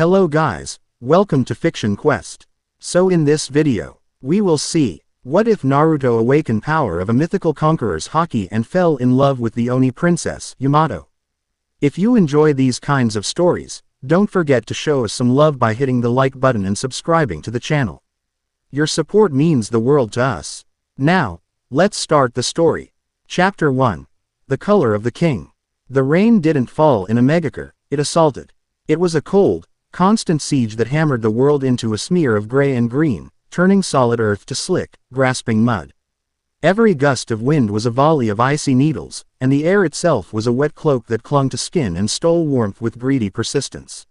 Hello guys, welcome to Fiction Quest. So in this video, we will see, what if Naruto Awaken power of a mythical conqueror's Haki and fell in love with the Oni princess, Yamato. If you enjoy these kinds of stories, don't forget to show us some love by hitting the like button and subscribing to the channel. Your support means the world to us. Now, let's start the story. Chapter 1. The Color of the King. The rain didn't fall in a megacre, it assaulted. It was a cold, constant siege that hammered the world into a smear of gray and green, turning solid earth to slick, grasping mud. Every gust of wind was a volley of icy needles, and the air itself was a wet cloak that clung to skin and stole warmth with greedy persistence.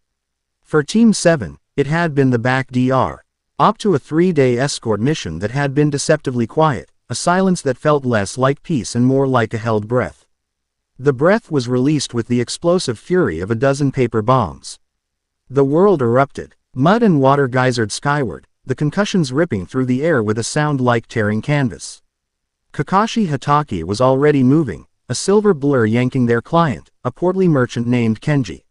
For Team 7, it had been the back door. Up to a 3-day escort mission that had been deceptively quiet, a silence that felt less like peace and more like a held breath. The breath was released with the explosive fury of a dozen paper bombs. The world erupted. Mud and water geysered skyward, the concussions ripping through the air with a sound like tearing canvas. Kakashi Hatake was already moving, a silver blur yanking their client, a portly merchant named Kenji.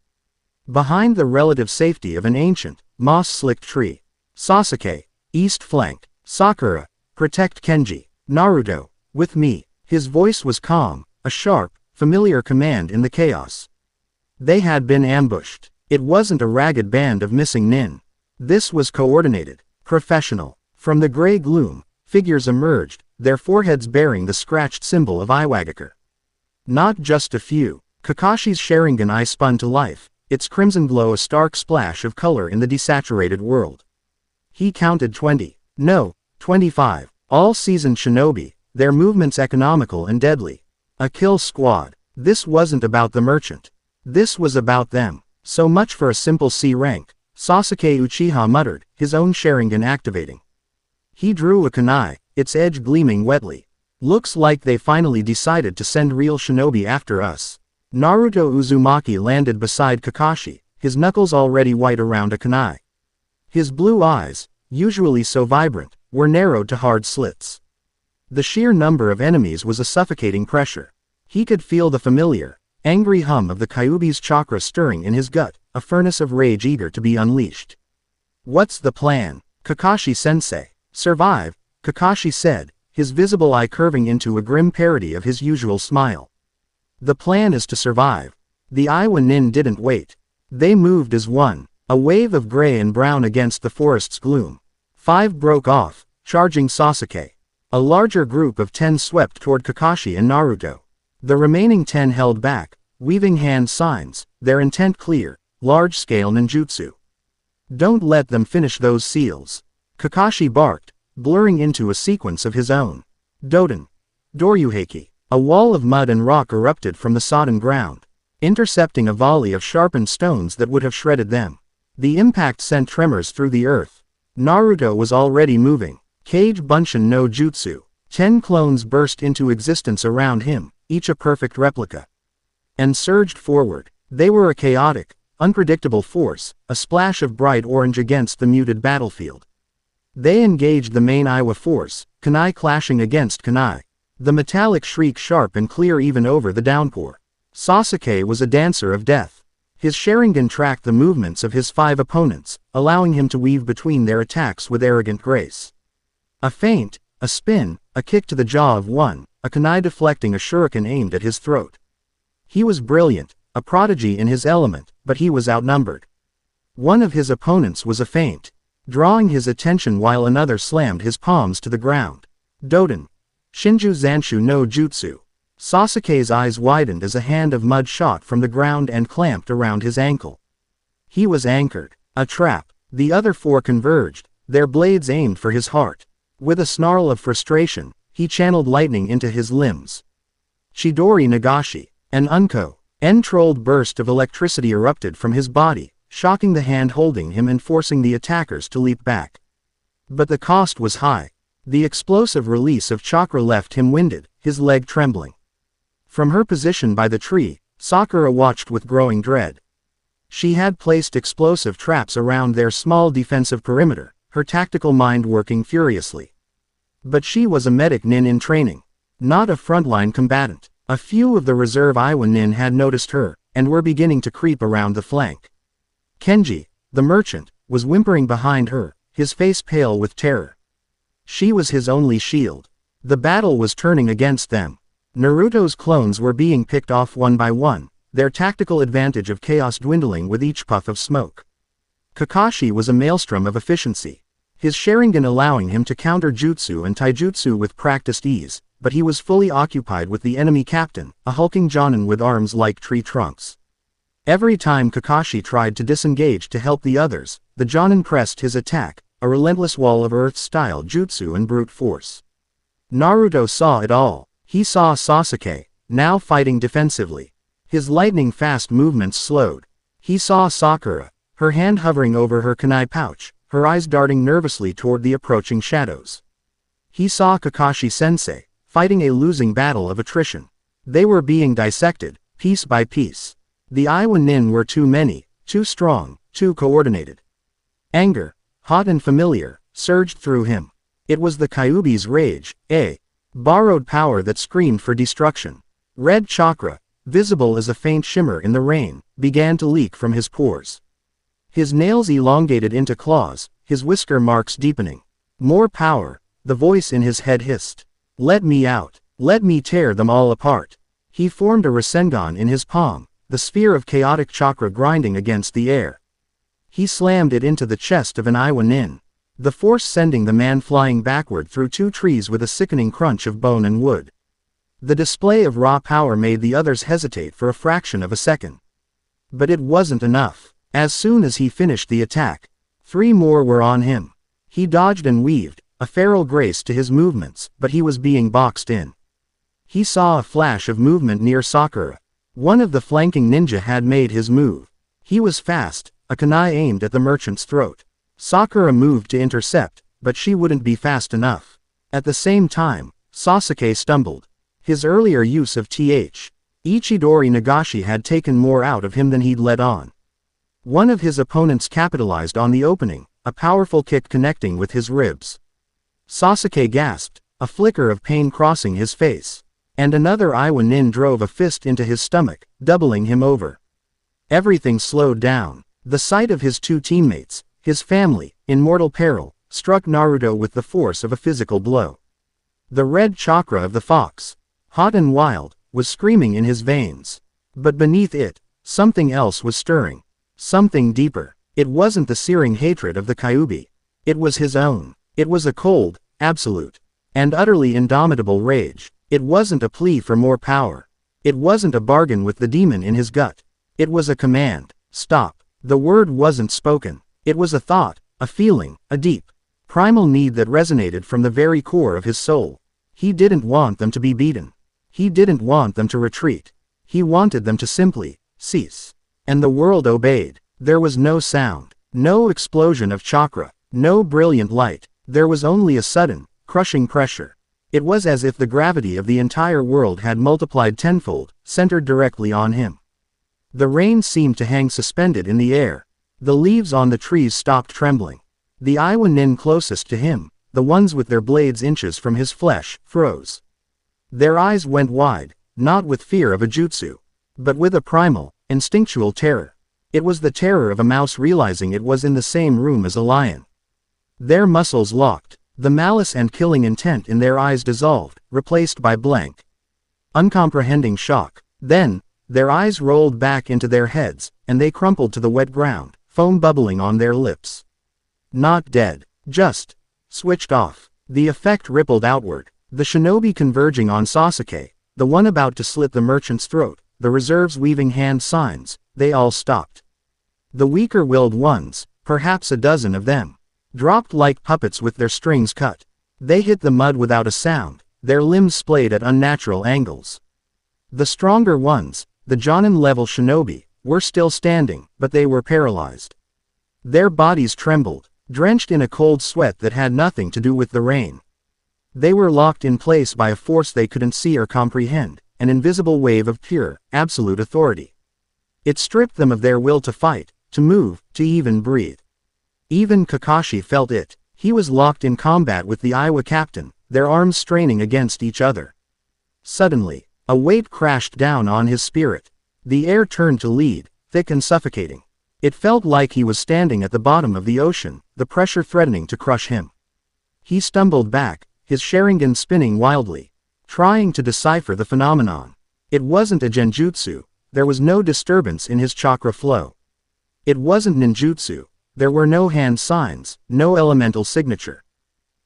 Behind the relative safety of an ancient, moss-slicked tree. Sasuke, east flank. Sakura, protect Kenji. Naruto, with me. His voice was calm, a sharp, familiar command in the chaos. They had been ambushed. It wasn't a ragged band of missing nin. This was coordinated, professional. From the gray gloom, figures emerged, their foreheads bearing the scratched symbol of Iwagakure. Not just a few. Kakashi's Sharingan eye spun to life, its crimson glow a stark splash of color in the desaturated world. He counted 20. No, 25. All seasoned shinobi, their movements economical and deadly. A kill squad. This wasn't about the merchant. This was about them. So much for a simple C rank, Sasuke Uchiha muttered, his own Sharingan activating. He drew a kunai, its edge gleaming wetly. Looks like they finally decided to send real shinobi after us. Naruto Uzumaki landed beside Kakashi, his knuckles already white around a kunai. His blue eyes, usually so vibrant, were narrowed to hard slits. The sheer number of enemies was a suffocating pressure. He could feel the familiar, angry hum of the Kyuubi's chakra stirring in his gut, a furnace of rage eager to be unleashed. What's the plan? Kakashi-sensei. Survive, Kakashi said, his visible eye curving into a grim parody of his usual smile. The plan is to survive. The Iwa nin didn't wait. They moved as one, a wave of gray and brown against the forest's gloom. 5 broke off, charging Sasuke. A larger group of 10 swept toward Kakashi and Naruto. The remaining 10 held back, weaving hand signs, their intent clear, large-scale ninjutsu. Don't let them finish those seals. Kakashi barked, blurring into a sequence of his own. Doden. Doryuheki. A wall of mud and rock erupted from the sodden ground, intercepting a volley of sharpened stones that would have shredded them. The impact sent tremors through the earth. Naruto was already moving. Kage Bunshin no Jutsu. 10 clones burst into existence around him, each a perfect replica. And surged forward. They were a chaotic, unpredictable force, a splash of bright orange against the muted battlefield. They engaged the main Iwa force, kunai clashing against kunai. The metallic shriek sharp and clear even over the downpour. Sasuke was a dancer of death. His Sharingan tracked the movements of his 5 opponents, allowing him to weave between their attacks with arrogant grace. A feint, a spin, a kick to the jaw of one, a kunai deflecting a shuriken aimed at his throat. He was brilliant, a prodigy in his element, but he was outnumbered. One of his opponents was a feint, drawing his attention while another slammed his palms to the ground. Doden. Shinju Zanshu no Jutsu. Sasuke's eyes widened as a hand of mud shot from the ground and clamped around his ankle. He was anchored. A trap. The other 4 converged, their blades aimed for his heart. With a snarl of frustration, he channeled lightning into his limbs. Chidori Nagashi. An uncontrolled burst of electricity erupted from his body, shocking the hand holding him and forcing the attackers to leap back. But the cost was high. The explosive release of chakra left him winded, his leg trembling. From her position by the tree, Sakura watched with growing dread. She had placed explosive traps around their small defensive perimeter, her tactical mind working furiously. But she was a medic nin in training, not a frontline combatant. A few of the reserve Iwa nin had noticed her, and were beginning to creep around the flank. Kenji, the merchant, was whimpering behind her, his face pale with terror. She was his only shield. The battle was turning against them. Naruto's clones were being picked off one by one, their tactical advantage of chaos dwindling with each puff of smoke. Kakashi was a maelstrom of efficiency, his Sharingan allowing him to counter jutsu and taijutsu with practiced ease, but he was fully occupied with the enemy captain, a hulking jonin with arms like tree trunks. Every time Kakashi tried to disengage to help the others, the jonin pressed his attack, a relentless wall of earth-style jutsu and brute force. Naruto saw it all. He saw Sasuke, now fighting defensively. His lightning-fast movements slowed. He saw Sakura, her hand hovering over her kunai pouch, her eyes darting nervously toward the approaching shadows. He saw Kakashi-sensei, fighting a losing battle of attrition. They were being dissected, piece by piece. The Iwa Nin were too many, too strong, too coordinated. Anger, hot and familiar, surged through him. It was the Kyuubi's rage, a borrowed power that screamed for destruction. Red chakra, visible as a faint shimmer in the rain, began to leak from his pores. His nails elongated into claws, his whisker marks deepening. More power, the voice in his head hissed. Let me out. Let me tear them all apart. He formed a Rasengan in his palm, the sphere of chaotic chakra grinding against the air. He slammed it into the chest of an Iwa Nin, the force sending the man flying backward through two trees with a sickening crunch of bone and wood. The display of raw power made the others hesitate for a fraction of a second. But it wasn't enough. As soon as he finished the attack, 3 more were on him. He dodged and weaved, a feral grace to his movements, but he was being boxed in. He saw a flash of movement near Sakura. One of the flanking ninja had made his move. He was fast, a kunai aimed at the merchant's throat. Sakura moved to intercept, but she wouldn't be fast enough. At the same time, Sasuke stumbled. His earlier use of Th. Ichidori Nagashi had taken more out of him than he'd let on. One of his opponents capitalized on the opening, a powerful kick connecting with his ribs. Sasuke gasped, a flicker of pain crossing his face. And another Iwa Nin drove a fist into his stomach, doubling him over. Everything slowed down. The sight of his 2 teammates, his family, in mortal peril, struck Naruto with the force of a physical blow. The red chakra of the fox, hot and wild, was screaming in his veins. But beneath it, something else was stirring. Something deeper. It wasn't the searing hatred of the Kyuubi. It was his own. It was a cold, absolute, and utterly indomitable rage. It wasn't a plea for more power. It wasn't a bargain with the demon in his gut. It was a command. Stop. The word wasn't spoken. It was a thought, a feeling, a deep, primal need that resonated from the very core of his soul. He didn't want them to be beaten. He didn't want them to retreat. He wanted them to simply cease. And the world obeyed. There was no sound, no explosion of chakra, no brilliant light. There was only a sudden, crushing pressure. It was as if the gravity of the entire world had multiplied tenfold, centered directly on him. The rain seemed to hang suspended in the air. The leaves on the trees stopped trembling. The Iwa Nin closest to him, the ones with their blades inches from his flesh, froze. Their eyes went wide, not with fear of a jutsu, but with a primal, instinctual terror. It was the terror of a mouse realizing it was in the same room as a lion. Their muscles locked. The malice and killing intent in their eyes dissolved, replaced by blank, uncomprehending shock. Then, their eyes rolled back into their heads, and they crumpled to the wet ground, foam bubbling on their lips. Not dead. Just switched off. The effect rippled outward. The shinobi converging on Sasuke, the one about to slit the merchant's throat, the reserves weaving hand signs, they all stopped. The weaker-willed ones, perhaps a dozen of them, dropped like puppets with their strings cut. They hit the mud without a sound, their limbs splayed at unnatural angles. The stronger ones, the Jonin-level shinobi, were still standing, but they were paralyzed. Their bodies trembled, drenched in a cold sweat that had nothing to do with the rain. They were locked in place by a force they couldn't see or comprehend, an invisible wave of pure, absolute authority. It stripped them of their will to fight, to move, to even breathe. Even Kakashi felt it. He was locked in combat with the Iwa captain, their arms straining against each other. Suddenly, a weight crashed down on his spirit. The air turned to lead, thick and suffocating. It felt like he was standing at the bottom of the ocean, the pressure threatening to crush him. He stumbled back, his Sharingan spinning wildly, trying to decipher the phenomenon. It wasn't a genjutsu, there was no disturbance in his chakra flow. It wasn't ninjutsu, there were no hand signs, no elemental signature.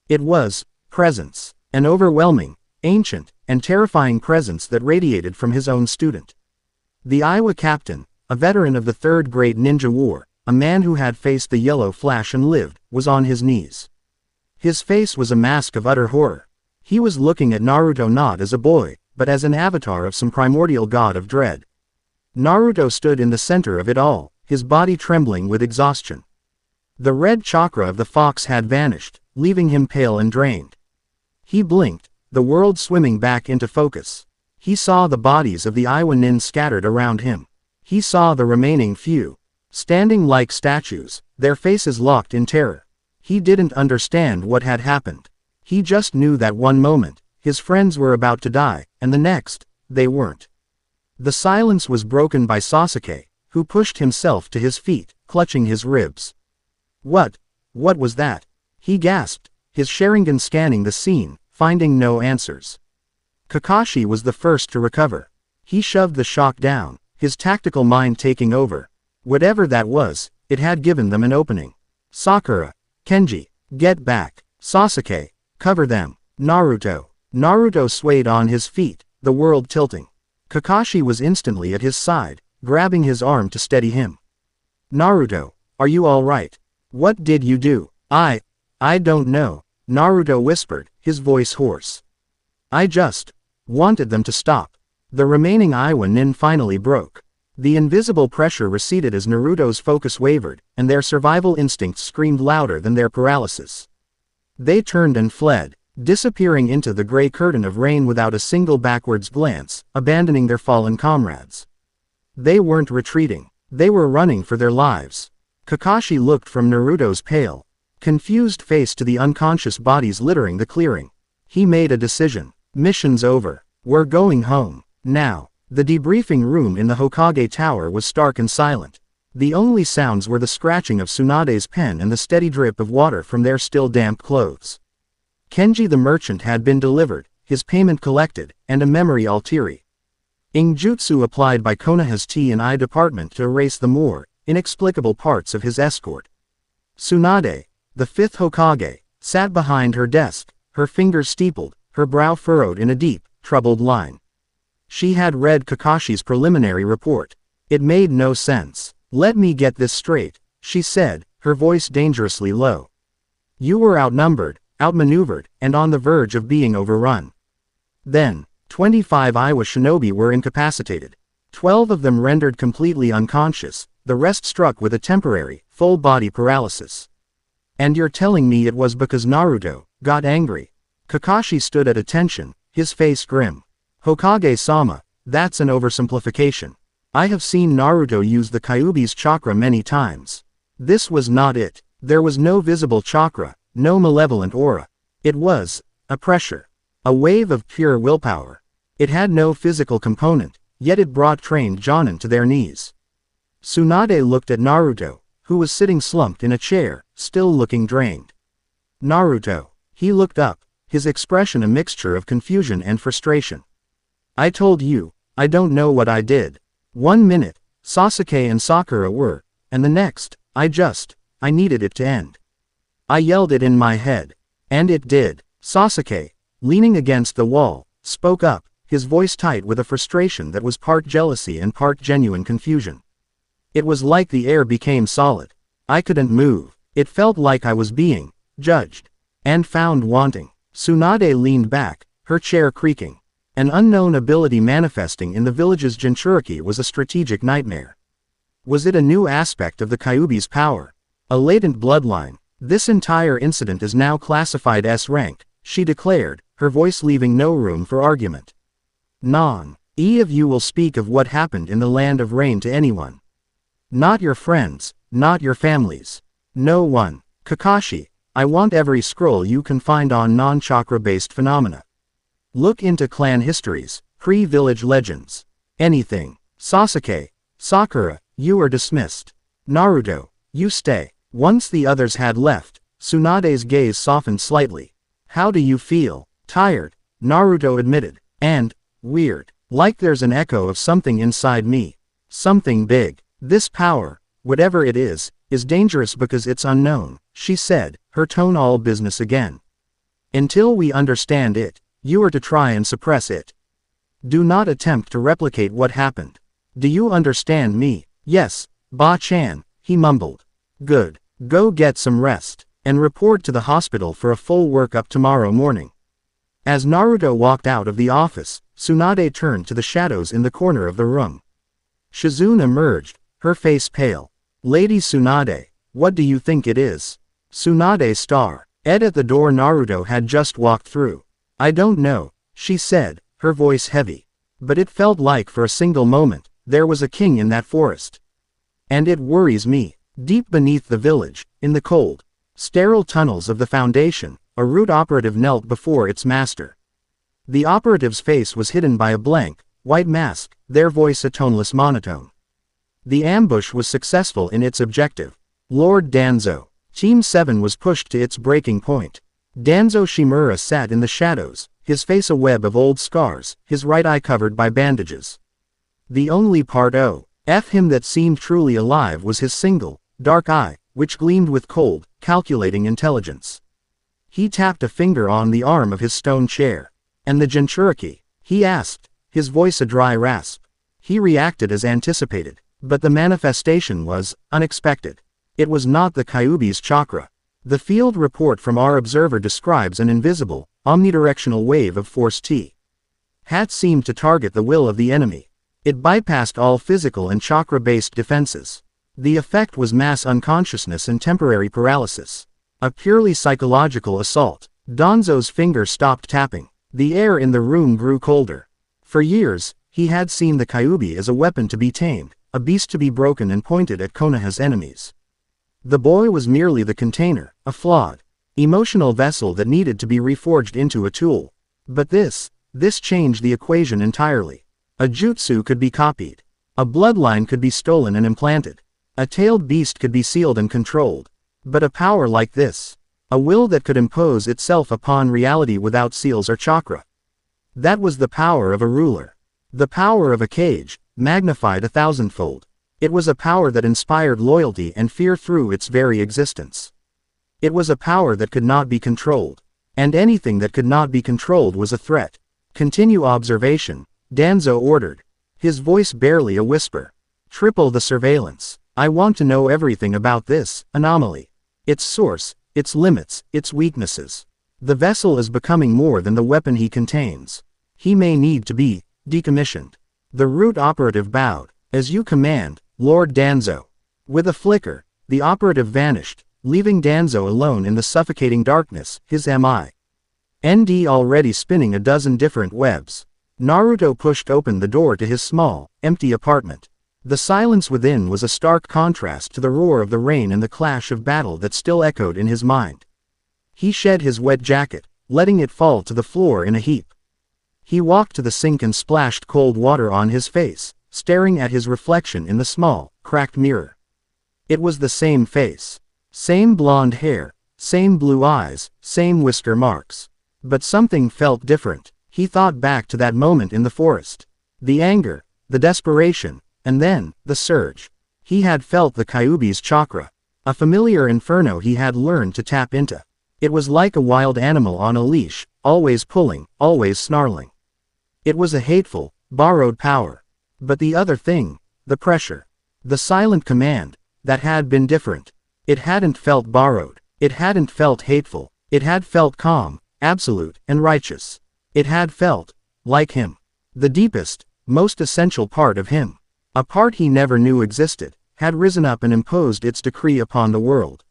It was presence, an overwhelming, ancient, and terrifying presence that radiated from his own student. The Iowa captain, a veteran of the Third Great Ninja War, a man who had faced the Yellow Flash and lived, was on his knees. His face was a mask of utter horror. He was looking at Naruto not as a boy, but as an avatar of some primordial god of dread. Naruto stood in the center of it all, his body trembling with exhaustion. The red chakra of the fox had vanished, leaving him pale and drained. He blinked, the world swimming back into focus. He saw the bodies of the Iowa nin scattered around him. He saw the remaining few, standing like statues, their faces locked in terror. He didn't understand what had happened. He just knew that one moment, his friends were about to die, and the next, they weren't. The silence was broken by Sasuke, who pushed himself to his feet, clutching his ribs. What was that? He gasped, his Sharingan scanning the scene, finding no answers. Kakashi was the first to recover. He shoved the shock down, his tactical mind taking over. Whatever that was, it had given them an opening. Sakura, Kenji, get back. Sasuke, cover them. Naruto swayed on his feet, the world tilting. Kakashi was instantly at his side, grabbing his arm to steady him. Naruto, are you all right? What did you do? I don't know, Naruto whispered, his voice hoarse. I just wanted them to stop. The remaining Iowa nin finally broke. The invisible pressure receded as Naruto's focus wavered, and their survival instincts screamed louder than their paralysis. They turned and fled, disappearing into the gray curtain of rain without a single backwards glance, abandoning their fallen comrades. They weren't retreating, they were running for their lives. Kakashi looked from Naruto's pale, confused face to the unconscious bodies littering the clearing. He made a decision. Mission's over. We're going home. Now. The debriefing room in the Hokage Tower was stark and silent. The only sounds were the scratching of Tsunade's pen and the steady drip of water from their still damp clothes. Kenji the merchant had been delivered, his payment collected, and a memory alteri. Injutsu applied by Konoha's T&I department to erase the more inexplicable parts of his escort. Tsunade, the fifth Hokage, sat behind her desk, her fingers steepled, her brow furrowed in a deep, troubled line. She had read Kakashi's preliminary report. It made no sense. Let me get this straight, she said, her voice dangerously low. You were outnumbered, outmaneuvered, and on the verge of being overrun. Then, 25 Iowa shinobi were incapacitated. 12 of them rendered completely unconscious, the rest struck with a temporary, full-body paralysis. And you're telling me it was because Naruto got angry? Kakashi stood at attention, his face grim. Hokage-sama, that's an oversimplification. I have seen Naruto use the Kyuubi's chakra many times. This was not it. There was no visible chakra, no malevolent aura. It was a pressure. A wave of pure willpower. It had no physical component, yet it brought trained jonin to their knees. Tsunade looked at Naruto, who was sitting slumped in a chair, still looking drained. Naruto. He looked up, his expression a mixture of confusion and frustration. I told you, I don't know what I did. 1 minute, Sasuke and Sakura were, and the next, I needed it to end. I yelled it in my head. And it did. Sasuke, leaning against the wall, spoke up, his voice tight with a frustration that was part jealousy and part genuine confusion. It was like the air became solid. I couldn't move. It felt like I was being judged and found wanting. Tsunade leaned back, her chair creaking. An unknown ability manifesting in the village's Jinchuriki was a strategic nightmare. Was it a new aspect of the Kyuubi's power? A latent bloodline? This entire incident is now classified S-rank, she declared, her voice leaving no room for argument. None of you will speak of what happened in the land of rain to anyone. Not your friends, not your families. No one. Kakashi, I want every scroll you can find on non-chakra-based phenomena. Look into clan histories, pre-village legends. Anything. Sasuke, Sakura, you are dismissed. Naruto, you stay. Once the others had left, Tsunade's gaze softened slightly. How do you feel? Tired, Naruto admitted. And, weird. Like there's an echo of something inside me. Something big. This power, whatever it is dangerous because it's unknown, she said, her tone all business again. Until we understand it, you are to try and suppress it. Do not attempt to replicate what happened. Do you understand me? Yes, Ba-chan, he mumbled. Good. Go get some rest, and report to the hospital for a full workup tomorrow morning. As Naruto walked out of the office, Tsunade turned to the shadows in the corner of the room. Shizune emerged, her face pale. Lady Tsunade, what do you think it is? Tsunade star. At the door Naruto had just walked through. I don't know, she said, her voice heavy. But it felt like for a single moment, there was a king in that forest. And it worries me. Deep beneath the village, in the cold, sterile tunnels of the Foundation, a root operative knelt before its master. The operative's face was hidden by a blank, white mask, their voice a toneless monotone. The ambush was successful in its objective. Lord Danzo. Team 7 was pushed to its breaking point. Danzo Shimura sat in the shadows, his face a web of old scars, his right eye covered by bandages. The only part of him that seemed truly alive was his single, dark eye, which gleamed with cold, calculating intelligence. He tapped a finger on the arm of his stone chair. And the Jinchuriki? He asked, his voice a dry rasp. He reacted as anticipated, but the manifestation was unexpected. It was not the Kyuubi's chakra. The field report from our observer describes an invisible, omnidirectional wave of force T. Hat seemed to target the will of the enemy. It bypassed all physical and chakra-based defenses. The effect was mass unconsciousness and temporary paralysis. A purely psychological assault. Danzo's finger stopped tapping. The air in the room grew colder. For years, he had seen the Kyuubi as a weapon to be tamed, a beast to be broken and pointed at Konoha's enemies. The boy was merely the container, a flawed, emotional vessel that needed to be reforged into a tool. But this changed the equation entirely. A jutsu could be copied. A bloodline could be stolen and implanted. A tailed beast could be sealed and controlled. But a power like this, a will that could impose itself upon reality without seals or chakra. That was the power of a ruler. The power of a cage, magnified 1,000-fold. It was a power that inspired loyalty and fear through its very existence. It was a power that could not be controlled. And anything that could not be controlled was a threat. Continue observation, Danzo ordered. His voice barely a whisper. Triple the surveillance. I want to know everything about this anomaly. Its source, its limits, its weaknesses. The vessel is becoming more than the weapon he contains. He may need to be decommissioned. The root operative bowed. As you command, Lord Danzo. With a flicker, the operative vanished, leaving Danzo alone in the suffocating darkness, his MIND already spinning a dozen different webs. Naruto pushed open the door to his small, empty apartment. The silence within was a stark contrast to the roar of the rain and the clash of battle that still echoed in his mind. He shed his wet jacket, letting it fall to the floor in a heap. He walked to the sink and splashed cold water on his face, staring at his reflection in the small, cracked mirror. It was the same face. Same blonde hair, same blue eyes, same whisker marks. But something felt different. He thought back to that moment in the forest. The anger, the desperation, and then, the surge. He had felt the Kyuubi's chakra. A familiar inferno he had learned to tap into. It was like a wild animal on a leash, always pulling, always snarling. It was a hateful, borrowed power. But the other thing, the pressure. The silent command, that had been different. It hadn't felt borrowed. It hadn't felt hateful. It had felt calm, absolute, and righteous. It had felt like him. The deepest, most essential part of him. A part he never knew existed, had risen up and imposed its decree upon the world.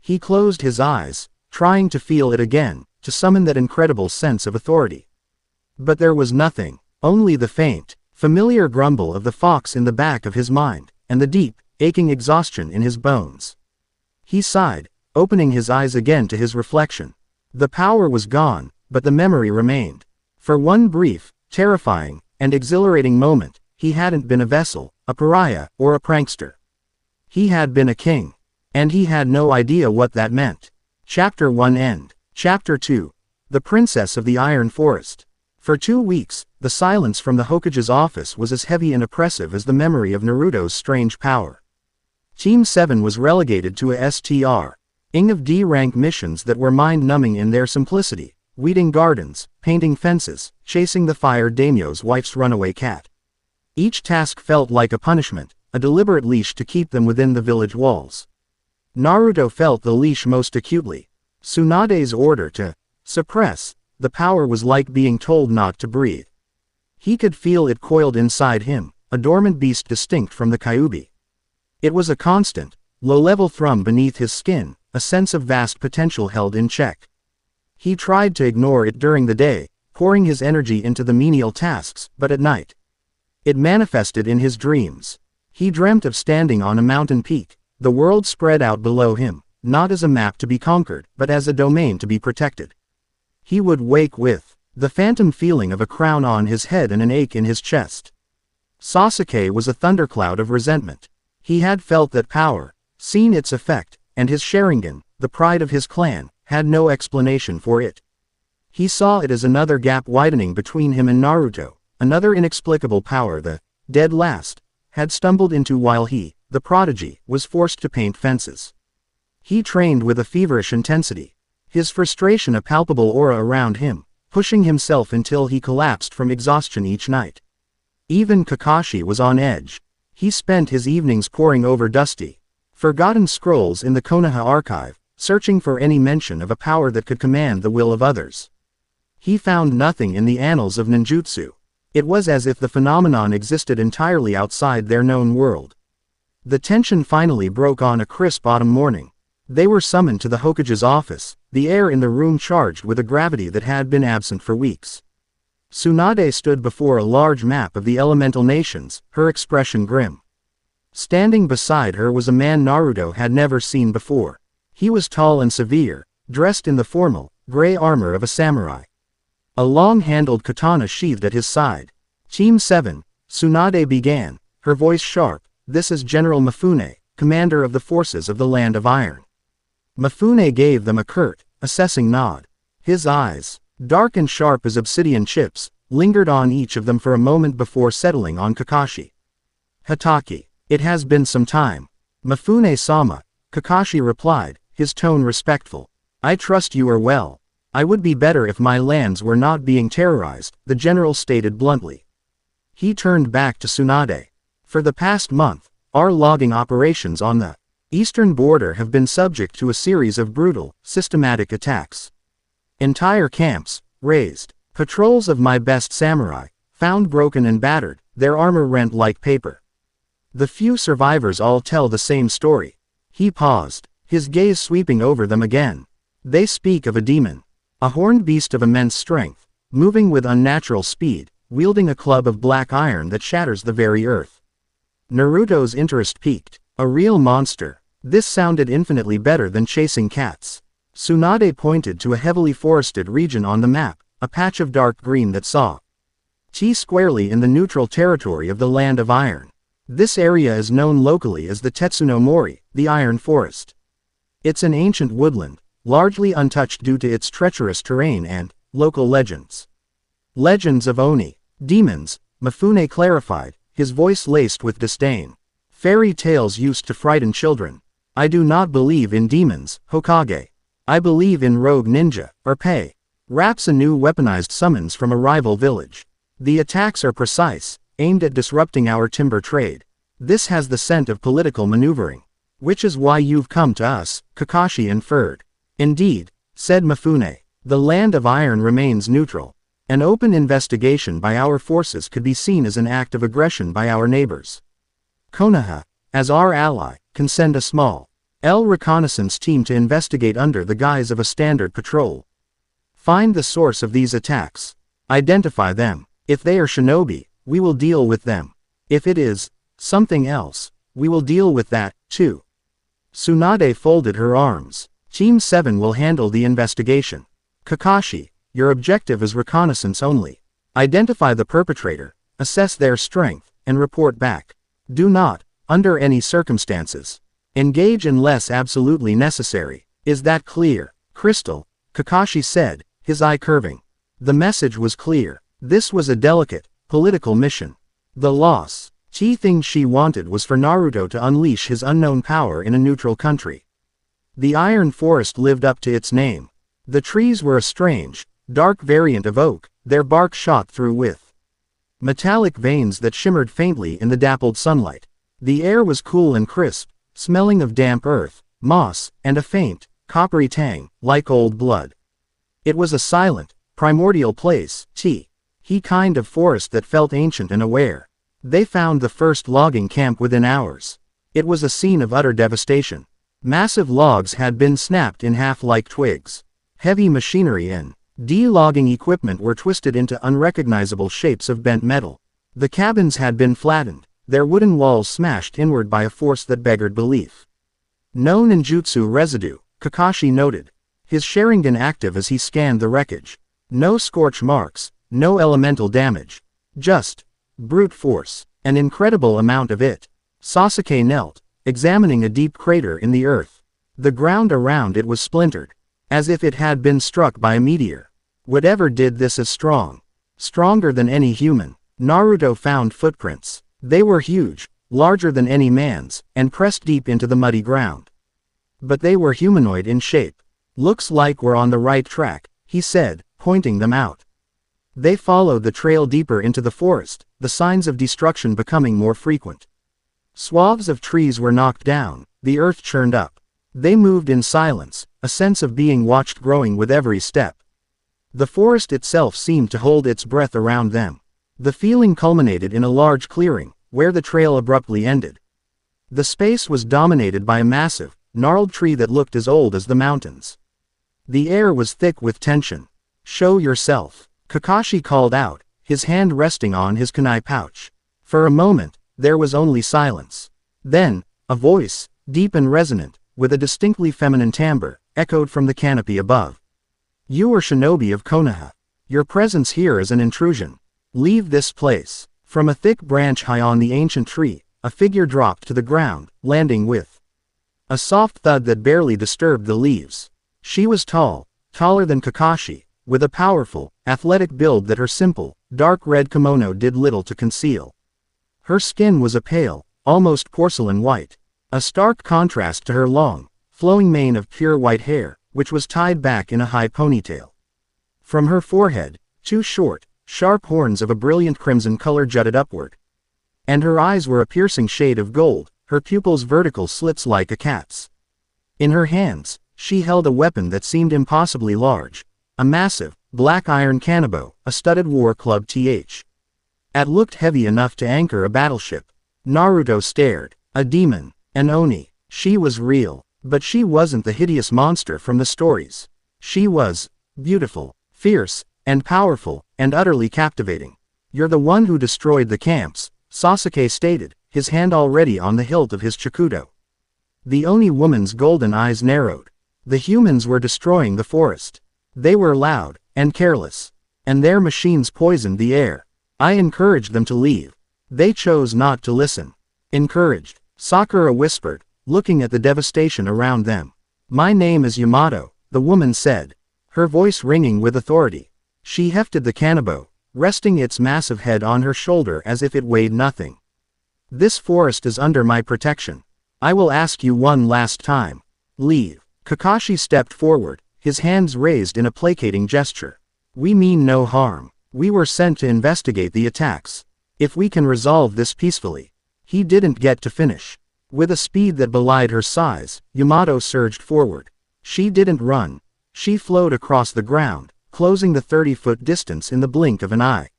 He closed his eyes, trying to feel it again, to summon that incredible sense of authority. But there was nothing, only the faint, familiar grumble of the fox in the back of his mind, and the deep, aching exhaustion in his bones. He sighed, opening his eyes again to his reflection. The power was gone, but the memory remained. For one brief, terrifying, and exhilarating moment, he hadn't been a vessel, a pariah, or a prankster. He had been a king. And he had no idea what that meant. Chapter 1 End. Chapter 2. The Princess of the Iron Forest. For 2 weeks, the silence from the Hokage's office was as heavy and oppressive as the memory of Naruto's strange power. Team 7 was relegated to a STR-ing of D-rank missions that were mind-numbing in their simplicity, weeding gardens, painting fences, chasing the fire daimyo's wife's runaway cat. Each task felt like a punishment, a deliberate leash to keep them within the village walls. Naruto felt the leash most acutely. Tsunade's order to suppress the power was like being told not to breathe. He could feel it coiled inside him, a dormant beast distinct from the Kyuubi. It was a constant, low-level thrum beneath his skin, a sense of vast potential held in check. He tried to ignore it during the day, pouring his energy into the menial tasks, but at night, it manifested in his dreams. He dreamt of standing on a mountain peak, the world spread out below him, not as a map to be conquered, but as a domain to be protected. He would wake with the phantom feeling of a crown on his head and an ache in his chest. Sasuke was a thundercloud of resentment. He had felt that power, seen its effect, and his Sharingan, the pride of his clan, had no explanation for it. He saw it as another gap widening between him and Naruto, another inexplicable power the dead last had stumbled into while he, the prodigy, was forced to paint fences. He trained with a feverish intensity, his frustration a palpable aura around him, pushing himself until he collapsed from exhaustion each night. Even Kakashi was on edge. He spent his evenings poring over dusty, forgotten scrolls in the Konoha archive, searching for any mention of a power that could command the will of others. He found nothing in the annals of ninjutsu. It was as if the phenomenon existed entirely outside their known world. The tension finally broke on a crisp autumn morning. They were summoned to the Hokage's office, the air in the room charged with a gravity that had been absent for weeks. Tsunade stood before a large map of the elemental nations, her expression grim. Standing beside her was a man Naruto had never seen before. He was tall and severe, dressed in the formal, gray armor of a samurai. A long-handled katana sheathed at his side. Team 7, Tsunade began, her voice sharp. This is General Mifune, commander of the forces of the Land of Iron. Mifune gave them a curt, assessing nod. His eyes, dark and sharp as obsidian chips, lingered on each of them for a moment before settling on Kakashi. Hatake, it has been some time. Mifune-sama, Kakashi replied, his tone respectful. I trust you are well. I would be better if my lands were not being terrorized, the general stated bluntly. He turned back to Tsunade. For the past month, our logging operations on the eastern border have been subject to a series of brutal, systematic attacks. Entire camps, razed. Patrols of my best samurai, found broken and battered, their armor rent like paper. The few survivors all tell the same story. He paused, his gaze sweeping over them again. They speak of a demon. A horned beast of immense strength, moving with unnatural speed, wielding a club of black iron that shatters the very earth. Naruto's interest peaked. A real monster. This sounded infinitely better than chasing cats. Tsunade pointed to a heavily forested region on the map, a patch of dark green that saw T squarely in the neutral territory of the Land of Iron. This area is known locally as the Tetsuno Mori, the Iron Forest. It's an ancient woodland, largely untouched due to its treacherous terrain and local legends. Legends of Oni, demons, Mifune clarified, his voice laced with disdain. Fairy tales used to frighten children. I do not believe in demons, Hokage. I believe in rogue ninja, or Pei. Raps a new weaponized summons from a rival village. The attacks are precise, aimed at disrupting our timber trade. This has the scent of political maneuvering. Which is why you've come to us, Kakashi inferred. Indeed, said Mifune. The Land of Iron remains neutral. An open investigation by our forces could be seen as an act of aggression by our neighbors. Konoha, as our ally, can send a small reconnaissance team to investigate under the guise of a standard patrol. Find the source of these attacks. Identify them. If they are shinobi, we will deal with them. If it is something else, we will deal with that, too. Tsunade folded her arms. Team 7 will handle the investigation. Kakashi, your objective is reconnaissance only. Identify the perpetrator, assess their strength, and report back. Do not under any circumstances. Engage unless absolutely necessary. Is that clear? Crystal, Kakashi said, his eye curving. The message was clear. This was a delicate, political mission. The key thing she wanted was for Naruto to unleash his unknown power in a neutral country. The Iron Forest lived up to its name. The trees were a strange, dark variant of oak, their bark shot through with metallic veins that shimmered faintly in the dappled sunlight. The air was cool and crisp, smelling of damp earth, moss, and a faint, coppery tang, like old blood. It was a silent, primordial place, kind of forest that felt ancient and aware. They found the first logging camp within hours. It was a scene of utter devastation. Massive logs had been snapped in half like twigs. Heavy machinery and de-logging equipment were twisted into unrecognizable shapes of bent metal. The cabins had been flattened, their wooden walls smashed inward by a force that beggared belief. No ninjutsu residue, Kakashi noted, his Sharingan active as he scanned the wreckage. No scorch marks, no elemental damage. Just brute force, an incredible amount of it. Sasuke knelt, examining a deep crater in the earth. The ground around it was splintered, as if it had been struck by a meteor. Whatever did this is strong. Stronger than any human. Naruto found footprints. They were huge, larger than any man's, and pressed deep into the muddy ground. But they were humanoid in shape. Looks like we're on the right track, he said, pointing them out. They followed the trail deeper into the forest, the signs of destruction becoming more frequent. Swaths of trees were knocked down, the earth churned up. They moved in silence, a sense of being watched growing with every step. The forest itself seemed to hold its breath around them. The feeling culminated in a large clearing, where the trail abruptly ended. The space was dominated by a massive, gnarled tree that looked as old as the mountains. The air was thick with tension. "Show yourself," Kakashi called out, his hand resting on his kunai pouch. For a moment, there was only silence. Then, a voice, deep and resonant, with a distinctly feminine timbre, echoed from the canopy above. "You are shinobi of Konoha. Your presence here is an intrusion. Leave this place." From a thick branch high on the ancient tree, a figure dropped to the ground, landing with a soft thud that barely disturbed the leaves. She was tall, taller than Kakashi, with a powerful, athletic build that her simple, dark red kimono did little to conceal. Her skin was a pale, almost porcelain white, a stark contrast to her long, flowing mane of pure white hair, which was tied back in a high ponytail. From her forehead, two short, sharp horns of a brilliant crimson color jutted upward. And her eyes were a piercing shade of gold, her pupils vertical slits like a cat's. In her hands, she held a weapon that seemed impossibly large, a massive, black iron kanabo, a studded war club th. It looked heavy enough to anchor a battleship. Naruto stared. A demon, an oni. She was real, but she wasn't the hideous monster from the stories. She was beautiful, fierce, and powerful, and utterly captivating. "You're the one who destroyed the camps," Sasuke stated, his hand already on the hilt of his chikudo. The Oni woman's golden eyes narrowed. The humans were destroying the forest. They were loud, and careless. And their machines poisoned the air. I encouraged them to leave. They chose not to listen. Encouraged, Sakura whispered, looking at the devastation around them. "My name is Yamato," the woman said, her voice ringing with authority. She hefted the kanabo, resting its massive head on her shoulder as if it weighed nothing. "This forest is under my protection. I will ask you one last time. Leave." Kakashi stepped forward, his hands raised in a placating gesture. "We mean no harm. We were sent to investigate the attacks. If we can resolve this peacefully." He didn't get to finish. With a speed that belied her size, Yamato surged forward. She didn't run. She flowed across the ground, closing the 30-foot distance in the blink of an eye.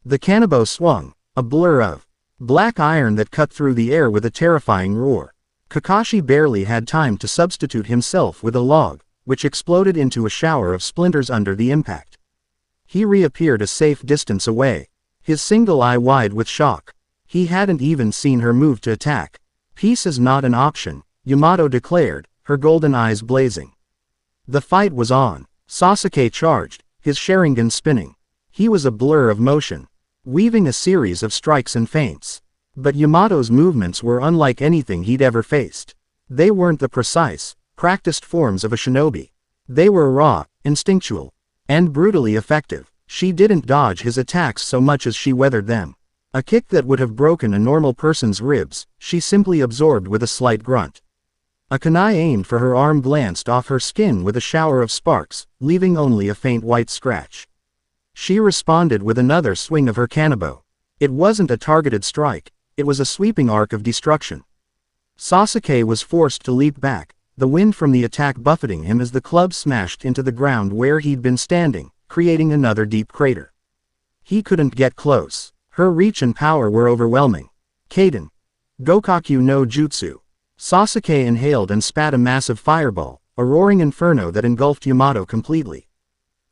The kanabo swung, a blur of black iron that cut through the air with a terrifying roar. Kakashi barely had time to substitute himself with a log, which exploded into a shower of splinters under the impact. He reappeared a safe distance away, his single eye wide with shock. He hadn't even seen her move to attack. "Peace is not an option," Yamato declared, her golden eyes blazing. The fight was on. Sasuke charged, his Sharingan spinning. He was a blur of motion, weaving a series of strikes and feints. But Yamato's movements were unlike anything he'd ever faced. They weren't the precise, practiced forms of a shinobi. They were raw, instinctual, and brutally effective. She didn't dodge his attacks so much as she weathered them. A kick that would have broken a normal person's ribs, she simply absorbed with a slight grunt. A kunai aimed for her arm glanced off her skin with a shower of sparks, leaving only a faint white scratch. She responded with another swing of her kanabo. It wasn't a targeted strike, it was a sweeping arc of destruction. Sasuke was forced to leap back, the wind from the attack buffeting him as the club smashed into the ground where he'd been standing, creating another deep crater. He couldn't get close. Her reach and power were overwhelming. Kaden. Gokaku no Jutsu. Sasuke inhaled and spat a massive fireball, a roaring inferno that engulfed Yamato completely.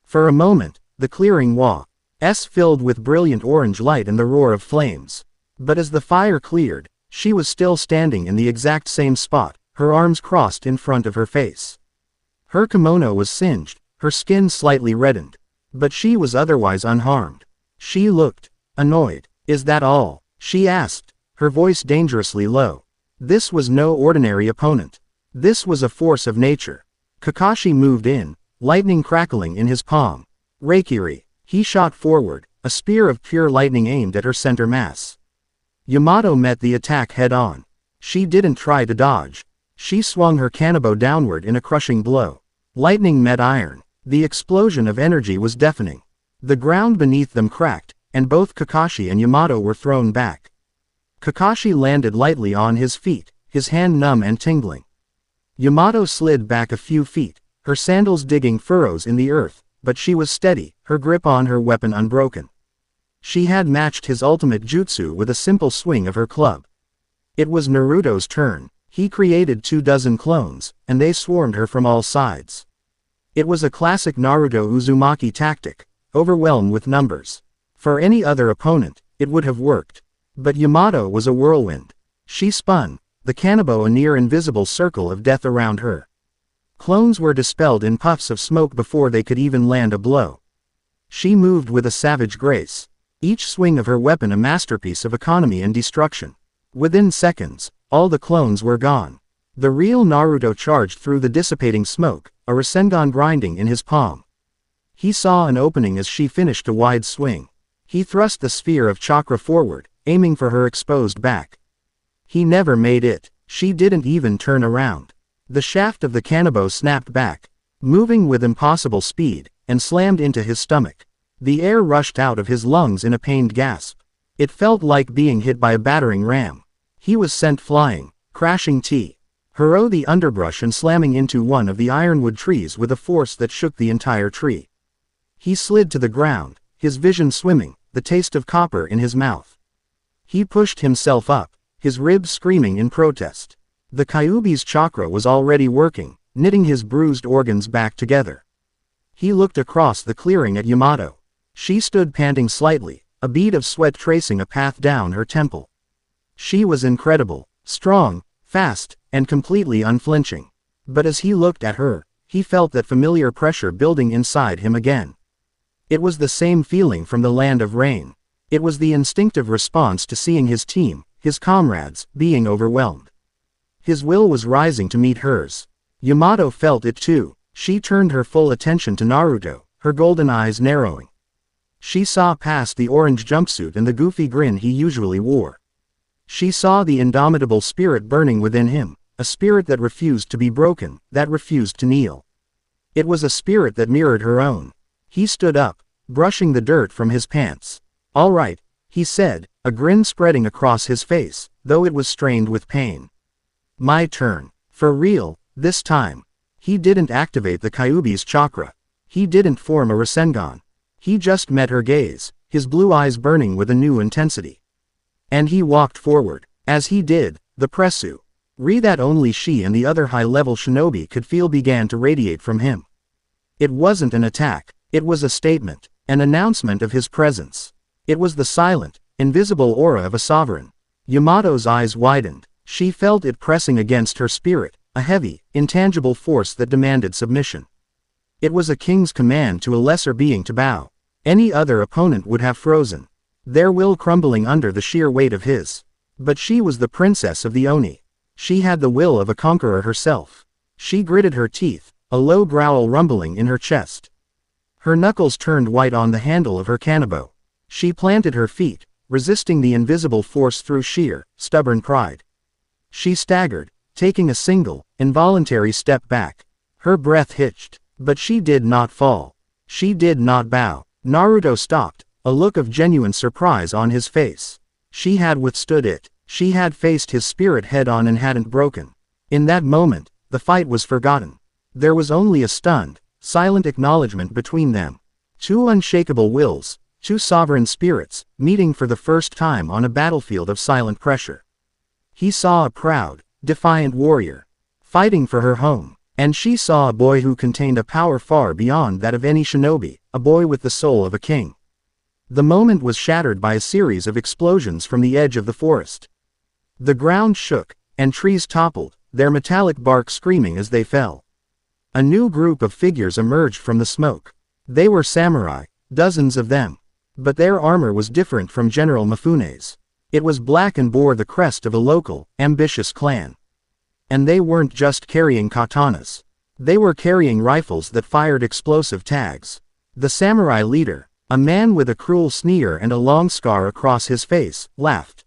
For a moment, the clearing was filled with brilliant orange light and the roar of flames. But as the fire cleared, she was still standing in the exact same spot, her arms crossed in front of her face. Her kimono was singed, her skin slightly reddened. But she was otherwise unharmed. She looked annoyed. "Is that all?" she asked, her voice dangerously low. This was no ordinary opponent. This was a force of nature. Kakashi moved in, lightning crackling in his palm. Reikiri. He shot forward, a spear of pure lightning aimed at her center mass. Yamato met the attack head-on. She didn't try to dodge. She swung her kanabo downward in a crushing blow. Lightning met iron. The explosion of energy was deafening. The ground beneath them cracked, and both Kakashi and Yamato were thrown back. Kakashi landed lightly on his feet, his hand numb and tingling. Yamato slid back a few feet, her sandals digging furrows in the earth, but she was steady, her grip on her weapon unbroken. She had matched his ultimate jutsu with a simple swing of her club. It was Naruto's turn. He created 24 clones, and they swarmed her from all sides. It was a classic Naruto Uzumaki tactic, overwhelmed with numbers. For any other opponent, it would have worked. But Yamato was a whirlwind. She spun, the kanabo a near-invisible circle of death around her. Clones were dispelled in puffs of smoke before they could even land a blow. She moved with a savage grace, each swing of her weapon a masterpiece of economy and destruction. Within seconds, all the clones were gone. The real Naruto charged through the dissipating smoke, a Rasengan grinding in his palm. He saw an opening as she finished a wide swing. He thrust the sphere of chakra forward, aiming for her exposed back. He never made it. She didn't even turn around. The shaft of the kanabo snapped back, moving with impossible speed, and slammed into his stomach. The air rushed out of his lungs in a pained gasp. It felt like being hit by a battering ram. He was sent flying, crashing through the underbrush and slamming into one of the ironwood trees with a force that shook the entire tree. He slid to the ground, his vision swimming, the taste of copper in his mouth. He pushed himself up, his ribs screaming in protest. The Kyuubi's chakra was already working, knitting his bruised organs back together. He looked across the clearing at Yamato. She stood panting slightly, a bead of sweat tracing a path down her temple. She was incredible, strong, fast, and completely unflinching. But as he looked at her, he felt that familiar pressure building inside him again. It was the same feeling from the land of rain. It was the instinctive response to seeing his team, his comrades, being overwhelmed. His will was rising to meet hers. Yamato felt it too. She turned her full attention to Naruto, her golden eyes narrowing. She saw past the orange jumpsuit and the goofy grin he usually wore. She saw the indomitable spirit burning within him, a spirit that refused to be broken, that refused to kneel. It was a spirit that mirrored her own. He stood up, brushing the dirt from his pants. "All right," he said, a grin spreading across his face, though it was strained with pain. "My turn. For real, this time." He didn't activate the Kyuubi's chakra. He didn't form a Rasengan. He just met her gaze, his blue eyes burning with a new intensity. And he walked forward. As he did, the pressure that only she and the other high-level shinobi could feel began to radiate from him. It wasn't an attack, it was a statement, an announcement of his presence. It was the silent, invisible aura of a sovereign. Yamato's eyes widened. She felt it pressing against her spirit, a heavy, intangible force that demanded submission. It was a king's command to a lesser being to bow. Any other opponent would have frozen, their will crumbling under the sheer weight of his. But she was the princess of the Oni. She had the will of a conqueror herself. She gritted her teeth, a low growl rumbling in her chest. Her knuckles turned white on the handle of her kanabo. She planted her feet, resisting the invisible force through sheer, stubborn pride. She staggered, taking a single, involuntary step back. Her breath hitched, but she did not fall. She did not bow. Naruto stopped, a look of genuine surprise on his face. She had withstood it. She had faced his spirit head-on and hadn't broken. In that moment, the fight was forgotten. There was only a stunned, silent acknowledgement between them. Two unshakable wills, two sovereign spirits, meeting for the first time on a battlefield of silent pressure. He saw a proud, defiant warrior, fighting for her home. And she saw a boy who contained a power far beyond that of any shinobi, a boy with the soul of a king. The moment was shattered by a series of explosions from the edge of the forest. The ground shook, and trees toppled, their metallic bark screaming as they fell. A new group of figures emerged from the smoke. They were samurai, dozens of them. But their armor was different from General Mifune's. It was black and bore the crest of a local, ambitious clan. And they weren't just carrying katanas. They were carrying rifles that fired explosive tags. The samurai leader, a man with a cruel sneer and a long scar across his face, laughed.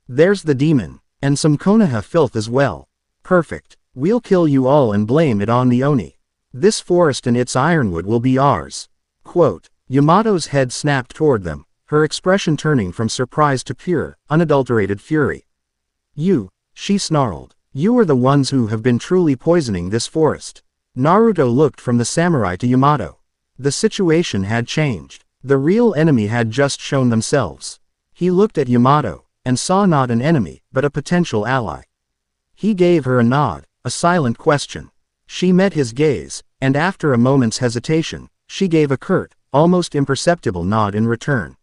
"There's the demon, and some Konoha filth as well. Perfect. We'll kill you all and blame it on the Oni. This forest and its ironwood will be ours." Quote. Yamato's head snapped toward them, her expression turning from surprise to pure, unadulterated fury. "You," she snarled. "You are the ones who have been truly poisoning this forest." Naruto looked from the samurai to Yamato. The situation had changed. The real enemy had just shown themselves. He looked at Yamato, and saw not an enemy, but a potential ally. He gave her a nod, a silent question. She met his gaze, and after a moment's hesitation, she gave a curt, almost imperceptible nod in return.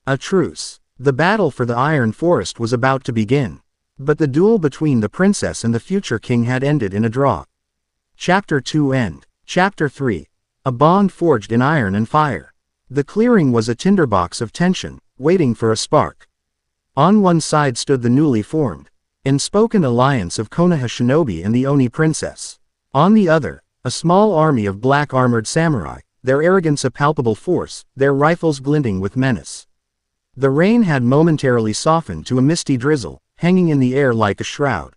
A truce. The battle for the Iron Forest was about to begin. But the duel between the princess and the future king had ended in a draw. Chapter 2 End. Chapter 3. A bond forged in iron and fire. The clearing was a tinderbox of tension, waiting for a spark. On one side stood the newly formed, unspoken alliance of Konoha shinobi and the Oni princess. On the other, a small army of black-armored samurai, their arrogance a palpable force, their rifles glinting with menace. The rain had momentarily softened to a misty drizzle, hanging in the air like a shroud.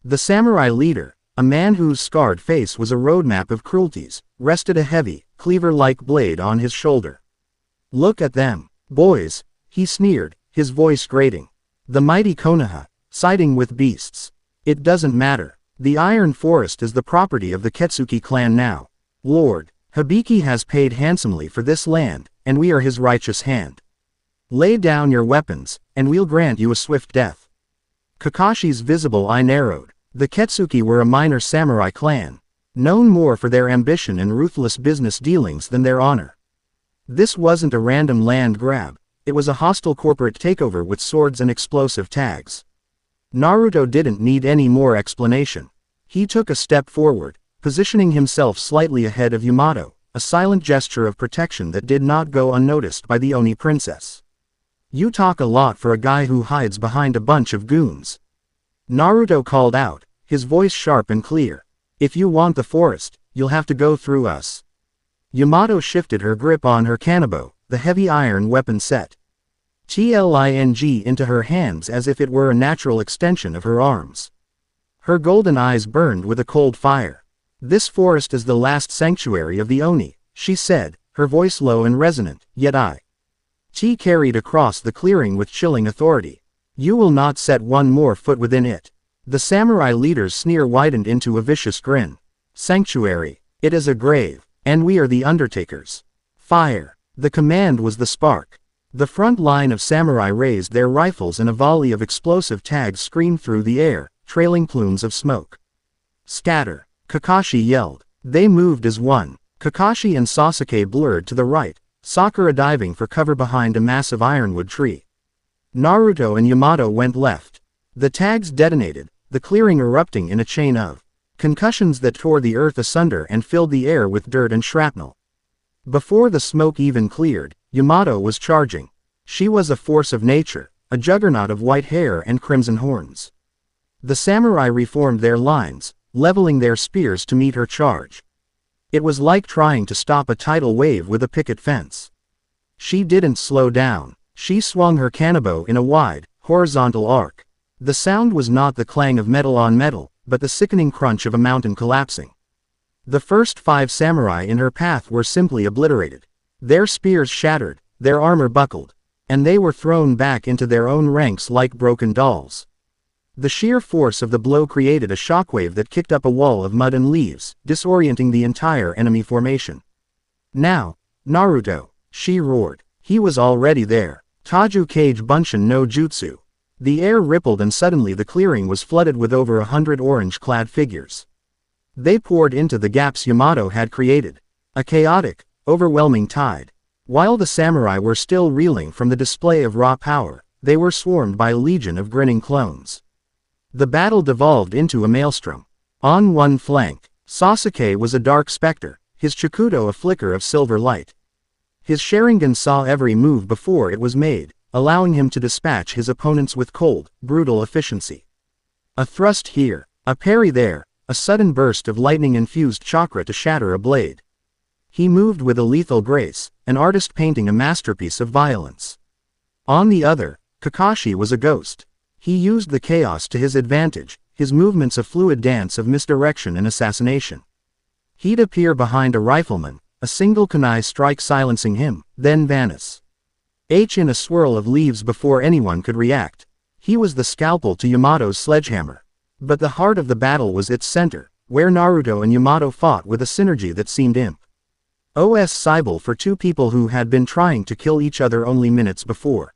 The samurai leader, a man whose scarred face was a roadmap of cruelties, rested a heavy, cleaver-like blade on his shoulder. "Look at them, boys," he sneered, his voice grating. "The mighty Konoha, siding with beasts. It doesn't matter. The Iron Forest is the property of the Ketsuki clan now. Lord Hibiki has paid handsomely for this land, and we are his righteous hand. Lay down your weapons, and we'll grant you a swift death." Kakashi's visible eye narrowed. The Ketsuki were a minor samurai clan, known more for their ambition and ruthless business dealings than their honor. This wasn't a random land grab, it was a hostile corporate takeover with swords and explosive tags. Naruto didn't need any more explanation. He took a step forward, positioning himself slightly ahead of Yamato, a silent gesture of protection that did not go unnoticed by the Oni princess. "You talk a lot for a guy who hides behind a bunch of goons," Naruto called out, his voice sharp and clear. "If you want the forest, you'll have to go through us." Yamato shifted her grip on her kanabo, the heavy iron weapon set. Tling into her hands as if it were a natural extension of her arms. Her golden eyes burned with a cold fire. "This forest is the last sanctuary of the Oni," she said, her voice low and resonant, "yet T carried across the clearing with chilling authority. You will not set one more foot within it." The samurai leader's sneer widened into a vicious grin. "Sanctuary. It is a grave, and we are the undertakers. Fire." The command was the spark. The front line of samurai raised their rifles and a volley of explosive tags screamed through the air, trailing plumes of smoke. "Scatter," Kakashi yelled. They moved as one. Kakashi and Sasuke blurred to the right, Sakura diving for cover behind a massive ironwood tree. Naruto and Yamato went left. The tags detonated, the clearing erupting in a chain of concussions that tore the earth asunder and filled the air with dirt and shrapnel. Before the smoke even cleared, Yamato was charging. She was a force of nature, a juggernaut of white hair and crimson horns. The samurai reformed their lines, leveling their spears to meet her charge. It was like trying to stop a tidal wave with a picket fence. She didn't slow down. She swung her kanabo in a wide, horizontal arc. The sound was not the clang of metal on metal, but the sickening crunch of a mountain collapsing. The first 5 samurai in her path were simply obliterated. Their spears shattered, their armor buckled, and they were thrown back into their own ranks like broken dolls. The sheer force of the blow created a shockwave that kicked up a wall of mud and leaves, disorienting the entire enemy formation. "Now, Naruto," she roared. He was already there. Taju Kage Bunshin no Jutsu. The air rippled and suddenly the clearing was flooded with over 100 orange-clad figures. They poured into the gaps Yamato had created. A chaotic, overwhelming tide. While the samurai were still reeling from the display of raw power, they were swarmed by a legion of grinning clones. The battle devolved into a maelstrom. On one flank, Sasuke was a dark specter, his Chikuto a flicker of silver light. His Sharingan saw every move before it was made, allowing him to dispatch his opponents with cold, brutal efficiency. A thrust here, a parry there, a sudden burst of lightning-infused chakra to shatter a blade. He moved with a lethal grace, an artist painting a masterpiece of violence. On the other, Kakashi was a ghost. He used the chaos to his advantage, his movements a fluid dance of misdirection and assassination. He'd appear behind a rifleman, a single kunai strike silencing him, then vanish. In a swirl of leaves before anyone could react. He was the scalpel to Yamato's sledgehammer. But the heart of the battle was its center, where Naruto and Yamato fought with a synergy that seemed impossible for 2 people who had been trying to kill each other only minutes before.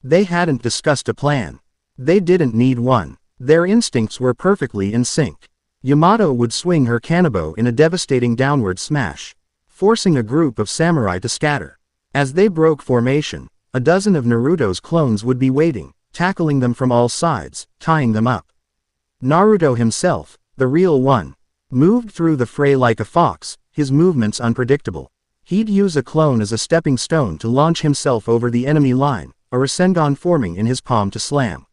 They hadn't discussed a plan. They didn't need one. Their instincts were perfectly in sync. Yamato would swing her kanabo in a devastating downward smash, forcing a group of samurai to scatter. As they broke formation, a dozen of Naruto's clones would be waiting, tackling them from all sides, tying them up. Naruto himself, the real one, moved through the fray like a fox, his movements unpredictable. He'd use a clone as a stepping stone to launch himself over the enemy line, a Rasengan forming in his palm to slam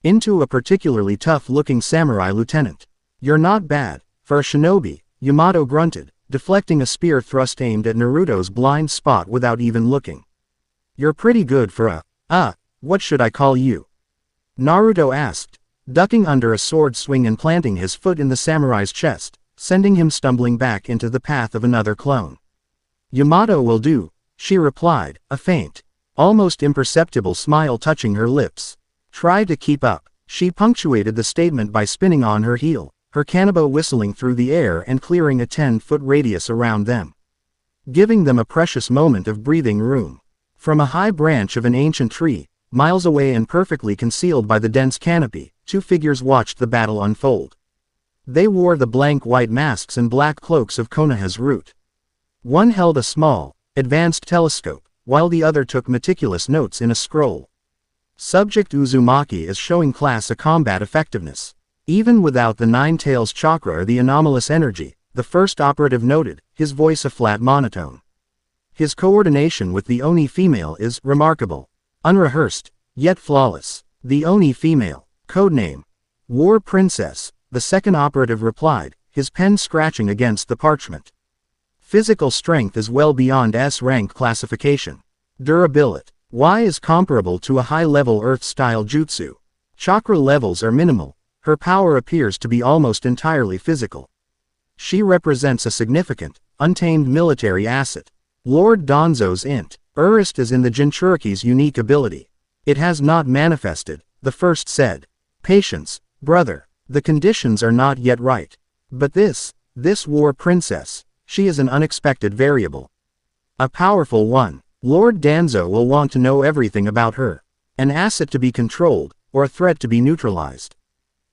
into a particularly tough-looking samurai lieutenant. "You're not bad for a shinobi," Yamato grunted, deflecting a spear thrust aimed at Naruto's blind spot without even looking. "You're pretty good for what should I call you?" Naruto asked, ducking under a sword swing and planting his foot in the samurai's chest, sending him stumbling back into the path of another clone. "Yamato will do," she replied, a faint, almost imperceptible smile touching her lips. "Try to keep up." She punctuated the statement by spinning on her heel, her kanabo whistling through the air and clearing a 10-foot radius around them, giving them a precious moment of breathing room. From a high branch of an ancient tree, miles away and perfectly concealed by the dense canopy, 2 figures watched the battle unfold. They wore the blank white masks and black cloaks of Konoha's root. One held a small, advanced telescope, while the other took meticulous notes in a scroll. Subject Uzumaki is showing class a combat effectiveness. Even without the 9 tails chakra or the anomalous energy, the first operative noted, his voice a flat monotone. His coordination with the Oni female is remarkable. Unrehearsed, yet flawless. The Oni female, codename War Princess, the second operative replied, his pen scratching against the parchment. Physical strength is well beyond S-rank classification. Durability. Y is comparable to a high-level Earth-style jutsu. Chakra levels are minimal. Her power appears to be almost entirely physical. She represents a significant, untamed military asset. Lord Danzo's int. Urist is in the Jinchuriki's unique ability. It has not manifested, the first said. Patience, brother. The conditions are not yet right. But this war princess, she is an unexpected variable. A powerful one. Lord Danzo will want to know everything about her. An asset to be controlled, or a threat to be neutralized.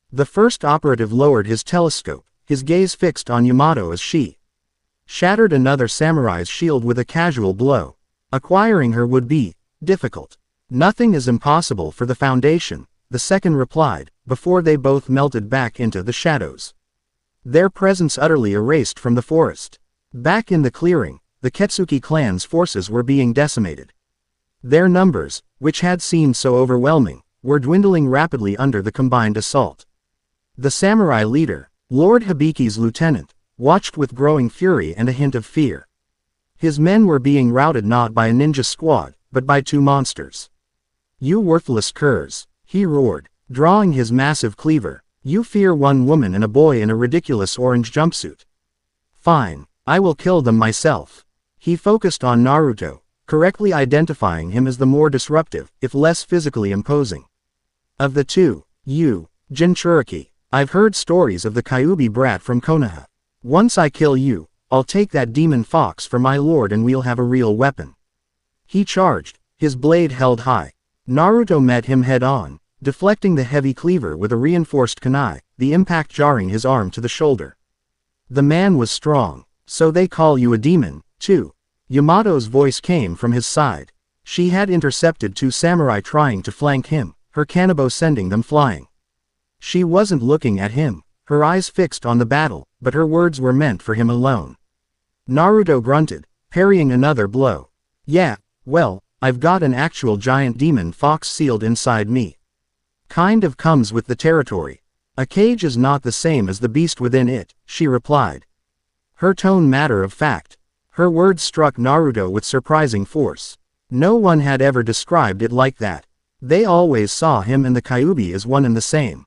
The first operative lowered his telescope, his gaze fixed on Yamato as she shattered another samurai's shield with a casual blow. Acquiring her would be difficult. Nothing is impossible for the Foundation, the second replied, before they both melted back into the shadows. Their presence utterly erased from the forest. Back in the clearing, the Ketsuki clan's forces were being decimated. Their numbers, which had seemed so overwhelming, were dwindling rapidly under the combined assault. The samurai leader, Lord Hibiki's lieutenant, watched with growing fury and a hint of fear. His men were being routed not by a ninja squad, but by two monsters. "You worthless curs," he roared, drawing his massive cleaver. "You fear one woman and a boy in a ridiculous orange jumpsuit. Fine, I will kill them myself." He focused on Naruto, correctly identifying him as the more disruptive, if less physically imposing. "Of the two, you, Jinchuriki, I've heard stories of the Kyuubi brat from Konoha. Once I kill you, I'll take that demon fox for my lord and we'll have a real weapon." He charged, his blade held high. Naruto met him head-on, deflecting the heavy cleaver with a reinforced kunai, the impact jarring his arm to the shoulder. "The man was strong. So they call you a demon, too." Yamato's voice came from his side. She had intercepted two samurai trying to flank him, her kanabo sending them flying. She wasn't looking at him, her eyes fixed on the battle, but her words were meant for him alone. Naruto grunted, parrying another blow. "Yeah, well, I've got an actual giant demon fox sealed inside me. Kind of comes with the territory. A cage is not the same as the beast within it," she replied. Her tone matter of fact. Her words struck Naruto with surprising force. No one had ever described it like that. They always saw him and the Kyuubi as one and the same.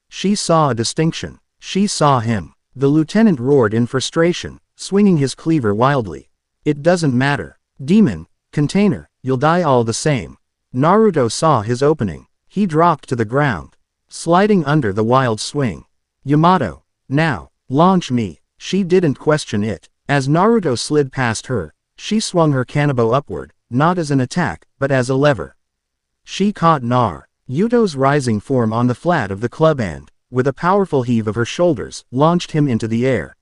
She saw a distinction. She saw him. The lieutenant roared in frustration, swinging his cleaver wildly. "It doesn't matter. Demon, container, you'll die all the same." Naruto saw his opening. He dropped to the ground, sliding under the wild swing. "Yamato, now, launch me." She didn't question it. As Naruto slid past her, she swung her kanabo upward, not as an attack, but as a lever. She caught Naruto's rising form on the flat of the club and, with a powerful heave of her shoulders, launched him into the air.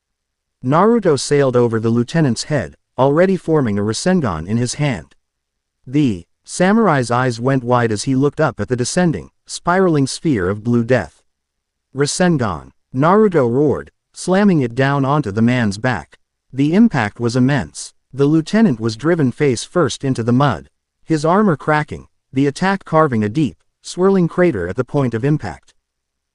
Naruto sailed over the lieutenant's head, already forming a Rasengan in his hand. The samurai's eyes went wide as he looked up at the descending, spiraling sphere of blue death. "Rasengan!" Naruto roared, slamming it down onto the man's back. The impact was immense. The lieutenant was driven face first into the mud, his armor cracking, the attack carving a deep, swirling crater at the point of impact.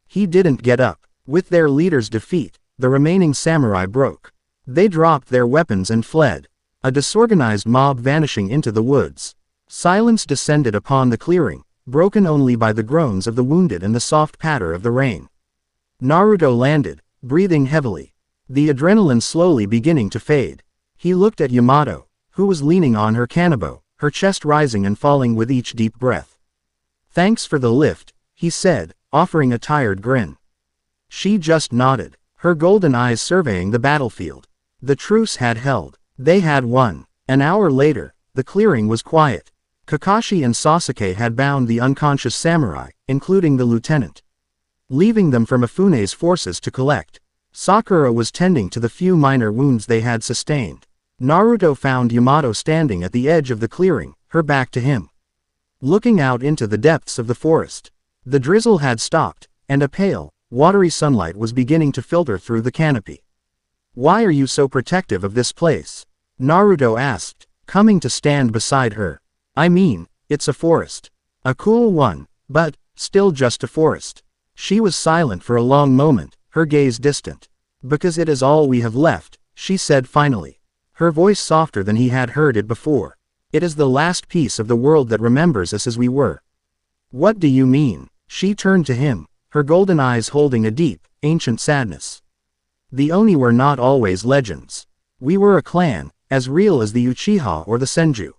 He didn't get up. With their leader's defeat, the remaining samurai broke. They dropped their weapons and fled, a disorganized mob vanishing into the woods. Silence descended upon the clearing, broken only by the groans of the wounded and the soft patter of the rain. Naruto landed, breathing heavily, the adrenaline slowly beginning to fade. He looked at Yamato, who was leaning on her kanabo, her chest rising and falling with each deep breath. "Thanks for the lift," he said, offering a tired grin. She just nodded, her golden eyes surveying the battlefield. The truce had held. They had won. An hour later, the clearing was quiet. Kakashi and Sasuke had bound the unconscious samurai, including the lieutenant, leaving them for Mifune's forces to collect. Sakura was tending to the few minor wounds they had sustained. Naruto found Yamato standing at the edge of the clearing, her back to him, looking out into the depths of the forest. The drizzle had stopped, and a pale, watery sunlight was beginning to filter through the canopy. "Why are you so protective of this place?" Naruto asked, coming to stand beside her. "I mean, it's a forest. A cool one, but, still just a forest." She was silent for a long moment, her gaze distant. "Because it is all we have left," she said finally, her voice softer than he had heard it before. "It is the last piece of the world that remembers us as we were." "What do you mean?" She turned to him, her golden eyes holding a deep, ancient sadness. "The Oni were not always legends. We were a clan, as real as the Uchiha or the Senju.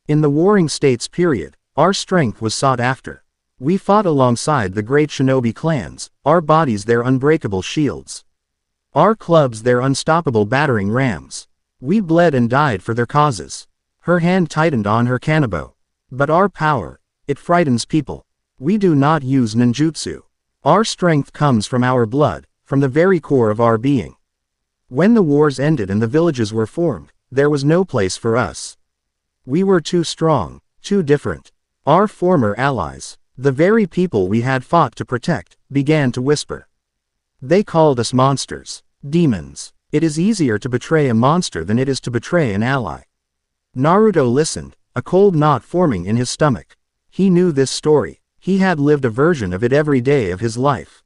In the Warring States period, our strength was sought after. We fought alongside the great shinobi clans, our bodies their unbreakable shields, our clubs their unstoppable battering rams. We bled and died for their causes." Her hand tightened on her kanabo. "But our power, it frightens people. We do not use ninjutsu. Our strength comes from our blood, from the very core of our being. When the wars ended and the villages were formed, there was no place for us. We were too strong, too different. Our former allies, the very people we had fought to protect, began to whisper. They called us monsters, demons. It is easier to betray a monster than it is to betray an ally." Naruto listened, a cold knot forming in his stomach. He knew this story. He had lived a version of it every day of his life.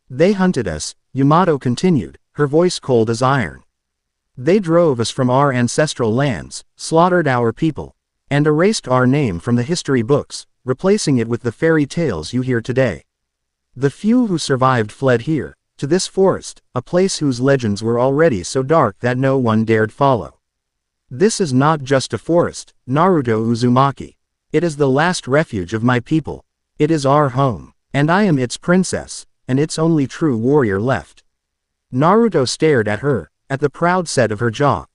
They hunted us, Yamato continued, her voice cold as iron. They drove us from our ancestral lands, slaughtered our people, and erased our name from the history books, replacing it with the fairy tales you hear today. The few who survived fled here, to this forest, a place whose legends were already so dark that no one dared follow. This is not just a forest, Naruto Uzumaki. It is the last refuge of my people. It is our home, and I am its princess, and its only true warrior left. Naruto stared at her, at the proud set of her jaw,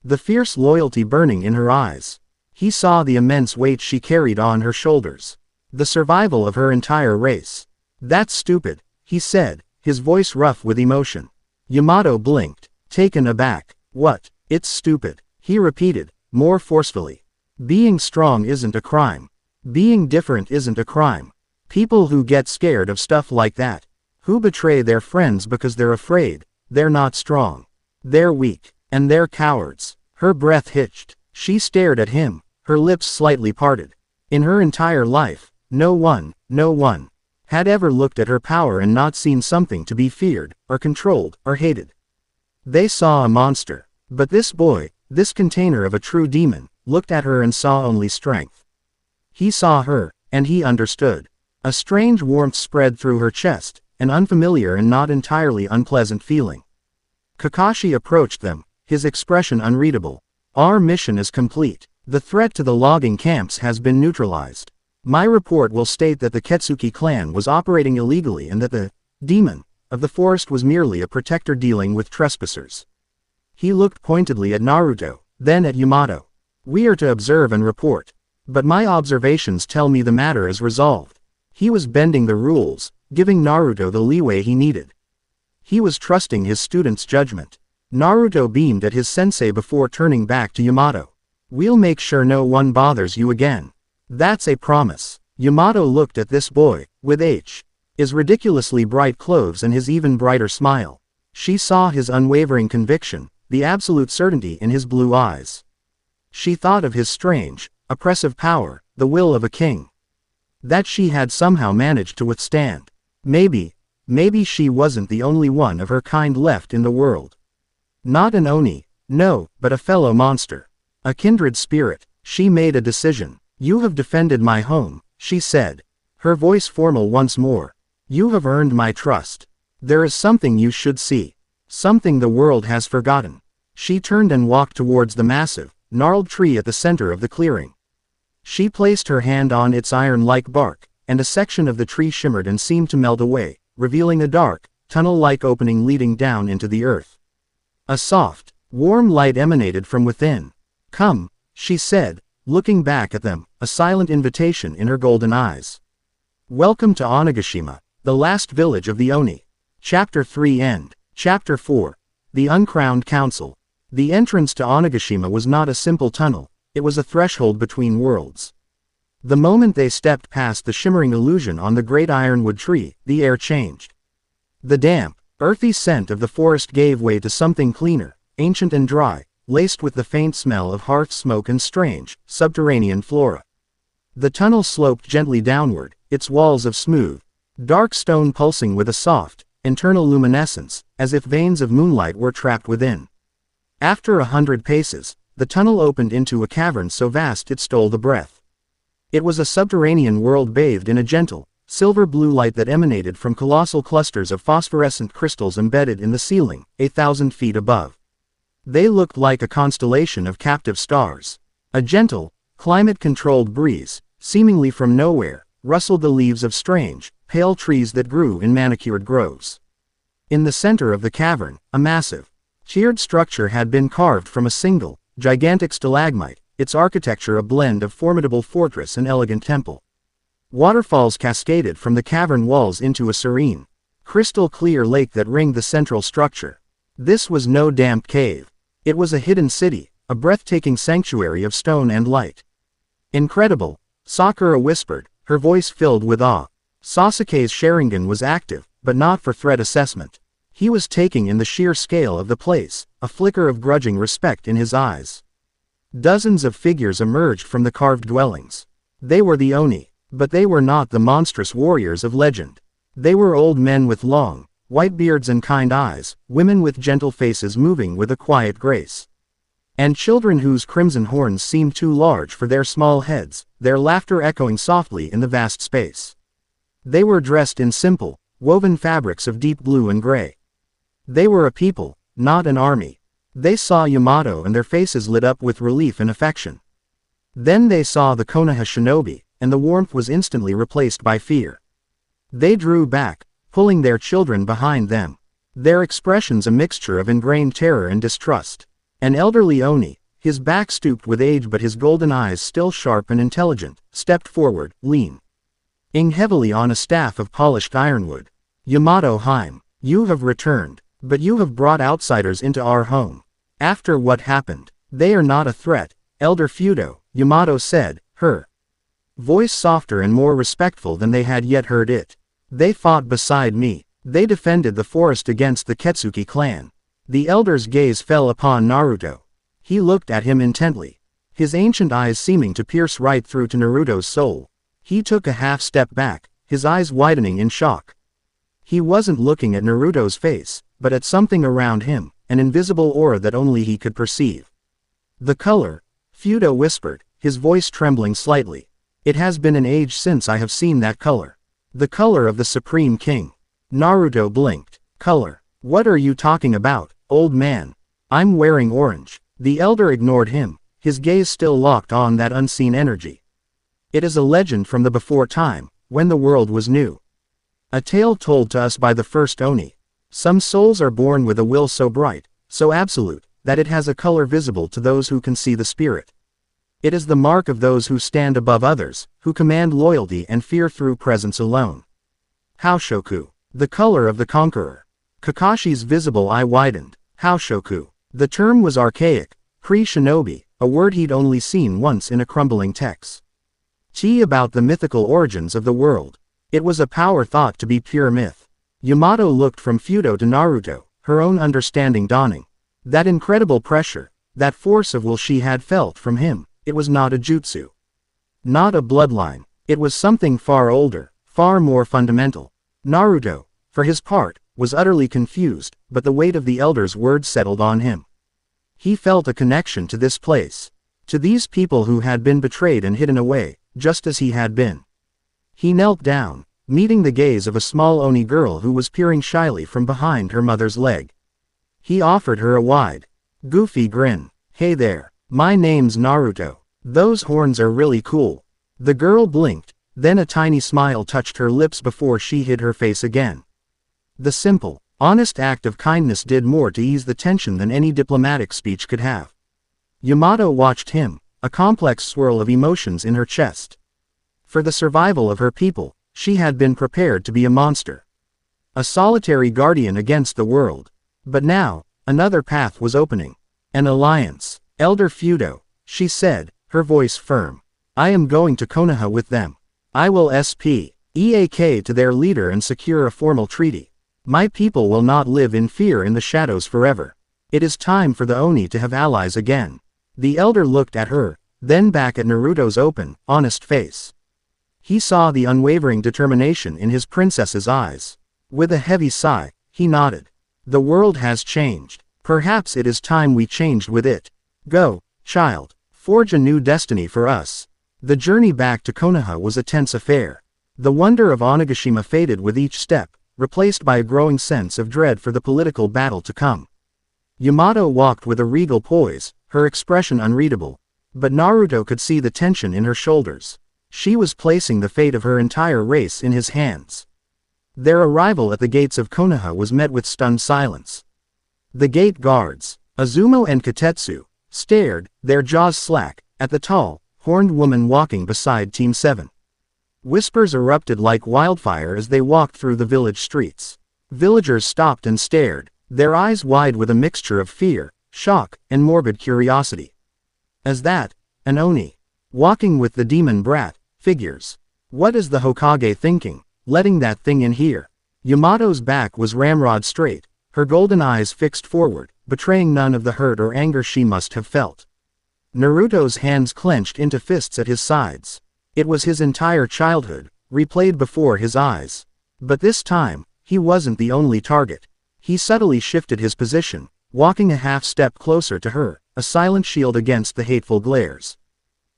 the fierce loyalty burning in her eyes. He saw the immense weight she carried on her shoulders, the survival of her entire race. That's stupid, he said, his voice rough with emotion. Yamato blinked, taken aback. What? It's stupid, he repeated, more forcefully. Being strong isn't a crime. Being different isn't a crime. People who get scared of stuff like that, who betray their friends because they're afraid, they're not strong. They're weak, and they're cowards. Her breath hitched. She stared at him, her lips slightly parted. In her entire life, no one had ever looked at her power and not seen something to be feared, or controlled, or hated. They saw a monster. But this boy, this container of a true demon, looked at her and saw only strength. He saw her, and he understood. A strange warmth spread through her chest, an unfamiliar and not entirely unpleasant feeling. Kakashi approached them, his expression unreadable. Our mission is complete. The threat to the logging camps has been neutralized. My report will state that the Ketsuki clan was operating illegally and that the demon of the forest was merely a protector dealing with trespassers. He looked pointedly at Naruto, then at Yamato. We are to observe and report. But my observations tell me the matter is resolved. He was bending the rules, giving Naruto the leeway he needed. He was trusting his student's judgment. Naruto beamed at his sensei before turning back to Yamato. We'll make sure no one bothers you again. That's a promise. Yamato looked at this boy, with his ridiculously bright clothes and his even brighter smile. She saw his unwavering conviction, the absolute certainty in his blue eyes. She thought of his strange, oppressive power, the will of a king. That she had somehow managed to withstand. Maybe she wasn't the only one of her kind left in the world. Not an Oni, no, but a fellow monster. A kindred spirit. She made a decision. You have defended my home, she said, her voice formal once more. You have earned my trust. There is something you should see. Something the world has forgotten. She turned and walked towards the massive, gnarled tree at the center of the clearing. She placed her hand on its iron-like bark, and a section of the tree shimmered and seemed to melt away, revealing a dark, tunnel-like opening leading down into the earth. A soft, warm light emanated from within. Come, she said, looking back at them, a silent invitation in her golden eyes. Welcome to Onigashima, the last village of the Oni. Chapter 3 End. Chapter 4. The Uncrowned Council. The entrance to Onigashima was not a simple tunnel, it was a threshold between worlds. The moment they stepped past the shimmering illusion on the great ironwood tree, the air changed. The damp, earthy scent of the forest gave way to something cleaner, ancient and dry, laced with the faint smell of hearth smoke and strange, subterranean flora. The tunnel sloped gently downward, its walls of smooth, dark stone pulsing with a soft, internal luminescence, as if veins of moonlight were trapped within. After 100 paces, the tunnel opened into a cavern so vast it stole the breath. It was a subterranean world bathed in a gentle, silver-blue light that emanated from colossal clusters of phosphorescent crystals embedded in the ceiling, 1,000 feet above. They looked like a constellation of captive stars. A gentle, climate-controlled breeze, seemingly from nowhere, rustled the leaves of strange, pale trees that grew in manicured groves. In the center of the cavern, a massive, tiered structure had been carved from a single, gigantic stalagmite, its architecture a blend of formidable fortress and elegant temple. Waterfalls cascaded from the cavern walls into a serene, crystal-clear lake that ringed the central structure. This was no damp cave. It was a hidden city, a breathtaking sanctuary of stone and light. Incredible, Sakura whispered, her voice filled with awe. Sasuke's Sharingan was active, but not for threat assessment. He was taking in the sheer scale of the place, a flicker of grudging respect in his eyes. Dozens of figures emerged from the carved dwellings. They were the Oni, but they were not the monstrous warriors of legend. They were old men with long, white beards and kind eyes, women with gentle faces moving with a quiet grace, and children whose crimson horns seemed too large for their small heads, their laughter echoing softly in the vast space. They were dressed in simple, woven fabrics of deep blue and gray. They were a people, not an army. They saw Yamato and their faces lit up with relief and affection. Then they saw the Konoha shinobi, and the warmth was instantly replaced by fear. They drew back, pulling their children behind them, their expressions a mixture of ingrained terror and distrust. An elderly Oni, his back stooped with age but his golden eyes still sharp and intelligent, stepped forward, leaning heavily on a staff of polished ironwood. Yamato Heim, you have returned, but you have brought outsiders into our home. After what happened, they are not a threat, Elder Fudo, Yamato said, her voice softer and more respectful than they had yet heard it. They fought beside me. They defended the forest against the Ketsuki clan. The elder's gaze fell upon Naruto. He looked at him intently, his ancient eyes seeming to pierce right through to Naruto's soul. He took a half step back, his eyes widening in shock. He wasn't looking at Naruto's face, but at something around him, an invisible aura that only he could perceive. The color, Fudo whispered, his voice trembling slightly. It has been an age since I have seen that color. The color of the Supreme King. Naruto blinked. Color? What are you talking about, old man? I'm wearing orange. The elder ignored him, his gaze still locked on that unseen energy. It is a legend from the before time, when the world was new. A tale told to us by the first Oni. Some souls are born with a will so bright, so absolute, that it has a color visible to those who can see the spirit. It is the mark of those who stand above others, who command loyalty and fear through presence alone. Haoshoku, the color of the conqueror. Kakashi's visible eye widened. Haoshoku. The term was archaic, pre-shinobi, a word he'd only seen once in a crumbling text. About the mythical origins of the world. It was a power thought to be pure myth. Yamato looked from Fudo to Naruto, her own understanding dawning. That incredible pressure, that force of will she had felt from him, it was not a jutsu. Not a bloodline, it was something far older, far more fundamental. Naruto, for his part, was utterly confused, but the weight of the elder's words settled on him. He felt a connection to this place, to these people who had been betrayed and hidden away, just as he had been. He knelt down, meeting the gaze of a small Oni girl who was peering shyly from behind her mother's leg. He offered her a wide, goofy grin. Hey there, my name's Naruto. Those horns are really cool. The girl blinked, then a tiny smile touched her lips before she hid her face again. The simple, honest act of kindness did more to ease the tension than any diplomatic speech could have. Yamato watched him, a complex swirl of emotions in her chest. For the survival of her people, she had been prepared to be a monster. A solitary guardian against the world. But now, another path was opening. An alliance. Elder Fudo, she said, her voice firm. I am going to Konoha with them. I will SPEAK to their leader and secure a formal treaty. My people will not live in fear in the shadows forever. It is time for the Oni to have allies again. The elder looked at her, then back at Naruto's open, honest face. He saw the unwavering determination in his princess's eyes. With a heavy sigh, he nodded. The world has changed. Perhaps it is time we changed with it. Go, child. Forge a new destiny for us. The journey back to Konoha was a tense affair. The wonder of Onigashima faded with each step, replaced by a growing sense of dread for the political battle to come. Yamato walked with a regal poise, her expression unreadable. But Naruto could see the tension in her shoulders. She was placing the fate of her entire race in his hands. Their arrival at the gates of Konoha was met with stunned silence. The gate guards, Azumo and Katetsu, stared, their jaws slack, at the tall, horned woman walking beside Team 7. Whispers erupted like wildfire as they walked through the village streets. Villagers stopped and stared, their eyes wide with a mixture of fear, shock, and morbid curiosity. As that, an Oni, walking with the demon brat, figures. What is the Hokage thinking, letting that thing in here? Yamato's back was ramrod straight, her golden eyes fixed forward, betraying none of the hurt or anger she must have felt. Naruto's hands clenched into fists at his sides. It was his entire childhood, replayed before his eyes. But this time, he wasn't the only target. He subtly shifted his position, walking a half-step closer to her, a silent shield against the hateful glares.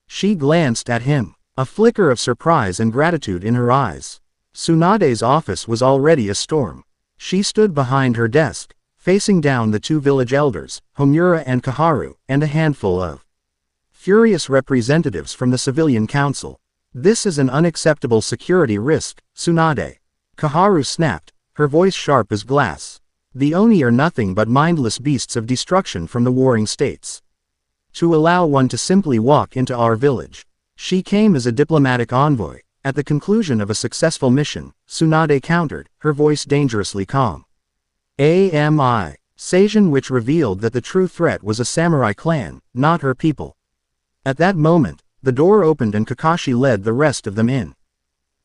She glanced at him, a flicker of surprise and gratitude in her eyes. Tsunade's office was already a storm. She stood behind her desk, facing down the two village elders, Homura and Kaharu, and a handful of furious representatives from the civilian council. This is an unacceptable security risk, Tsunade. Kaharu snapped, her voice sharp as glass. The Oni are nothing but mindless beasts of destruction from the warring states. To allow one to simply walk into our village. She came as a diplomatic envoy. At the conclusion of a successful mission, Tsunade countered, her voice dangerously calm. AMI. Seijin, which revealed that the true threat was a samurai clan, not her people. At that moment, the door opened and Kakashi led the rest of them in.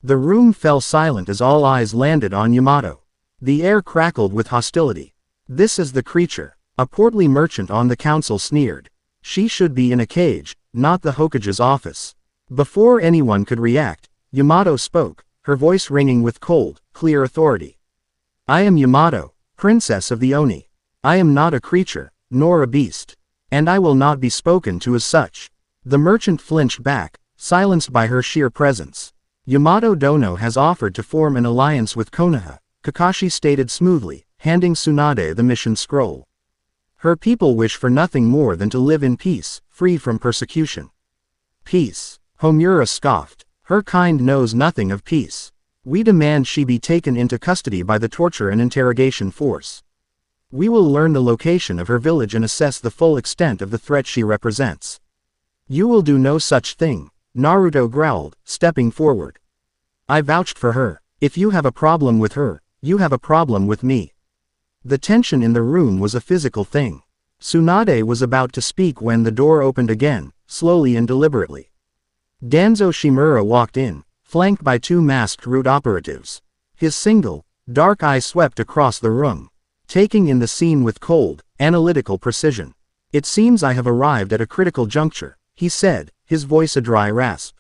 The room fell silent as all eyes landed on Yamato. The air crackled with hostility. This is the creature. A portly merchant on the council sneered. She should be in a cage, not the Hokage's office. Before anyone could react, Yamato spoke, her voice ringing with cold, clear authority. I am Yamato, princess of the Oni. I am not a creature, nor a beast. And I will not be spoken to as such. The merchant flinched back, silenced by her sheer presence. Yamato Dono has offered to form an alliance with Konoha, Kakashi stated smoothly, handing Tsunade the mission scroll. Her people wish for nothing more than to live in peace, free from persecution. Peace. Homura scoffed. Her kind knows nothing of peace. We demand she be taken into custody by the torture and interrogation force. We will learn the location of her village and assess the full extent of the threat she represents. You will do no such thing, Naruto growled, stepping forward. I vouched for her. If you have a problem with her, you have a problem with me. The tension in the room was a physical thing. Tsunade was about to speak when the door opened again, slowly and deliberately. Danzo Shimura walked in, flanked by two masked root operatives. His single, dark eye swept across the room, taking in the scene with cold, analytical precision. It seems I have arrived at a critical juncture, he said, his voice a dry rasp.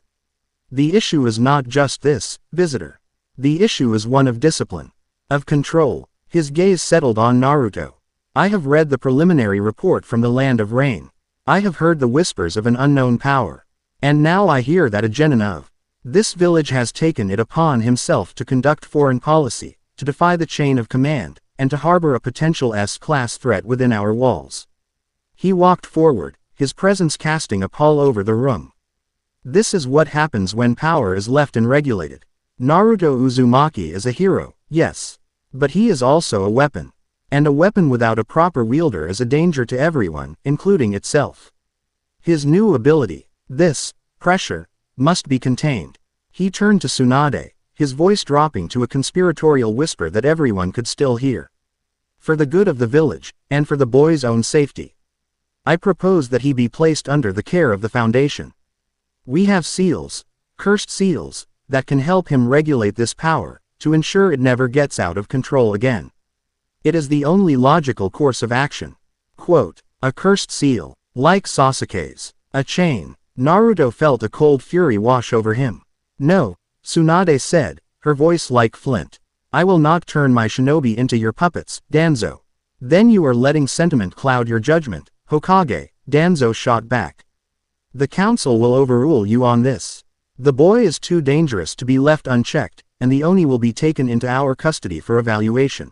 The issue is not just this, visitor. The issue is one of discipline, of control. His gaze settled on Naruto. I have read the preliminary report from the Land of Rain. I have heard the whispers of an unknown power. And now I hear that a genin of this village has taken it upon himself to conduct foreign policy, to defy the chain of command, and to harbor a potential S-class threat within our walls. He walked forward, his presence casting a pall over the room. This is what happens when power is left unregulated. Naruto Uzumaki is a hero, yes. But he is also a weapon. And a weapon without a proper wielder is a danger to everyone, including itself. His new ability, this, pressure, must be contained. He turned to Tsunade, his voice dropping to a conspiratorial whisper that everyone could still hear. For the good of the village, and for the boy's own safety, I propose that he be placed under the care of the Foundation. We have seals, cursed seals, that can help him regulate this power, to ensure it never gets out of control again. It is the only logical course of action. Quote, a cursed seal, like Sasuke's, a chain. Naruto felt a cold fury wash over him. No, Tsunade said, her voice like flint. I will not turn my shinobi into your puppets, Danzo. Then you are letting sentiment cloud your judgment, Hokage, Danzo shot back. The council will overrule you on this. The boy is too dangerous to be left unchecked, and the Oni will be taken into our custody for evaluation.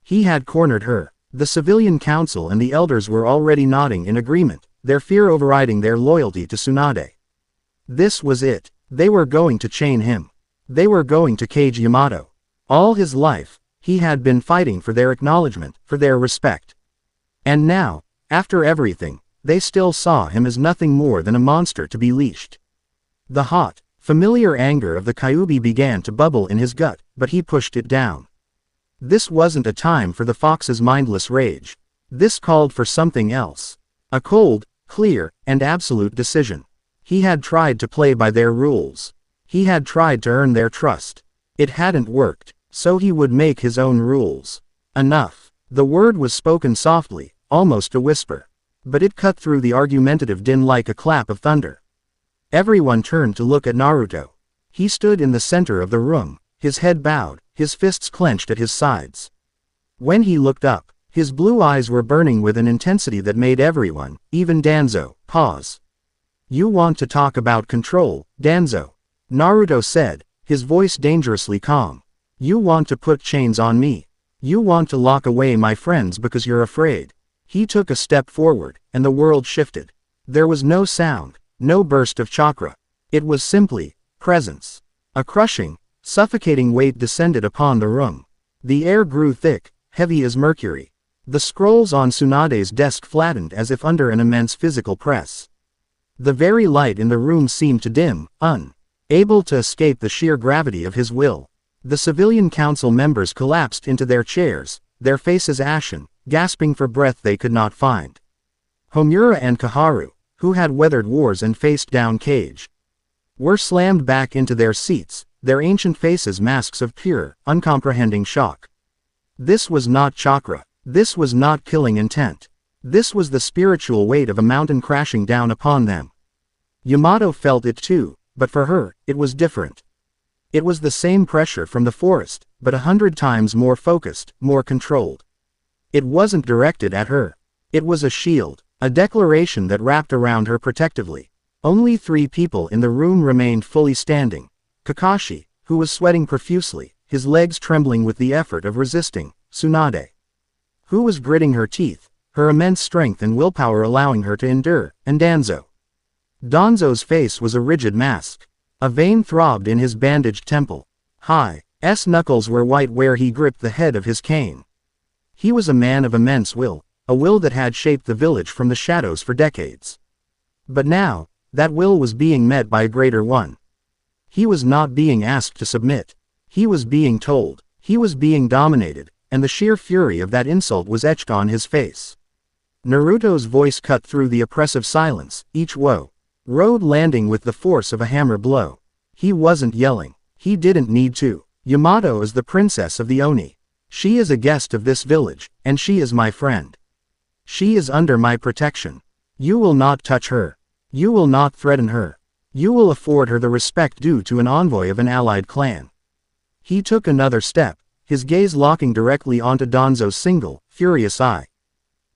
He had cornered her. The civilian council and the elders were already nodding in agreement, their fear overriding their loyalty to Tsunade. This was it. They were going to chain him. They were going to cage Yamato. All his life, he had been fighting for their acknowledgement, for their respect. And now, after everything, they still saw him as nothing more than a monster to be leashed. The hot, familiar anger of the Kyuubi began to bubble in his gut, but he pushed it down. This wasn't a time for the fox's mindless rage. This called for something else. A cold, clear, and absolute decision. He had tried to play by their rules. He had tried to earn their trust. It hadn't worked, so he would make his own rules. Enough. The word was spoken softly, almost a whisper. but it cut through the argumentative din like a clap of thunder. Everyone turned to look at Naruto. He stood in the center of the room, his head bowed, his fists clenched at his sides. When he looked up, his blue eyes were burning with an intensity that made everyone, even Danzo, pause. "You want to talk about control, Danzo?" Naruto said, his voice dangerously calm. "You want to put chains on me? You want to lock away my friends because you're afraid?" He took a step forward, and the world shifted. There was no sound, no burst of chakra. It was simply presence. A crushing, suffocating weight descended upon the room. The air grew thick, heavy as mercury. The scrolls on Tsunade's desk flattened as if under an immense physical press. The very light in the room seemed to dim, unable to escape the sheer gravity of his will. The civilian council members collapsed into their chairs, their faces ashen, gasping for breath they could not find. Homura and Kaharu, who had weathered wars and faced down Cage, were slammed back into their seats, their ancient faces masks of pure, uncomprehending shock. This was not chakra. This was not killing intent. This was the spiritual weight of a mountain crashing down upon them. Yamato felt it too, but for her, it was different. It was the same pressure from the forest, but 100 times more focused, more controlled. It wasn't directed at her. It was a shield, a declaration that wrapped around her protectively. Only 3 people in the room remained fully standing. Kakashi, who was sweating profusely, his legs trembling with the effort of resisting, Tsunade, who was gritting her teeth, her immense strength and willpower allowing her to endure, and Danzo. Danzo's face was a rigid mask. A vein throbbed in his bandaged temple. His knuckles were white where he gripped the head of his cane. He was a man of immense will, a will that had shaped the village from the shadows for decades. But now, that will was being met by a greater one. He was not being asked to submit. He was being told. He was being dominated, and the sheer fury of that insult was etched on his face. Naruto's voice cut through the oppressive silence, each word landing with the force of a hammer blow. He wasn't yelling. He didn't need to. Yamato is the princess of the Oni. She is a guest of this village, and she is my friend. She is under my protection. You will not touch her. You will not threaten her. You will afford her the respect due to an envoy of an allied clan. He took another step, his gaze locking directly onto Danzo's single, furious eye.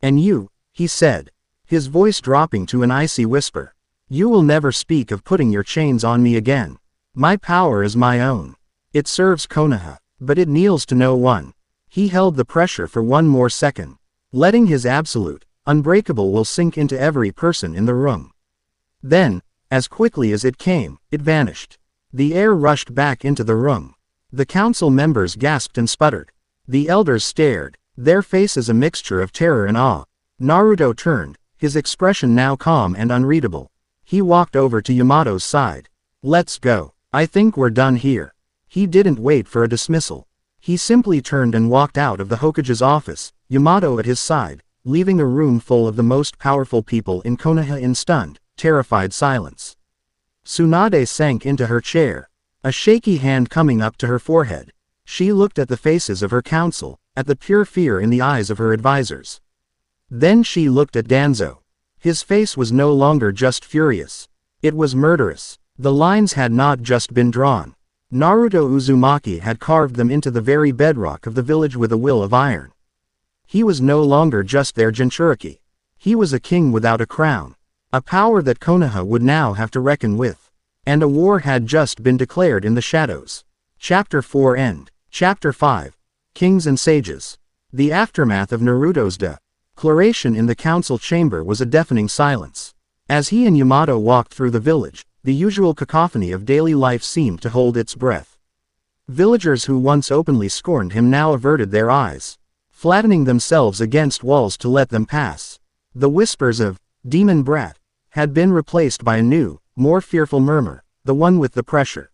"And you," he said, his voice dropping to an icy whisper. "You will never speak of putting your chains on me again. My power is my own. It serves Konoha, but it kneels to no one." He held the pressure for one more second, letting his absolute, unbreakable will sink into every person in the room. Then, as quickly as it came, it vanished. The air rushed back into the room. The council members gasped and sputtered. The elders stared, their faces a mixture of terror and awe. Naruto turned, his expression now calm and unreadable. He walked over to Yamato's side. "Let's go. I think we're done here." He didn't wait for a dismissal. He simply turned and walked out of the Hokage's office, Yamato at his side, leaving a room full of the most powerful people in Konoha in stunned, terrified silence. Tsunade sank into her chair, a shaky hand coming up to her forehead. She looked at the faces of her council, at the pure fear in the eyes of her advisors. Then she looked at Danzo. His face was no longer just furious. It was murderous. The lines had not just been drawn. Naruto Uzumaki had carved them into the very bedrock of the village with a will of iron. He was no longer just their Jinchuriki. He was a king without a crown. A power that Konoha would now have to reckon with. And a war had just been declared in the shadows. Chapter 4 End. Chapter 5. Kings and Sages. The aftermath of Naruto's declaration in the council chamber was a deafening silence. As he and Yamato walked through the village, the usual cacophony of daily life seemed to hold its breath. Villagers who once openly scorned him now averted their eyes, flattening themselves against walls to let them pass. The whispers of "demon brat" had been replaced by a new, more fearful murmur, the one with the pressure.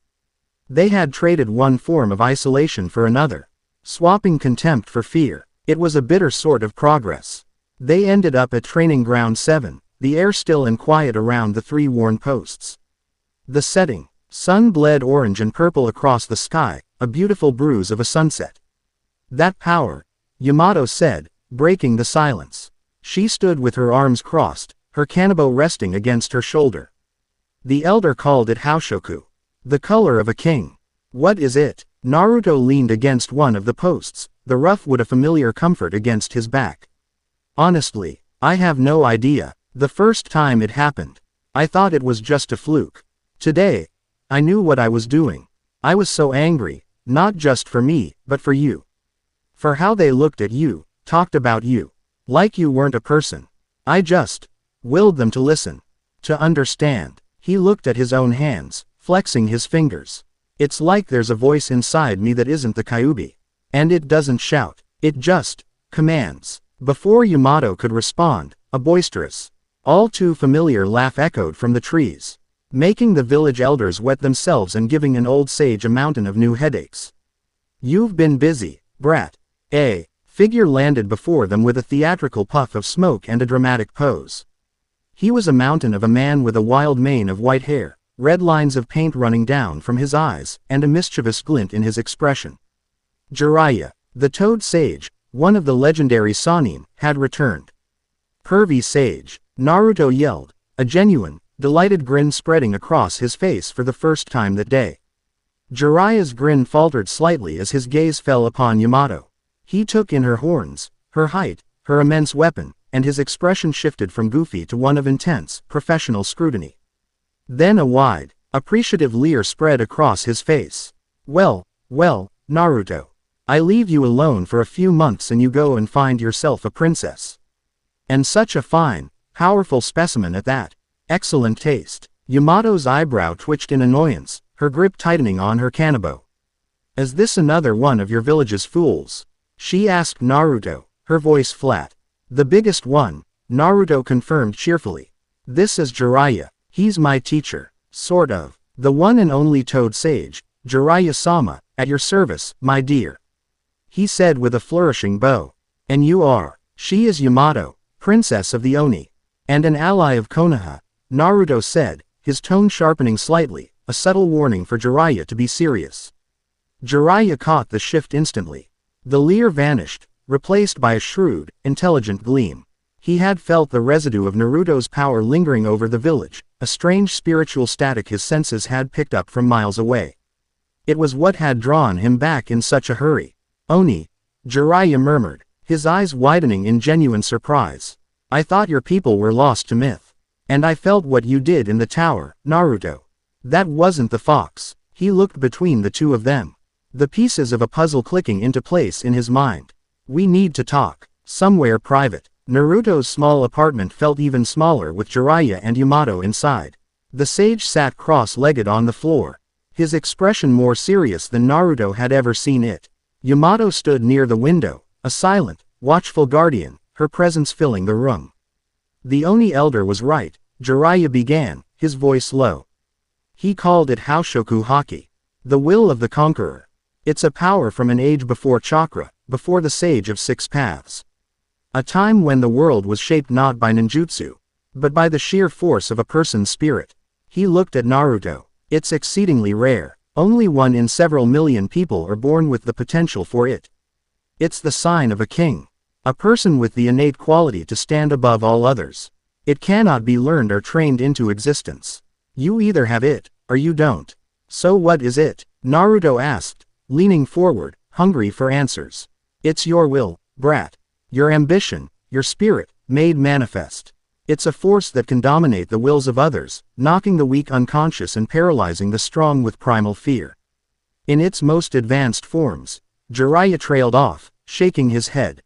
They had traded one form of isolation for another, swapping contempt for fear. It was a bitter sort of progress. They ended up at Training Ground 7, the air still and quiet around the 3 worn posts. The setting sun bled orange and purple across the sky, a beautiful bruise of a sunset. "That power," Yamato said, breaking the silence. She stood with her arms crossed, her kanabo resting against her shoulder. The elder called it Haoshoku. The color of a king. What is it? Naruto leaned against one of the posts, the rough wood a familiar comfort against his back. Honestly, I have no idea. The first time it happened, I thought it was just a fluke. Today, I knew what I was doing. I was so angry, not just for me, but for you. For how they looked at you, talked about you. Like you weren't a person. I just willed them to listen. To understand. He looked at his own hands, flexing his fingers. It's like there's a voice inside me that isn't the Kyuubi. And it doesn't shout. It just commands. Before Yamato could respond, a boisterous, all too familiar laugh echoed from the trees, making the village elders wet themselves and giving an old sage a mountain of new headaches. You've been busy, brat. A figure landed before them with a theatrical puff of smoke and a dramatic pose. He was a mountain of a man with a wild mane of white hair, red lines of paint running down from his eyes, and a mischievous glint in his expression. Jiraiya, the Toad Sage, one of the legendary Sannin, had returned. Pervy Sage, Naruto yelled, a genuine, delighted grin spreading across his face for the first time that day. Jiraiya's grin faltered slightly as his gaze fell upon Yamato. He took in her horns, her height, her immense weapon, and his expression shifted from goofy to one of intense, professional scrutiny. Then a wide, appreciative leer spread across his face. Well, Naruto. I leave you alone for a few months and you go and find yourself a princess. And such a fine, powerful specimen at that. Excellent taste. Yamato's eyebrow twitched in annoyance, her grip tightening on her kanabo. Is this another one of your village's fools? She asked Naruto, her voice flat. The biggest one, Naruto confirmed cheerfully. This is Jiraiya. He's my teacher. Sort of. The one and only Toad Sage, Jiraiya-sama, at your service, my dear. He said with a flourishing bow. And you are. She is Yamato, princess of the Oni. And an ally of Konoha, Naruto said, his tone sharpening slightly, a subtle warning for Jiraiya to be serious. Jiraiya caught the shift instantly. The leer vanished, replaced by a shrewd, intelligent gleam. He had felt the residue of Naruto's power lingering over the village, a strange spiritual static his senses had picked up from miles away. It was what had drawn him back in such a hurry. Oni, Jiraiya murmured, his eyes widening in genuine surprise. I thought your people were lost to myth. And I felt what you did in the tower, Naruto. That wasn't the fox. He looked between the two of them. The pieces of a puzzle clicking into place in his mind. We need to talk. Somewhere private. Naruto's small apartment felt even smaller with Jiraiya and Yamato inside. The sage sat cross-legged on the floor. His expression more serious than Naruto had ever seen it. Yamato stood near the window, a silent, watchful guardian, her presence filling the room. The Oni elder was right, Jiraiya began, his voice low. He called it Haoshoku Haki. The will of the conqueror. It's a power from an age before chakra, before the sage of six paths. A time when the world was shaped not by ninjutsu, but by the sheer force of a person's spirit. He looked at Naruto. It's exceedingly rare. Only one in several million people are born with the potential for it. It's the sign of a king. A person with the innate quality to stand above all others. It cannot be learned or trained into existence. You either have it, or you don't. So what is it? Naruto asked, leaning forward, hungry for answers. It's your will, brat. Your ambition, your spirit, made manifest. It's a force that can dominate the wills of others, knocking the weak unconscious and paralyzing the strong with primal fear. In its most advanced forms, Jiraiya trailed off, shaking his head.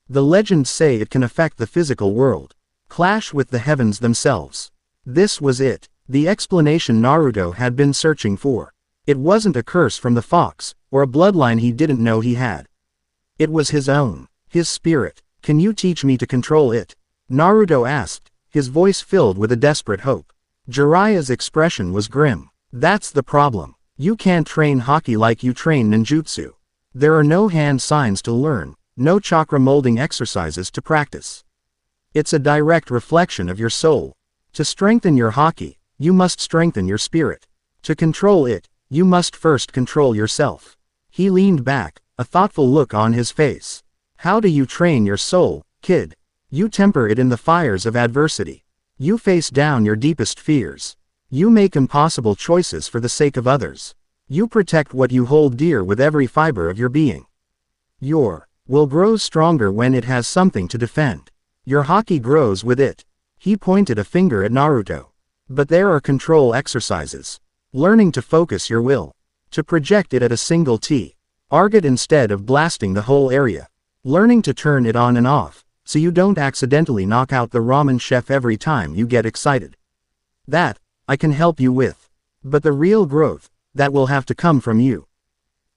The legends say it can affect the physical world, clash with the heavens themselves. This was it, the explanation Naruto had been searching for. It wasn't a curse from the fox, or a bloodline he didn't know he had. It was his own, his spirit. Can you teach me to control it? Naruto asked, his voice filled with a desperate hope. Jiraiya's expression was grim. That's the problem. You can't train Haki like you train ninjutsu. There are no hand signs to learn, no chakra molding exercises to practice. It's a direct reflection of your soul. To strengthen your Haki, you must strengthen your spirit. To control it, you must first control yourself. He leaned back, a thoughtful look on his face. How do you train your soul, kid? You temper it in the fires of adversity. You face down your deepest fears. You make impossible choices for the sake of others. You protect what you hold dear with every fiber of your being. Your will grows stronger when it has something to defend. Your haki grows with it. He pointed a finger at Naruto. But there are control exercises. Learning to focus your will. To project it at a single target instead of blasting the whole area. Learning to turn it on and off, so you don't accidentally knock out the ramen chef every time you get excited. That, I can help you with. But the real growth, that will have to come from you.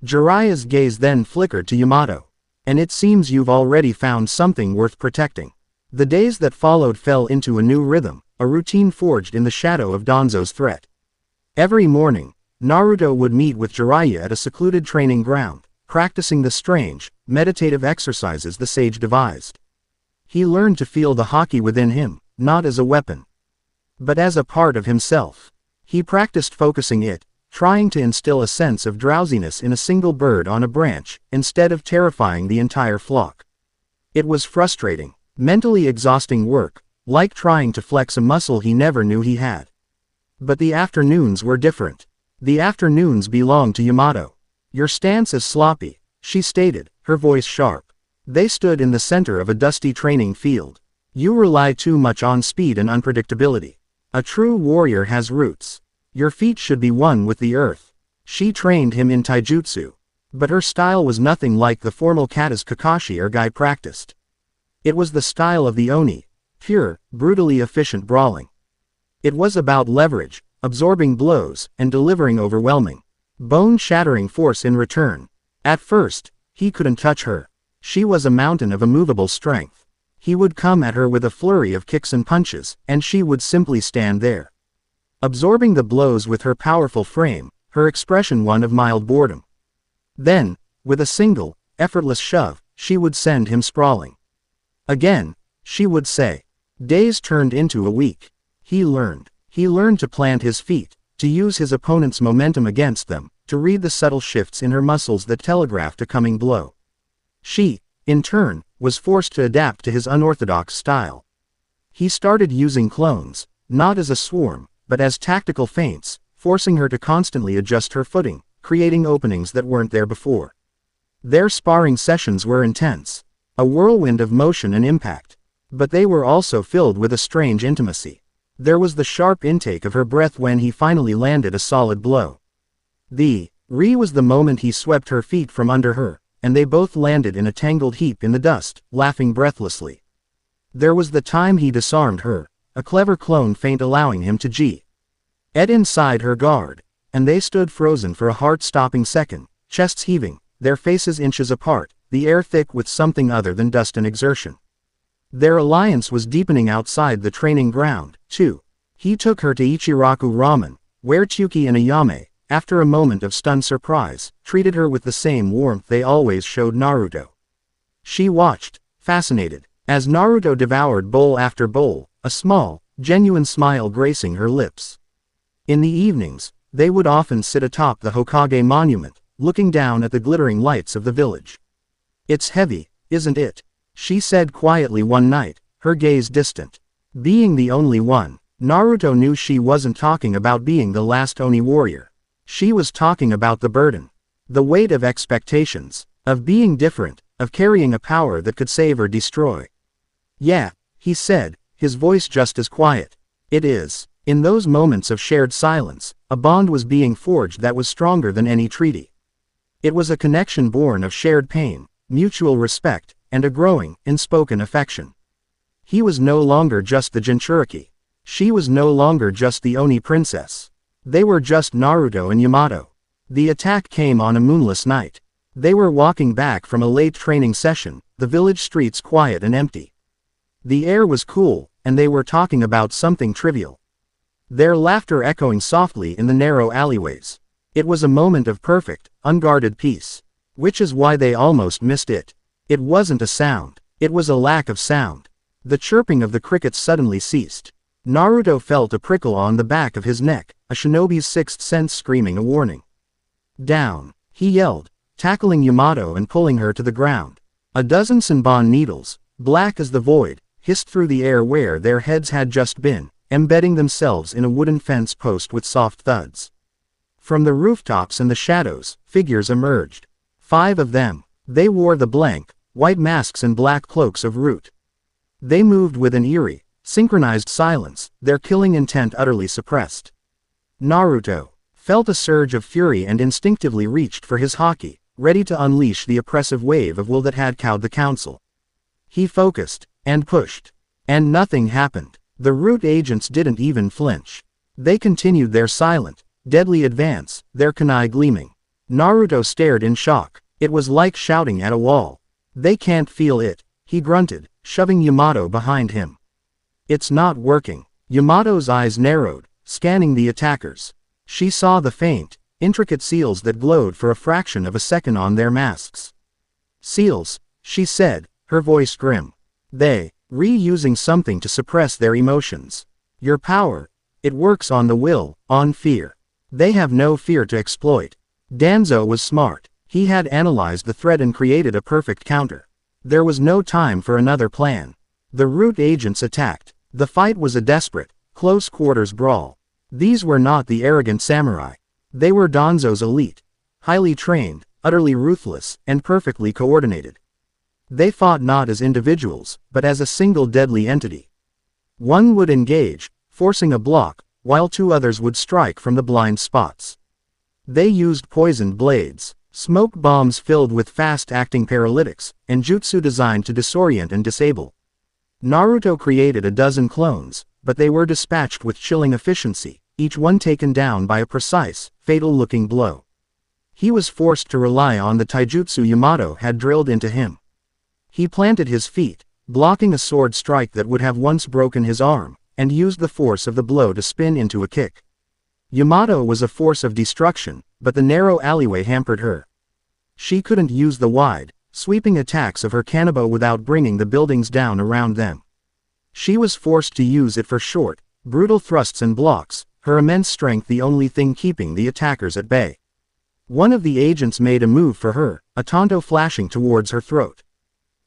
Jiraiya's gaze then flickered to Yamato. And it seems you've already found something worth protecting. The days that followed fell into a new rhythm, a routine forged in the shadow of Danzo's threat. Every morning, Naruto would meet with Jiraiya at a secluded training ground, practicing the strange, meditative exercises the sage devised. He learned to feel the haki within him, not as a weapon, but as a part of himself. He practiced focusing it, trying to instill a sense of drowsiness in a single bird on a branch, instead of terrifying the entire flock. It was frustrating, mentally exhausting work, like trying to flex a muscle he never knew he had. But the afternoons were different. The afternoons belonged to Yamato. Your stance is sloppy, she stated, her voice sharp. They stood in the center of a dusty training field. You rely too much on speed and unpredictability. A true warrior has roots. Your feet should be one with the earth. She trained him in taijutsu. But her style was nothing like the formal katas Kakashi or Guy practiced. It was the style of the Oni, pure, brutally efficient brawling. It was about leverage, absorbing blows, and delivering overwhelming, bone-shattering force in return. At first, he couldn't touch her. She was a mountain of immovable strength. He would come at her with a flurry of kicks and punches, and she would simply stand there, absorbing the blows with her powerful frame, her expression one of mild boredom. Then, with a single, effortless shove, she would send him sprawling. Again, she would say. Days turned into a week. He learned to plant his feet, to use his opponent's momentum against them, to read the subtle shifts in her muscles that telegraphed a coming blow. She, in turn, was forced to adapt to his unorthodox style. He started using clones, not as a swarm, but as tactical feints, forcing her to constantly adjust her footing, creating openings that weren't there before. Their sparring sessions were intense, a whirlwind of motion and impact. But they were also filled with a strange intimacy. There was the sharp intake of her breath when he finally landed a solid blow. The re was the moment he swept her feet from under her, and they both landed in a tangled heap in the dust, laughing breathlessly. There was the time he disarmed her, a clever clone feint allowing him to get inside her guard, and they stood frozen for a heart-stopping second, chests heaving, their faces inches apart, the air thick with something other than dust and exertion. Their alliance was deepening outside the training ground, too. He took her to Ichiraku Ramen, where Tsuki and Ayame, after a moment of stunned surprise, treated her with the same warmth they always showed Naruto. She watched, fascinated, as Naruto devoured bowl after bowl, a small, genuine smile gracing her lips. In the evenings, they would often sit atop the Hokage monument, looking down at the glittering lights of the village. It's heavy, isn't it? She said quietly one night, her gaze distant. Being the only one, Naruto knew she wasn't talking about being the last Oni warrior. She was talking about the burden. The weight of expectations, of being different, of carrying a power that could save or destroy. Yeah, he said, his voice just as quiet. It is. In those moments of shared silence, a bond was being forged that was stronger than any treaty. It was a connection born of shared pain, mutual respect, and a growing, unspoken affection. He was no longer just the Jinchuriki. She was no longer just the Oni princess. They were just Naruto and Yamato. The attack came on a moonless night. They were walking back from a late training session, the village streets quiet and empty. The air was cool, and they were talking about something trivial. Their laughter echoing softly in the narrow alleyways. It was a moment of perfect, unguarded peace. Which is why they almost missed it. It wasn't a sound. It was a lack of sound. The chirping of the crickets suddenly ceased. Naruto felt a prickle on the back of his neck, a shinobi's sixth sense screaming a warning. Down, he yelled, tackling Yamato and pulling her to the ground. A dozen Senbon needles, black as the void, hissed through the air where their heads had just been, embedding themselves in a wooden fence post with soft thuds. From the rooftops and the shadows, figures emerged. 5 of them. They wore the blank, white masks and black cloaks of Root. They moved with an eerie, synchronized silence, their killing intent utterly suppressed. Naruto felt a surge of fury and instinctively reached for his Haki, ready to unleash the oppressive wave of will that had cowed the council. He focused, and pushed. And nothing happened. The Root agents didn't even flinch. They continued their silent, deadly advance, their kunai gleaming. Naruto stared in shock. It was like shouting at a wall. They can't feel it, he grunted, shoving Yamato behind him. It's not working. Yamato's eyes narrowed, scanning the attackers. She saw the faint, intricate seals that glowed for a fraction of a second on their masks. Seals, she said, her voice grim. They, reusing something to suppress their emotions. Your power, it works on the will, on fear. They have no fear to exploit. Danzo was smart. He had analyzed the threat and created a perfect counter. There was no time for another plan. The Root agents attacked. The fight was a desperate, close-quarters brawl. These were not the arrogant samurai. They were Danzo's elite. Highly trained, utterly ruthless, and perfectly coordinated. They fought not as individuals, but as a single deadly entity. One would engage, forcing a block, while 2 others would strike from the blind spots. They used poisoned blades, smoke bombs filled with fast-acting paralytics, and jutsu designed to disorient and disable. Naruto created a dozen clones, but they were dispatched with chilling efficiency, each one taken down by a precise, fatal-looking blow. He was forced to rely on the taijutsu Yamato had drilled into him. He planted his feet, blocking a sword strike that would have once broken his arm, and used the force of the blow to spin into a kick. Yamato was a force of destruction, but the narrow alleyway hampered her. She couldn't use the wide, sweeping attacks of her Kanabo without bringing the buildings down around them. She was forced to use it for short, brutal thrusts and blocks, her immense strength the only thing keeping the attackers at bay. One of the agents made a move for her, a tanto flashing towards her throat.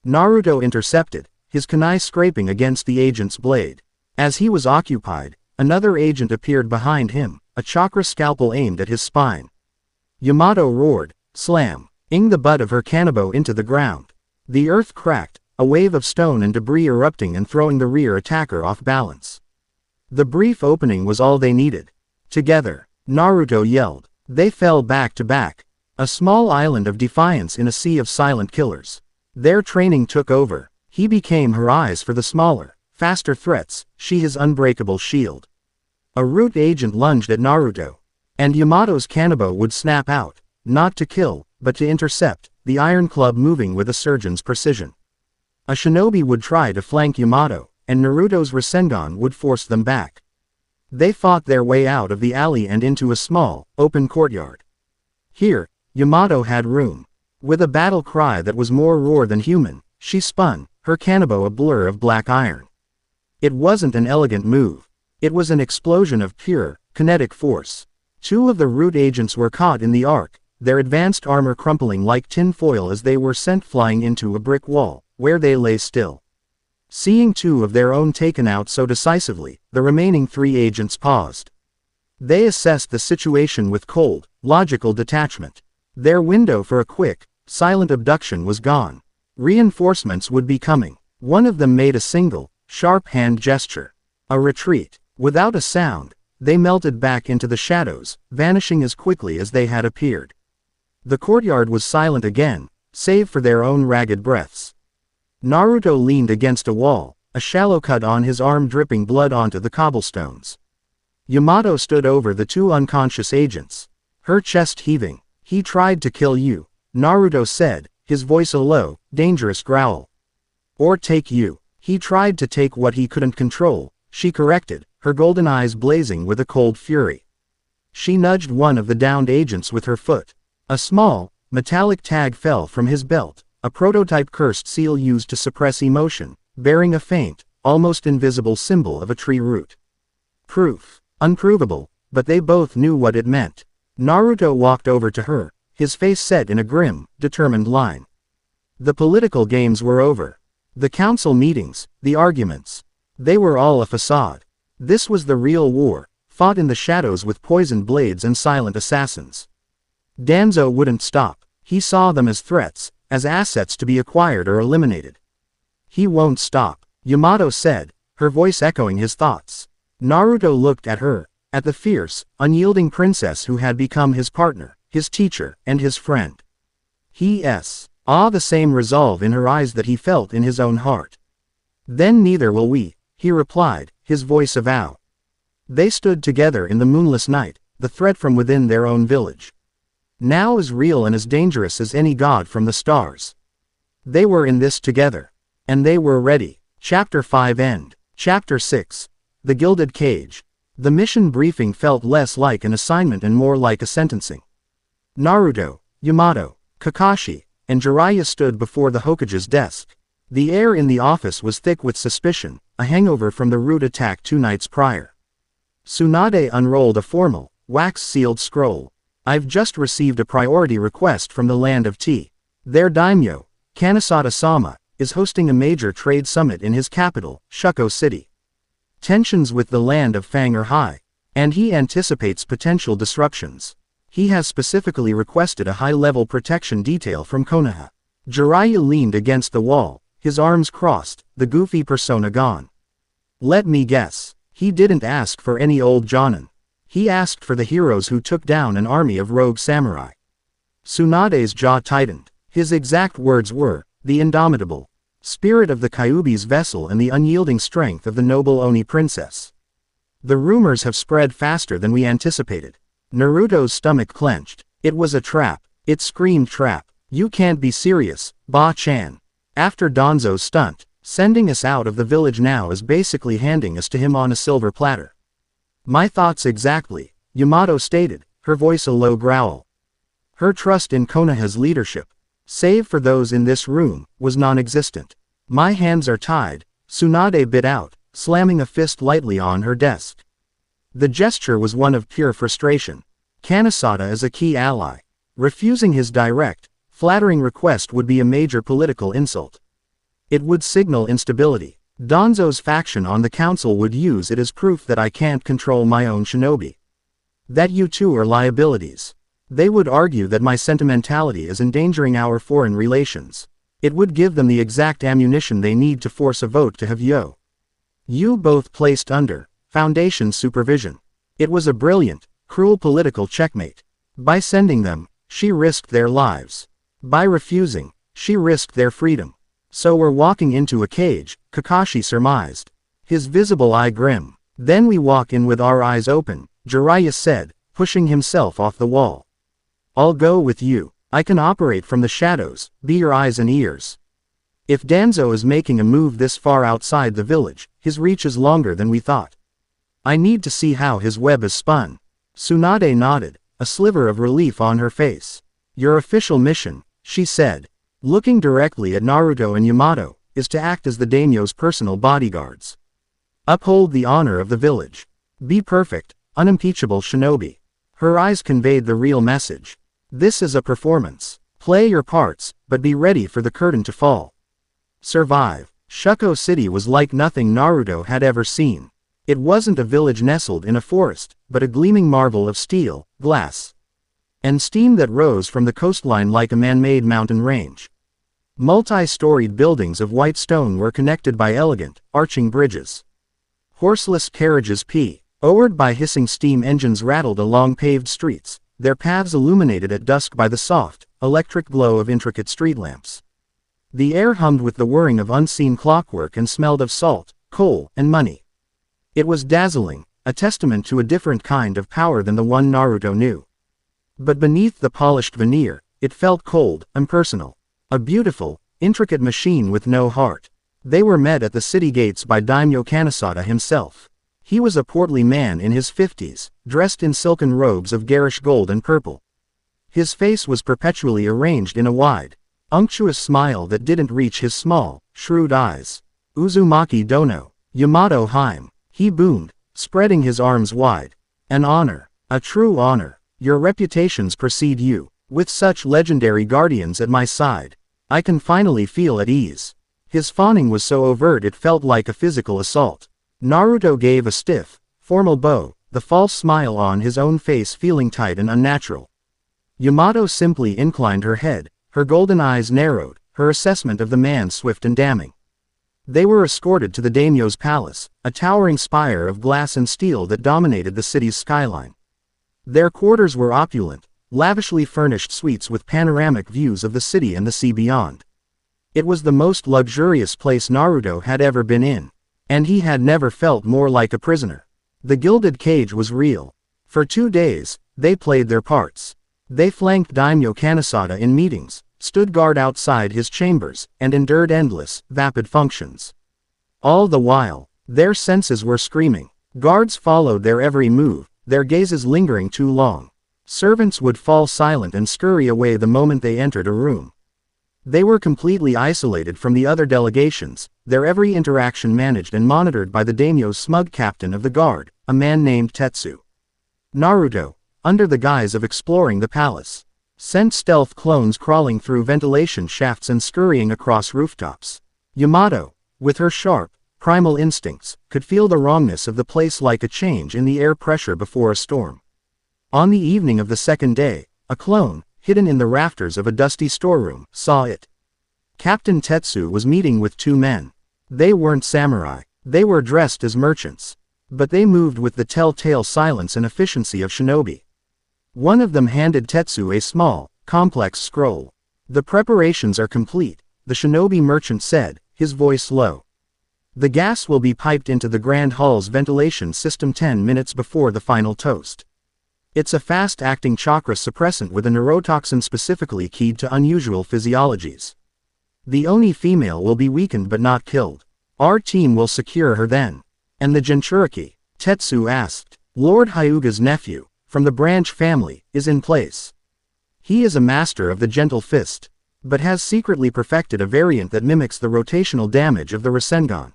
Naruto intercepted, his kunai scraping against the agent's blade. As he was occupied, another agent appeared behind him, a chakra scalpel aimed at his spine. Yamato roared, slam-ing the butt of her Kanabo into the ground. The earth cracked, a wave of stone and debris erupting and throwing the rear attacker off balance. The brief opening was all they needed. Together, Naruto yelled. They fell back to back. A small island of defiance in a sea of silent killers. Their training took over. He became her eyes for the smaller, faster threats, she his unbreakable shield. A Root agent lunged at Naruto. And Yamato's Kanabo would snap out, not to kill, but to intercept, the iron club moving with a surgeon's precision. A shinobi would try to flank Yamato, and Naruto's Rasengan would force them back. They fought their way out of the alley and into a small, open courtyard. Here, Yamato had room. With a battle cry that was more roar than human, she spun, her Kanabo a blur of black iron. It wasn't an elegant move. It was an explosion of pure, kinetic force. 2 of the Root agents were caught in the arc, their advanced armor crumpling like tin foil as they were sent flying into a brick wall, where they lay still. Seeing 2 of their own taken out so decisively, the remaining 3 agents paused. They assessed the situation with cold, logical detachment. Their window for a quick, silent abduction was gone. Reinforcements would be coming. One of them made a single, sharp hand gesture. A retreat. Without a sound, they melted back into the shadows, vanishing as quickly as they had appeared. The courtyard was silent again, save for their own ragged breaths. Naruto leaned against a wall, a shallow cut on his arm dripping blood onto the cobblestones. Yamato stood over the 2 unconscious agents, her chest heaving. He tried to kill you, Naruto said, his voice a low, dangerous growl. Or take you. He tried to take what he couldn't control, she corrected, her golden eyes blazing with a cold fury. She nudged one of the downed agents with her foot. A small, metallic tag fell from his belt, a prototype cursed seal used to suppress emotion, bearing a faint, almost invisible symbol of a tree root. Proof. Unprovable, but they both knew what it meant. Naruto walked over to her, his face set in a grim, determined line. The political games were over. The council meetings, the arguments. They were all a facade. This was the real war, fought in the shadows with poisoned blades and silent assassins. Danzo wouldn't stop. He saw them as threats, as assets to be acquired or eliminated. He won't stop, Yamato said, her voice echoing his thoughts. Naruto looked at her, at the fierce, unyielding princess who had become his partner, his teacher, and his friend. He saw the same resolve in her eyes that he felt in his own heart. Then neither will we, he replied, his voice a vow. They stood together in the moonless night, the threat from within their own village. Now as real and as dangerous as any god from the stars. They were in this together. And they were ready. Chapter 5 End. Chapter 6. The Gilded Cage. The mission briefing felt less like an assignment and more like a sentencing. Naruto, Yamato, Kakashi, and Jiraiya stood before the Hokage's desk. The air in the office was thick with suspicion, a hangover from the rude attack 2 nights prior. Tsunade unrolled a formal, wax-sealed scroll. I've just received a priority request from the land of Tea. Their daimyo, Kanesada-sama, is hosting a major trade summit in his capital, Shuko City. Tensions with the land of Fang are high, and he anticipates potential disruptions. He has specifically requested a high-level protection detail from Konoha. Jiraiya leaned against the wall, his arms crossed, the goofy persona gone. Let me guess, he didn't ask for any old jonin. He asked for the heroes who took down an army of rogue samurai. Tsunade's jaw tightened. His exact words were, the indomitable spirit of the Kyuubi's vessel and the unyielding strength of the noble Oni princess. The rumors have spread faster than we anticipated. Naruto's stomach clenched. It was a trap. It screamed trap. You can't be serious, Ba-chan. After Danzo's stunt, sending us out of the village now is basically handing us to him on a silver platter. My thoughts exactly, Yamato stated, her voice a low growl. Her trust in Konoha's leadership, save for those in this room, was non-existent. My hands are tied, Tsunade bit out, slamming a fist lightly on her desk. The gesture was one of pure frustration. Kanesada is a key ally. Refusing his direct, flattering request would be a major political insult. It would signal instability. Danzo's faction on the council would use it as proof that I can't control my own shinobi. That you two are liabilities. They would argue that my sentimentality is endangering our foreign relations. It would give them the exact ammunition they need to force a vote to have you both placed under Foundation supervision. It was a brilliant, cruel political checkmate. By sending them, she risked their lives. By refusing, she risked their freedom. So we're walking into a cage, Kakashi surmised. His visible eye grim. Then we walk in with our eyes open, Jiraiya said, pushing himself off the wall. I'll go with you. I can operate from the shadows, be your eyes and ears. If Danzo is making a move this far outside the village, his reach is longer than we thought. I need to see how his web is spun. Tsunade nodded, a sliver of relief on her face. Your official mission, she said, looking directly at Naruto and Yamato, is to act as the daimyo's personal bodyguards. Uphold the honor of the village. Be perfect, unimpeachable shinobi. Her eyes conveyed the real message. This is a performance. Play your parts, but be ready for the curtain to fall. Survive. Shuko City was like nothing Naruto had ever seen. It wasn't a village nestled in a forest, but a gleaming marvel of steel, glass, and steam that rose from the coastline like a man-made mountain range. Multi-storied buildings of white stone were connected by elegant, arching bridges. Horseless carriages oared by hissing steam engines rattled along paved streets, their paths illuminated at dusk by the soft, electric glow of intricate street lamps. The air hummed with the whirring of unseen clockwork and smelled of salt, coal, and money. It was dazzling, a testament to a different kind of power than the one Naruto knew. But beneath the polished veneer, it felt cold, impersonal. A beautiful, intricate machine with no heart. They were met at the city gates by Daimyo Kanesada himself. He was a portly man in his 50s, dressed in silken robes of garish gold and purple. His face was perpetually arranged in a wide, unctuous smile that didn't reach his small, shrewd eyes. Uzumaki Dono, Yamato Haim, he boomed, spreading his arms wide. An honor, a true honor. Your reputations precede you. With such legendary guardians at my side, I can finally feel at ease. His fawning was so overt it felt like a physical assault. Naruto gave a stiff, formal bow, the false smile on his own face feeling tight and unnatural. Yamato simply inclined her head, her golden eyes narrowed, her assessment of the man swift and damning. They were escorted to the daimyo's palace, a towering spire of glass and steel that dominated the city's skyline. Their quarters were opulent, lavishly furnished suites with panoramic views of the city and the sea beyond. It was the most luxurious place Naruto had ever been in, and he had never felt more like a prisoner. The gilded cage was real. For 2 days, they played their parts. They flanked Daimyo Kanesada in meetings, stood guard outside his chambers, and endured endless, vapid functions. All the while, their senses were screaming. Guards followed their every move, their gazes lingering too long. Servants would fall silent and scurry away the moment they entered a room. They were completely isolated from the other delegations, their every interaction managed and monitored by the daimyo's smug captain of the guard, a man named Tetsu. Naruto, under the guise of exploring the palace, sent stealth clones crawling through ventilation shafts and scurrying across rooftops. Yamato, with her sharp, primal instincts, could feel the wrongness of the place like a change in the air pressure before a storm. On the evening of the second day, a clone, hidden in the rafters of a dusty storeroom, saw it. Captain Tetsu was meeting with 2 men. They weren't samurai, they were dressed as merchants. But they moved with the telltale silence and efficiency of shinobi. One of them handed Tetsu a small, complex scroll. "The preparations are complete," the shinobi merchant said, his voice low. "The gas will be piped into the Grand Hall's ventilation system 10 minutes before the final toast. It's a fast-acting chakra suppressant with a neurotoxin specifically keyed to unusual physiologies. The Oni female will be weakened but not killed. Our team will secure her then." "And the Jinchuriki?" Tetsu asked. "Lord Hyuga's nephew, from the branch family, is in place. He is a master of the gentle fist, but has secretly perfected a variant that mimics the rotational damage of the Rasengan.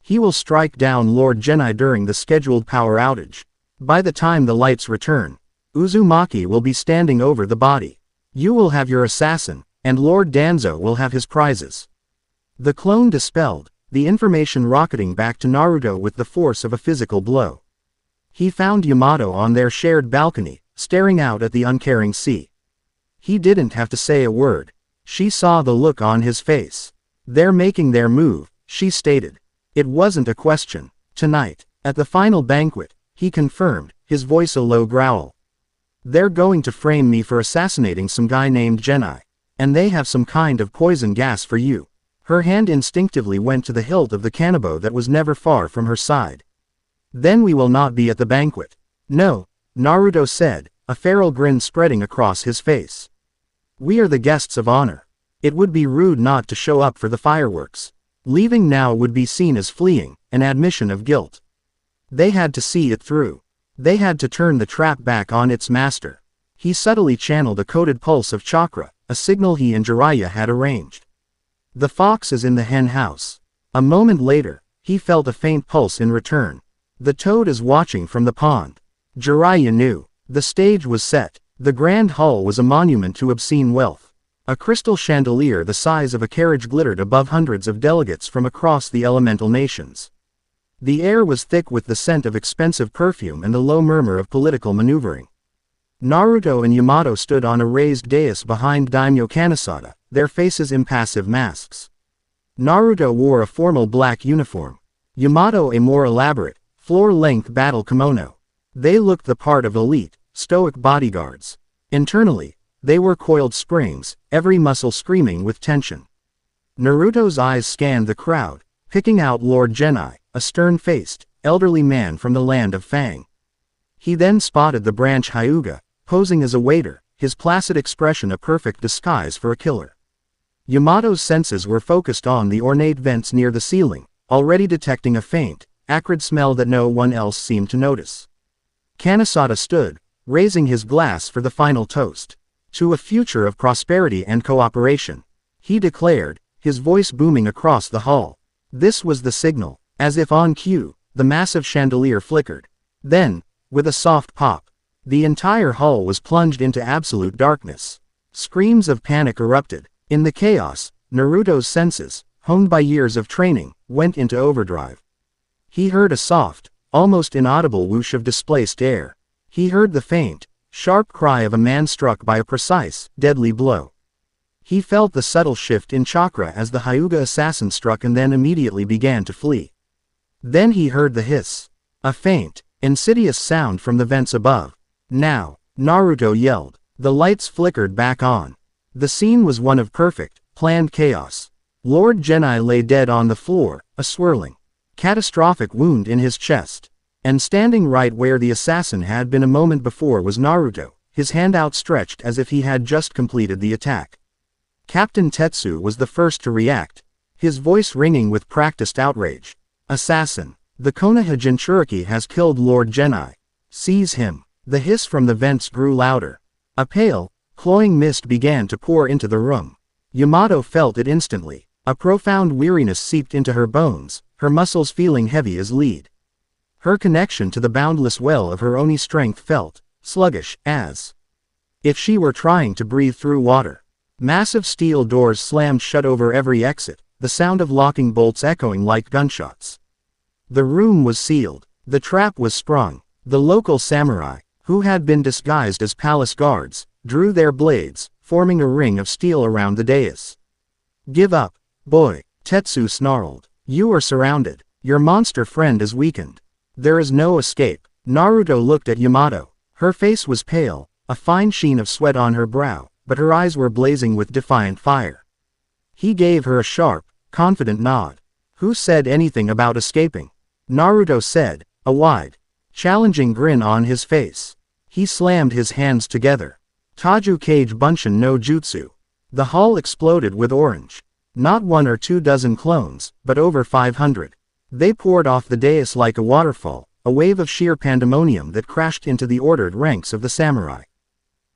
He will strike down Lord Genai during the scheduled power outage. By the time the lights return, Uzumaki will be standing over the body. You will have your assassin, and Lord Danzo will have his prizes." The clone dispelled, the information rocketing back to Naruto with the force of a physical blow. He found Yamato on their shared balcony, staring out at the uncaring sea. He didn't have to say a word. She saw the look on his face. "They're making their move," she stated. It wasn't a question. "Tonight, at the final banquet," he confirmed, his voice a low growl. "They're going to frame me for assassinating some guy named Genai. And they have some kind of poison gas for you." Her hand instinctively went to the hilt of the kanabo that was never far from her side. "Then we will not be at the banquet." "No," Naruto said, a feral grin spreading across his face. "We are the guests of honor. It would be rude not to show up for the fireworks. Leaving now would be seen as fleeing, an admission of guilt." They had to see it through. They had to turn the trap back on its master. He subtly channeled a coded pulse of chakra, a signal he and Jiraiya had arranged. "The fox is in the hen house." A moment later, he felt a faint pulse in return. "The toad is watching from the pond." Jiraiya knew. The stage was set. The grand hall was a monument to obscene wealth. A crystal chandelier the size of a carriage glittered above hundreds of delegates from across the elemental nations. The air was thick with the scent of expensive perfume and the low murmur of political maneuvering. Naruto and Yamato stood on a raised dais behind Daimyo Kanesada, their faces impassive masks. Naruto wore a formal black uniform. Yamato a more elaborate, floor-length battle kimono. They looked the part of elite, stoic bodyguards. Internally, they were coiled springs, every muscle screaming with tension. Naruto's eyes scanned the crowd, picking out Lord Genai, a stern-faced, elderly man from the land of Fang. He then spotted the branch Hyuga, posing as a waiter, his placid expression a perfect disguise for a killer. Yamato's senses were focused on the ornate vents near the ceiling, already detecting a faint, acrid smell that no one else seemed to notice. Kanesada stood, raising his glass for the final toast. "To a future of prosperity and cooperation," he declared, his voice booming across the hall. This was the signal. As if on cue, the massive chandelier flickered. Then, with a soft pop, the entire hall was plunged into absolute darkness. Screams of panic erupted. In the chaos, Naruto's senses, honed by years of training, went into overdrive. He heard a soft, almost inaudible whoosh of displaced air. He heard the faint, sharp cry of a man struck by a precise, deadly blow. He felt the subtle shift in chakra as the Hyuga assassin struck and then immediately began to flee. Then he heard the hiss. A faint, insidious sound from the vents above. Now, Naruto yelled. The lights flickered back on. The scene was one of perfect, planned chaos. Lord Genai lay dead on the floor, a swirling, catastrophic wound in his chest. And standing right where the assassin had been a moment before was Naruto, his hand outstretched as if he had just completed the attack. Captain Tetsu was the first to react, his voice ringing with practiced outrage. Assassin! The Konoha Jinchuriki has killed Lord Genai. Seize him! The hiss from the vents grew louder. A pale, cloying mist began to pour into the room. Yamato felt it instantly. A profound weariness seeped into her bones, her muscles feeling heavy as lead. Her connection to the boundless well of her Oni strength felt sluggish, as if she were trying to breathe through water. Massive steel doors slammed shut over every exit, the sound of locking bolts echoing like gunshots. The room was sealed. The trap was sprung. The local samurai, who had been disguised as palace guards, drew their blades, forming a ring of steel around the dais. Give up, boy, Tetsu snarled. You are surrounded. Your monster friend is weakened. There is no escape. Naruto looked at Yamato. Her face was pale, a fine sheen of sweat on her brow, but her eyes were blazing with defiant fire. He gave her a sharp, confident nod. Who said anything about escaping? Naruto said, a wide, challenging grin on his face. He slammed his hands together. Taju Kage Bunshin no Jutsu. The hall exploded with orange. Not 1 or 2 dozen clones, but over 500. They poured off the dais like a waterfall, a wave of sheer pandemonium that crashed into the ordered ranks of the samurai.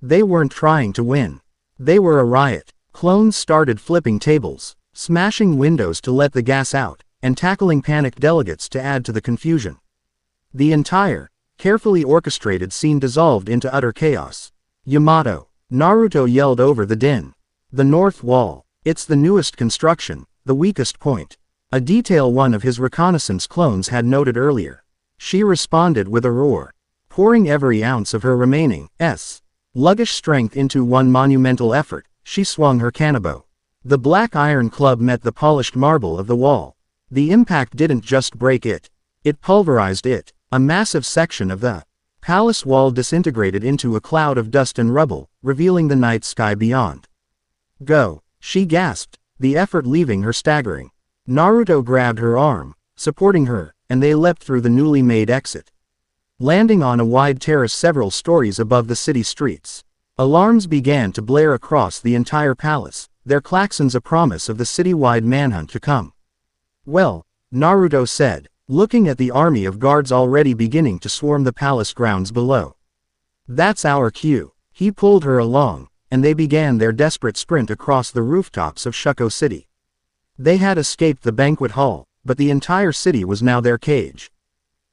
They weren't trying to win. They were a riot. Clones started flipping tables, smashing windows to let the gas out, and tackling panicked delegates to add to the confusion. The entire, carefully orchestrated scene dissolved into utter chaos. Yamato! Naruto yelled over the din. The north wall. It's the newest construction, the weakest point. A detail one of his reconnaissance clones had noted earlier. She responded with a roar, pouring every ounce of her remaining sluggish strength into one monumental effort. She swung her kanabo. The black iron club met the polished marble of the wall. The impact didn't just break it. It pulverized it. A massive section of the palace wall disintegrated into a cloud of dust and rubble, revealing the night sky beyond. Go! She gasped, the effort leaving her staggering. Naruto grabbed her arm, supporting her, and they leapt through the newly made exit, landing on a wide terrace several stories above the city streets. Alarms began to blare across the entire palace, their klaxons a promise of the city-wide manhunt to come. Well, Naruto said, looking at the army of guards already beginning to swarm the palace grounds below. That's our cue. He pulled her along, and they began their desperate sprint across the rooftops of Shuko City. They had escaped the banquet hall, but the entire city was now their cage.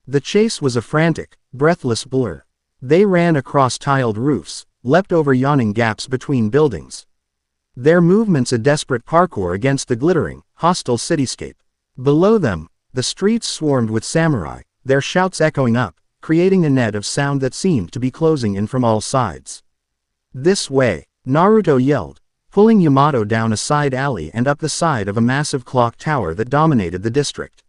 The chase was a frantic, breathless blur. They ran across tiled roofs, leapt over yawning gaps between buildings. Their movements a desperate parkour against the glittering, hostile cityscape. Below them, the streets swarmed with samurai, their shouts echoing up, creating a net of sound that seemed to be closing in from all sides. This way, Naruto yelled, pulling Yamato down a side alley and up the side of a massive clock tower that dominated the district.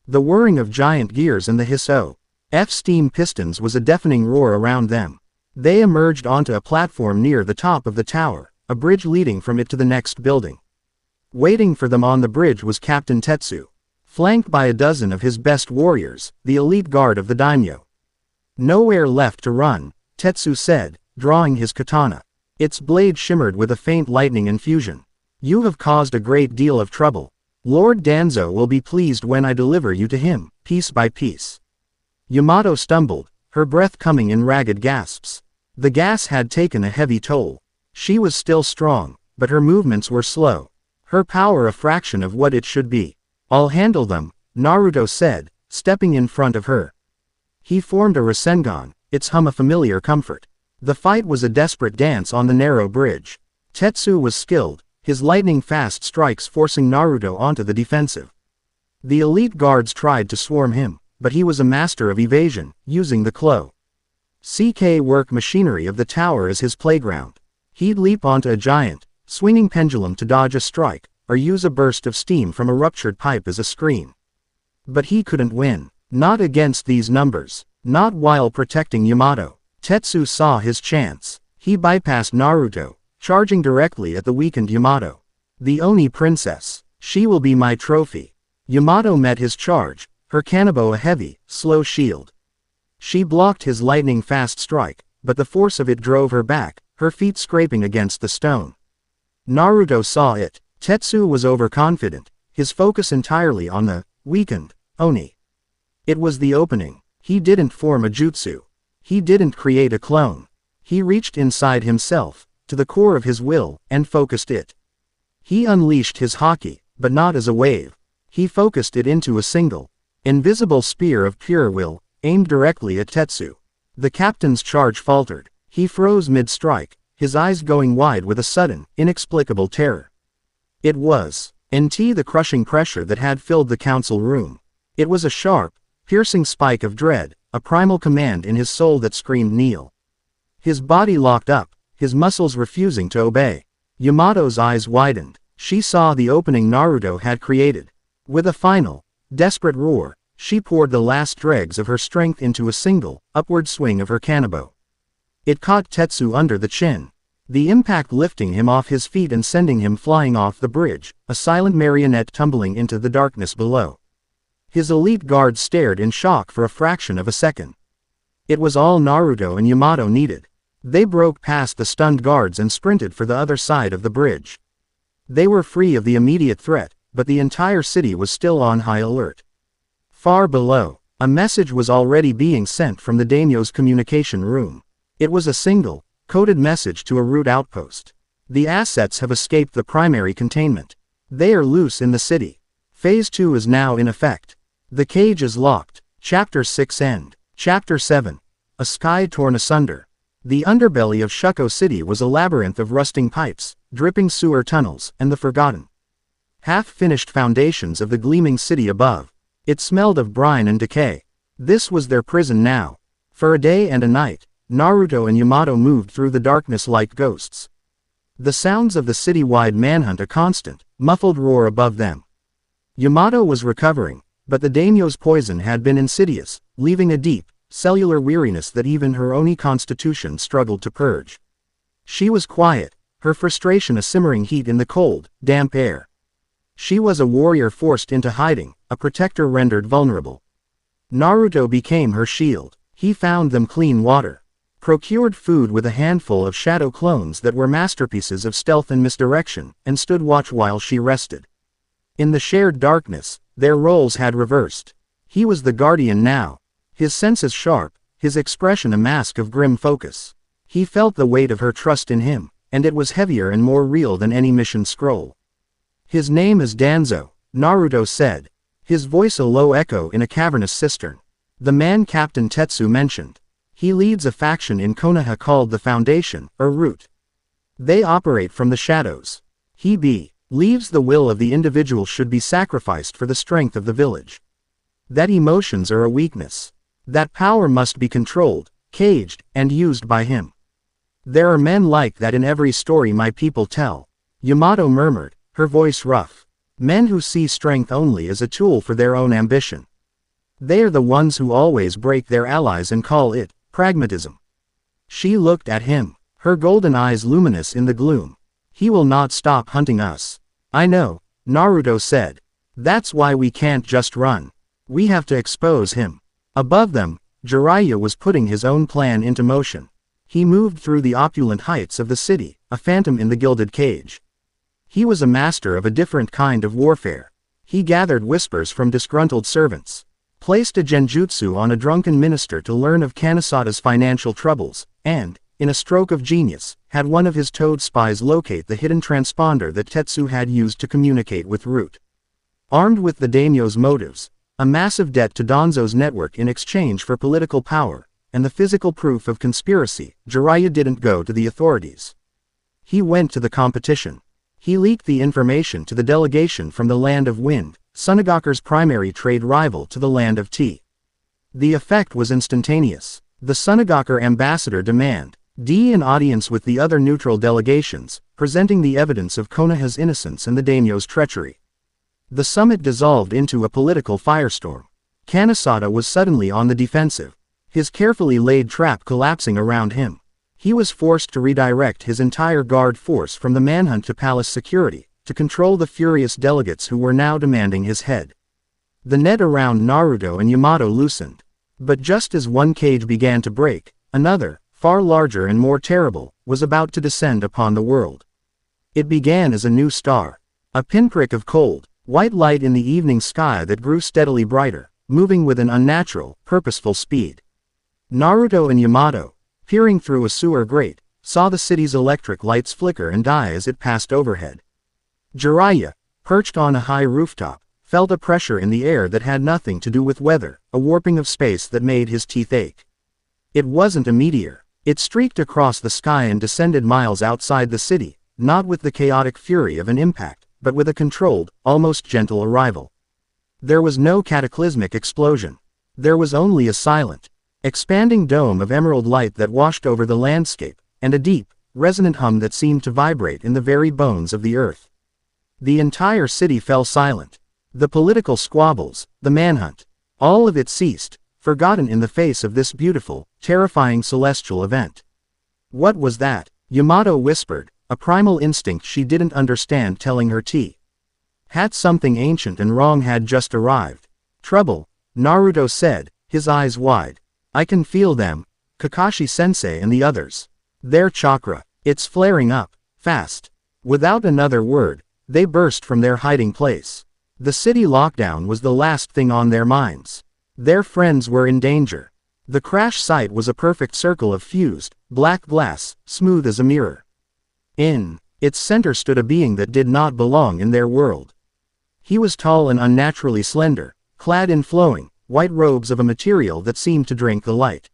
The whirring of giant gears and the hiss-o F steam pistons was a deafening roar around them. They emerged onto a platform near the top of the tower, a bridge leading from it to the next building. Waiting for them on the bridge was Captain Tetsu, flanked by a dozen of his best warriors, the elite guard of the daimyo. Nowhere left to run, Tetsu said, drawing his katana. Its blade shimmered with a faint lightning infusion. You have caused a great deal of trouble. Lord Danzo will be pleased when I deliver you to him, piece by piece. Yamato stumbled, her breath coming in ragged gasps. The gas had taken a heavy toll. She was still strong, but her movements were slow. Her power a fraction of what it should be. I'll handle them, Naruto said, stepping in front of her. He formed a Rasengan, its hum a familiar comfort. The fight was a desperate dance on the narrow bridge. Tetsu was skilled, his lightning-fast strikes forcing Naruto onto the defensive. The elite guards tried to swarm him, but he was a master of evasion, using the CK work machinery of the tower as his playground. He'd leap onto a giant, swinging pendulum to dodge a strike, or use a burst of steam from a ruptured pipe as a screen. But he couldn't win. Not against these numbers. Not while protecting Yamato. Tetsu saw his chance. He bypassed Naruto, charging directly at the weakened Yamato. The Oni princess. She will be my trophy. Yamato met his charge, her kanabo a heavy, slow shield. She blocked his lightning-fast strike, but the force of it drove her back, her feet scraping against the stone. Naruto saw it. Tetsu was overconfident, his focus entirely on the weakened Oni. It was the opening. He didn't form a jutsu. He didn't create a clone. He reached inside himself, to the core of his will, and focused it. He unleashed his Haki, but not as a wave. He focused it into a single, invisible spear of pure will, aimed directly at Tetsu. The captain's charge faltered. He froze mid-strike, his eyes going wide with a sudden, inexplicable terror. It was the crushing pressure that had filled the council room. It was a sharp, piercing spike of dread, a primal command in his soul that screamed kneel. His body locked up, his muscles refusing to obey. Yamato's eyes widened. She saw the opening Naruto had created. With a final, desperate roar, she poured the last dregs of her strength into a single, upward swing of her kanabo. It caught Tetsu under the chin. The impact lifting him off his feet and sending him flying off the bridge, a silent marionette tumbling into the darkness below. His elite guards stared in shock for a fraction of a second. It was all Naruto and Yamato needed. They broke past the stunned guards and sprinted for the other side of the bridge. They were free of the immediate threat, but the entire city was still on high alert. Far below, a message was already being sent from the daimyo's communication room. It was a single, coded message to a route outpost. The assets have escaped the primary containment. They are loose in the city. Phase 2 is now in effect. The cage is locked. Chapter 6 End. Chapter 7. A sky torn asunder. The underbelly of Shuko City was a labyrinth of rusting pipes, dripping sewer tunnels, and the forgotten, half-finished foundations of the gleaming city above. It smelled of brine and decay. This was their prison now. For a day and a night, Naruto and Yamato moved through the darkness like ghosts. The sounds of the city-wide manhunt a constant, muffled roar above them. Yamato was recovering, but the daimyo's poison had been insidious, leaving a deep, cellular weariness that even her Oni constitution struggled to purge. She was quiet, her frustration a simmering heat in the cold, damp air. She was a warrior forced into hiding, a protector rendered vulnerable. Naruto became her shield. He found them clean water, procured food with a handful of shadow clones that were masterpieces of stealth and misdirection, and stood watch while she rested. In the shared darkness, their roles had reversed. He was the guardian now. His senses sharp, his expression a mask of grim focus. He felt the weight of her trust in him, and it was heavier and more real than any mission scroll. His name is Danzo, Naruto said, his voice a low echo in a cavernous cistern. The man Captain Tetsu mentioned. He leads a faction in Konoha called the Foundation, or Root. They operate from the shadows. He believes the will of the individual should be sacrificed for the strength of the village. That emotions are a weakness. That power must be controlled, caged, and used by him. There are men like that in every story my people tell. Yamato murmured, her voice rough. Men who see strength only as a tool for their own ambition. They are the ones who always break their allies and call it pragmatism. She looked at him, her golden eyes luminous in the gloom. He will not stop hunting us. I know, Naruto said. That's why we can't just run. We have to expose him. Above them, Jiraiya was putting his own plan into motion. He moved through the opulent heights of the city, a phantom in the gilded cage. He was a master of a different kind of warfare. He gathered whispers from disgruntled servants, placed a genjutsu on a drunken minister to learn of Kanesada's financial troubles, and, in a stroke of genius, had one of his toad spies locate the hidden transponder that Tetsu had used to communicate with Root. Armed with the daimyo's motives, a massive debt to Danzo's network in exchange for political power, and the physical proof of conspiracy, Jiraiya didn't go to the authorities. He went to the competition. He leaked the information to the delegation from the Land of Wind, Sunagaku's primary trade rival to the Land of Tea. The effect was instantaneous. The Sunagaku ambassador demanded an audience with the other neutral delegations, presenting the evidence of Konoha's innocence and the daimyo's treachery. The summit dissolved into a political firestorm. Kanesada was suddenly on the defensive, his carefully laid trap collapsing around him. He was forced to redirect his entire guard force from the manhunt to palace security, to control the furious delegates who were now demanding his head. The net around Naruto and Yamato loosened. But just as one cage began to break, another, far larger and more terrible, was about to descend upon the world. It began as a new star. A pinprick of cold, white light in the evening sky that grew steadily brighter, moving with an unnatural, purposeful speed. Naruto and Yamato, peering through a sewer grate, saw the city's electric lights flicker and die as it passed overhead. Jiraiya, perched on a high rooftop, felt a pressure in the air that had nothing to do with weather, a warping of space that made his teeth ache. It wasn't a meteor. It streaked across the sky and descended miles outside the city, not with the chaotic fury of an impact, but with a controlled, almost gentle arrival. There was no cataclysmic explosion. There was only a silent, expanding dome of emerald light that washed over the landscape, and a deep, resonant hum that seemed to vibrate in the very bones of the earth. The entire city fell silent. The political squabbles, the manhunt, all of it ceased, forgotten in the face of this beautiful, terrifying celestial event. What was that? Yamato whispered, a primal instinct she didn't understand telling her had something ancient and wrong had just arrived. Trouble, Naruto said, his eyes wide. I can feel them, Kakashi-sensei and the others. Their chakra, it's flaring up, fast. Without another word, they burst from their hiding place. The city lockdown was the last thing on their minds. Their friends were in danger. The crash site was a perfect circle of fused, black glass, smooth as a mirror. In its center stood a being that did not belong in their world. He was tall and unnaturally slender, clad in flowing, white robes of a material that seemed to drink the light.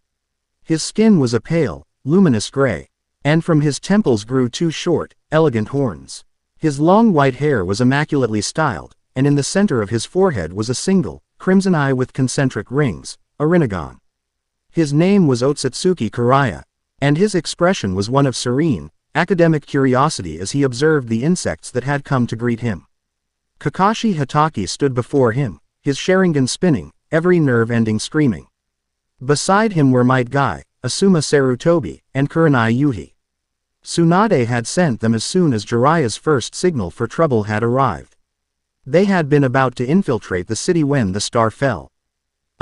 His skin was a pale, luminous gray, and from his temples grew two short, elegant horns. His long white hair was immaculately styled, and in the center of his forehead was a single, crimson eye with concentric rings, a Rinnegan. His name was Otsutsuki Jiraiya, and his expression was one of serene, academic curiosity as he observed the insects that had come to greet him. Kakashi Hatake stood before him, his Sharingan spinning, every nerve ending screaming. Beside him were Might Guy, Asuma Sarutobi, and Kurenai Yuhi. Tsunade had sent them as soon as Jiraiya's first signal for trouble had arrived. They had been about to infiltrate the city when the star fell.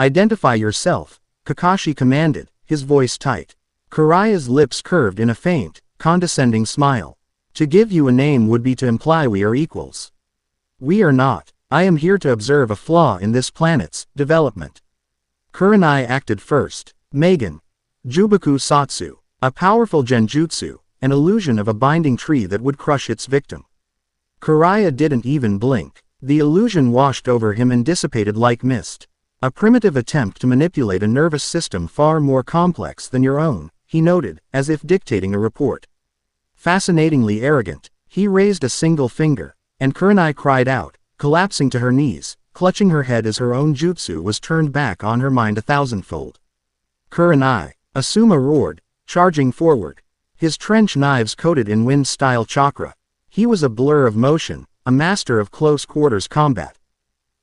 Identify yourself, Kakashi commanded, his voice tight. Jiraiya's lips curved in a faint, condescending smile. To give you a name would be to imply we are equals. We are not. I am here to observe a flaw in this planet's development. Kurenai acted first. Megan. Jubaku Satsu. A powerful genjutsu, an illusion of a binding tree that would crush its victim. Jiraiya didn't even blink. The illusion washed over him and dissipated like mist. A primitive attempt to manipulate a nervous system far more complex than your own, he noted, as if dictating a report. Fascinatingly arrogant, he raised a single finger, and Kurenai cried out, collapsing to her knees, clutching her head as her own jutsu was turned back on her mind 1,000-fold. Kurenai, Asuma roared, charging forward. His trench knives coated in wind-style chakra. He was a blur of motion, a master of close-quarters combat.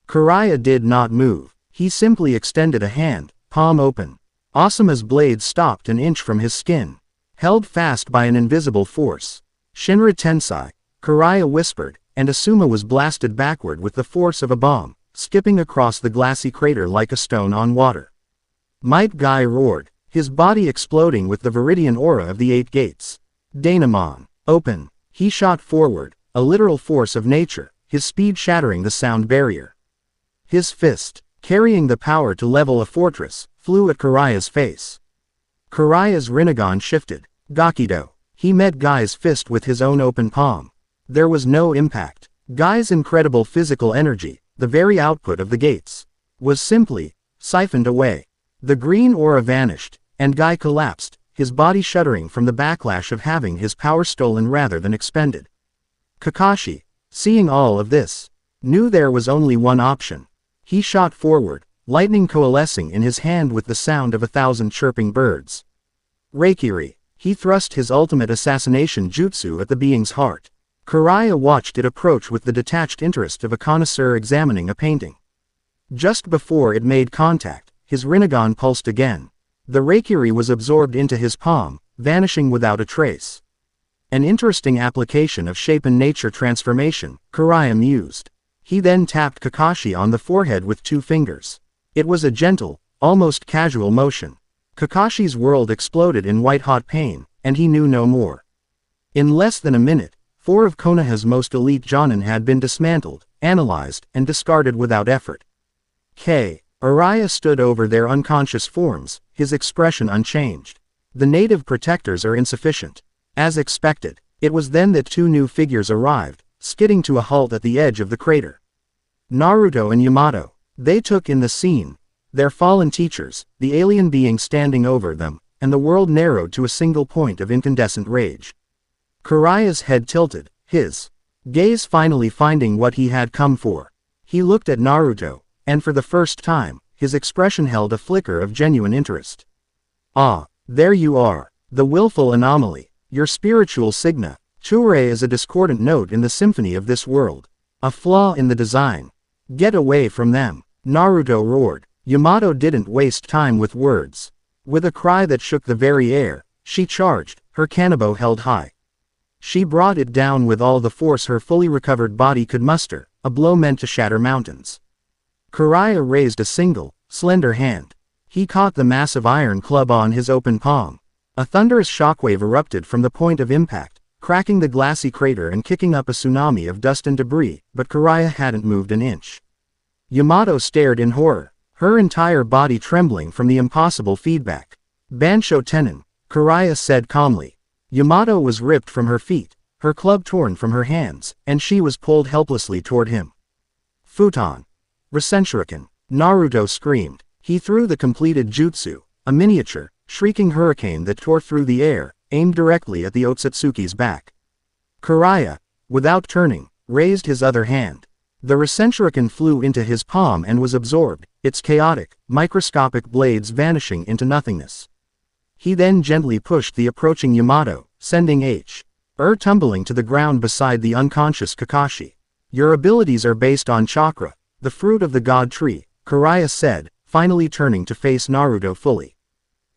Jiraiya did not move. He simply extended a hand, palm open. Asuma's blade stopped an inch from his skin, held fast by an invisible force. Shinra Tensai, Jiraiya whispered, and Asuma was blasted backward with the force of a bomb, skipping across the glassy crater like a stone on water. Might Guy roared, his body exploding with the viridian aura of the 8 gates. Daemon, open. He shot forward, a literal force of nature, his speed shattering the sound barrier. His fist, carrying the power to level a fortress, flew at Jiraiya's face. Jiraiya's Rinnegan shifted. Gakido. He met Guy's fist with his own open palm. There was no impact. Guy's incredible physical energy, the very output of the gates, was simply siphoned away. The green aura vanished, and Guy collapsed, his body shuddering from the backlash of having his power stolen rather than expended. Kakashi, seeing all of this, knew there was only one option. He shot forward, lightning coalescing in his hand with the sound of 1,000 chirping birds. Reikiri, he thrust his ultimate assassination jutsu at the being's heart. Jiraiya watched it approach with the detached interest of a connoisseur examining a painting. Just before it made contact, his Rinnegan pulsed again. The Reikiri was absorbed into his palm, vanishing without a trace. An interesting application of shape and nature transformation, Jiraiya mused. He then tapped Kakashi on the forehead with 2 fingers. It was a gentle, almost casual motion. Kakashi's world exploded in white-hot pain, and he knew no more. In less than a minute, 4 of Konoha's most elite Jonin had been dismantled, analyzed, and discarded without effort. Jiraiya stood over their unconscious forms, his expression unchanged. The native protectors are insufficient. As expected, it was then that 2 new figures arrived, skidding to a halt at the edge of the crater. Naruto and Yamato. They took in the scene. Their fallen teachers, the alien being standing over them, and the world narrowed to a single point of incandescent rage. Jiraiya's head tilted, his gaze finally finding what he had come for. He looked at Naruto, and for the first time, his expression held a flicker of genuine interest. Ah, there you are, the willful anomaly, your spiritual signa. Chure is a discordant note in the symphony of this world. A flaw in the design. Get away from them, Naruto roared. Yamato didn't waste time with words. With a cry that shook the very air, she charged, her kanabo held high. She brought it down with all the force her fully recovered body could muster, a blow meant to shatter mountains. Jiraiya raised a single, slender hand. He caught the massive iron club on his open palm. A thunderous shockwave erupted from the point of impact, cracking the glassy crater and kicking up a tsunami of dust and debris, but Jiraiya hadn't moved an inch. Yamato stared in horror, her entire body trembling from the impossible feedback. Bansho Tenin, Jiraiya said calmly. Yamato was ripped from her feet, her club torn from her hands, and she was pulled helplessly toward him. Futon. Rasenshuriken, Naruto screamed. He threw the completed jutsu, a miniature, shrieking hurricane that tore through the air, aimed directly at the Otsutsuki's back. Jiraiya, without turning, raised his other hand. The Rasenshuriken flew into his palm and was absorbed, its chaotic, microscopic blades vanishing into nothingness. He then gently pushed the approaching Yamato, sending tumbling to the ground beside the unconscious Kakashi. Your abilities are based on chakra, the fruit of the god tree, Jiraiya said, finally turning to face Naruto fully.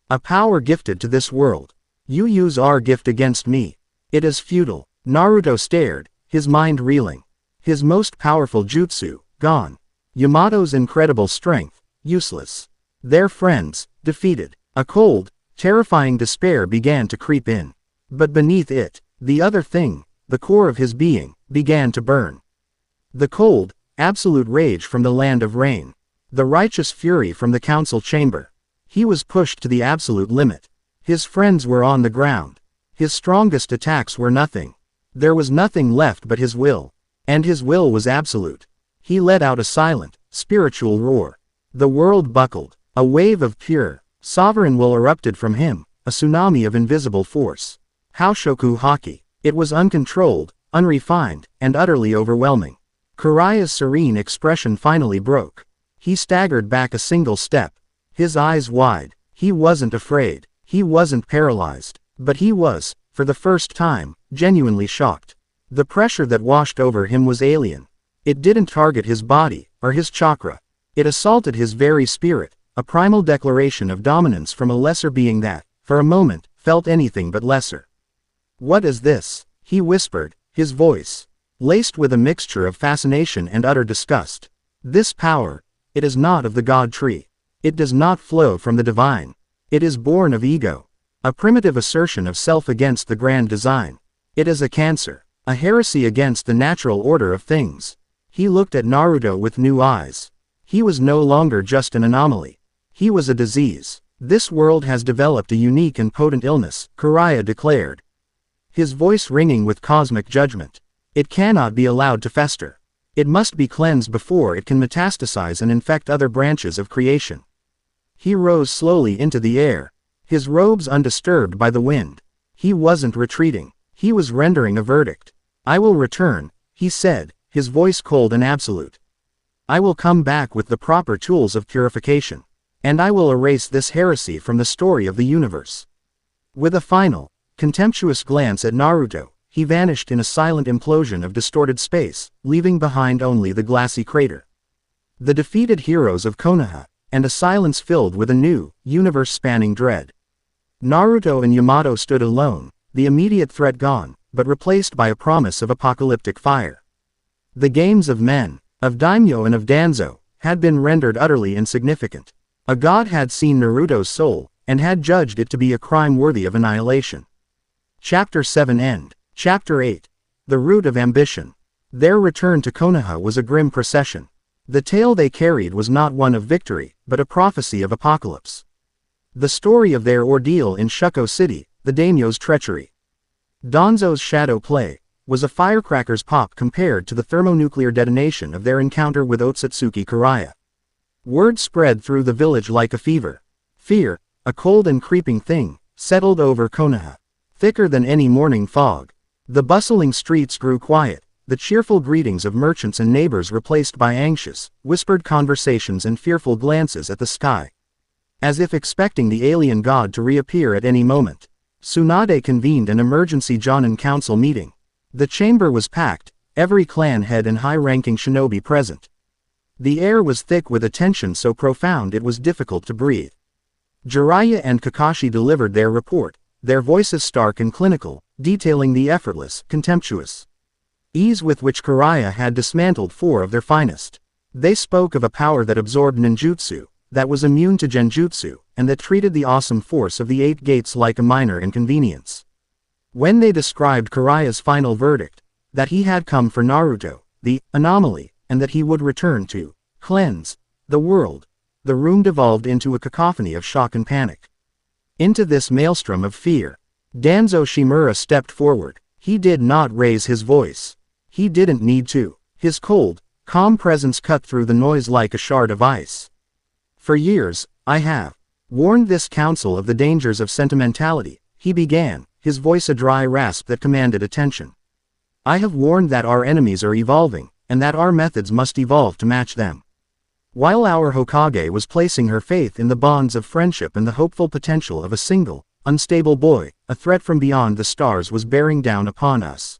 A power gifted to this world. You use our gift against me. It is futile. Naruto stared, his mind reeling. His most powerful jutsu, gone. Yamato's incredible strength, useless. Their friends, defeated. A cold, terrifying despair began to creep in. But beneath it, the other thing, the core of his being, began to burn. The cold, absolute rage from the land of rain. The righteous fury from the council chamber. He was pushed to the absolute limit. His friends were on the ground. His strongest attacks were nothing. There was nothing left but his will. And his will was absolute. He let out a silent, spiritual roar. The world buckled. A wave of pure, sovereign will erupted from him, a tsunami of invisible force. Haoshoku Haki. It was uncontrolled, unrefined, and utterly overwhelming. Jiraiya's serene expression finally broke. He staggered back a single step. His eyes wide. He wasn't afraid. He wasn't paralyzed. But he was, for the first time, genuinely shocked. The pressure that washed over him was alien. It didn't target his body, or his chakra. It assaulted his very spirit, a primal declaration of dominance from a lesser being that, for a moment, felt anything but lesser. What is this? He whispered, his voice laced with a mixture of fascination and utter disgust. This power, it is not of the god tree. It does not flow from the divine. It is born of ego. A primitive assertion of self against the grand design. It is a cancer. A heresy against the natural order of things. He looked at Naruto with new eyes. He was no longer just an anomaly. He was a disease. This world has developed a unique and potent illness, Jiraiya declared. His voice ringing with cosmic judgment. It cannot be allowed to fester. It must be cleansed before it can metastasize and infect other branches of creation. He rose slowly into the air, his robes undisturbed by the wind. He wasn't retreating. He was rendering a verdict. I will return, he said, his voice cold and absolute. I will come back with the proper tools of purification. And I will erase this heresy from the story of the universe. With a final, contemptuous glance at Naruto, he vanished in a silent implosion of distorted space, leaving behind only the glassy crater. The defeated heroes of Konoha, and a silence filled with a new, universe-spanning dread. Naruto and Yamato stood alone, the immediate threat gone, but replaced by a promise of apocalyptic fire. The games of men, of daimyo and of danzo, had been rendered utterly insignificant. A god had seen Naruto's soul, and had judged it to be a crime worthy of annihilation. Chapter 7 End. Chapter 8. The Root of Ambition. Their return to Konoha was a grim procession. The tale they carried was not one of victory, but a prophecy of apocalypse. The story of their ordeal in Shuko City, the daimyo's treachery. Danzo's shadow play, was a firecracker's pop compared to the thermonuclear detonation of their encounter with Otsutsuki Jiraiya. Word spread through the village like a fever. Fear, a cold and creeping thing, settled over Konoha. Thicker than any morning fog. The bustling streets grew quiet, the cheerful greetings of merchants and neighbors replaced by anxious, whispered conversations and fearful glances at the sky. As if expecting the alien god to reappear at any moment, Tsunade convened an emergency Jonin council meeting. The chamber was packed, every clan head and high-ranking shinobi present. The air was thick with a tension so profound it was difficult to breathe. Jiraiya and Kakashi delivered their report, their voices stark and clinical, detailing the effortless, contemptuous ease with which Jiraiya had dismantled 4 of their finest. They spoke of a power that absorbed ninjutsu, that was immune to genjutsu, and that treated the awesome force of the 8 gates like a minor inconvenience. When they described Jiraiya's final verdict, that he had come for Naruto, the anomaly, and that he would return to cleanse the world, the room devolved into a cacophony of shock and panic. Into this maelstrom of fear, Danzo Shimura stepped forward. He did not raise his voice. He didn't need to. His cold, calm presence cut through the noise like a shard of ice. For years, I have warned this council of the dangers of sentimentality, he began, his voice a dry rasp that commanded attention. I have warned that our enemies are evolving, and that our methods must evolve to match them. While our Hokage was placing her faith in the bonds of friendship and the hopeful potential of a single, unstable boy, a threat from beyond the stars was bearing down upon us.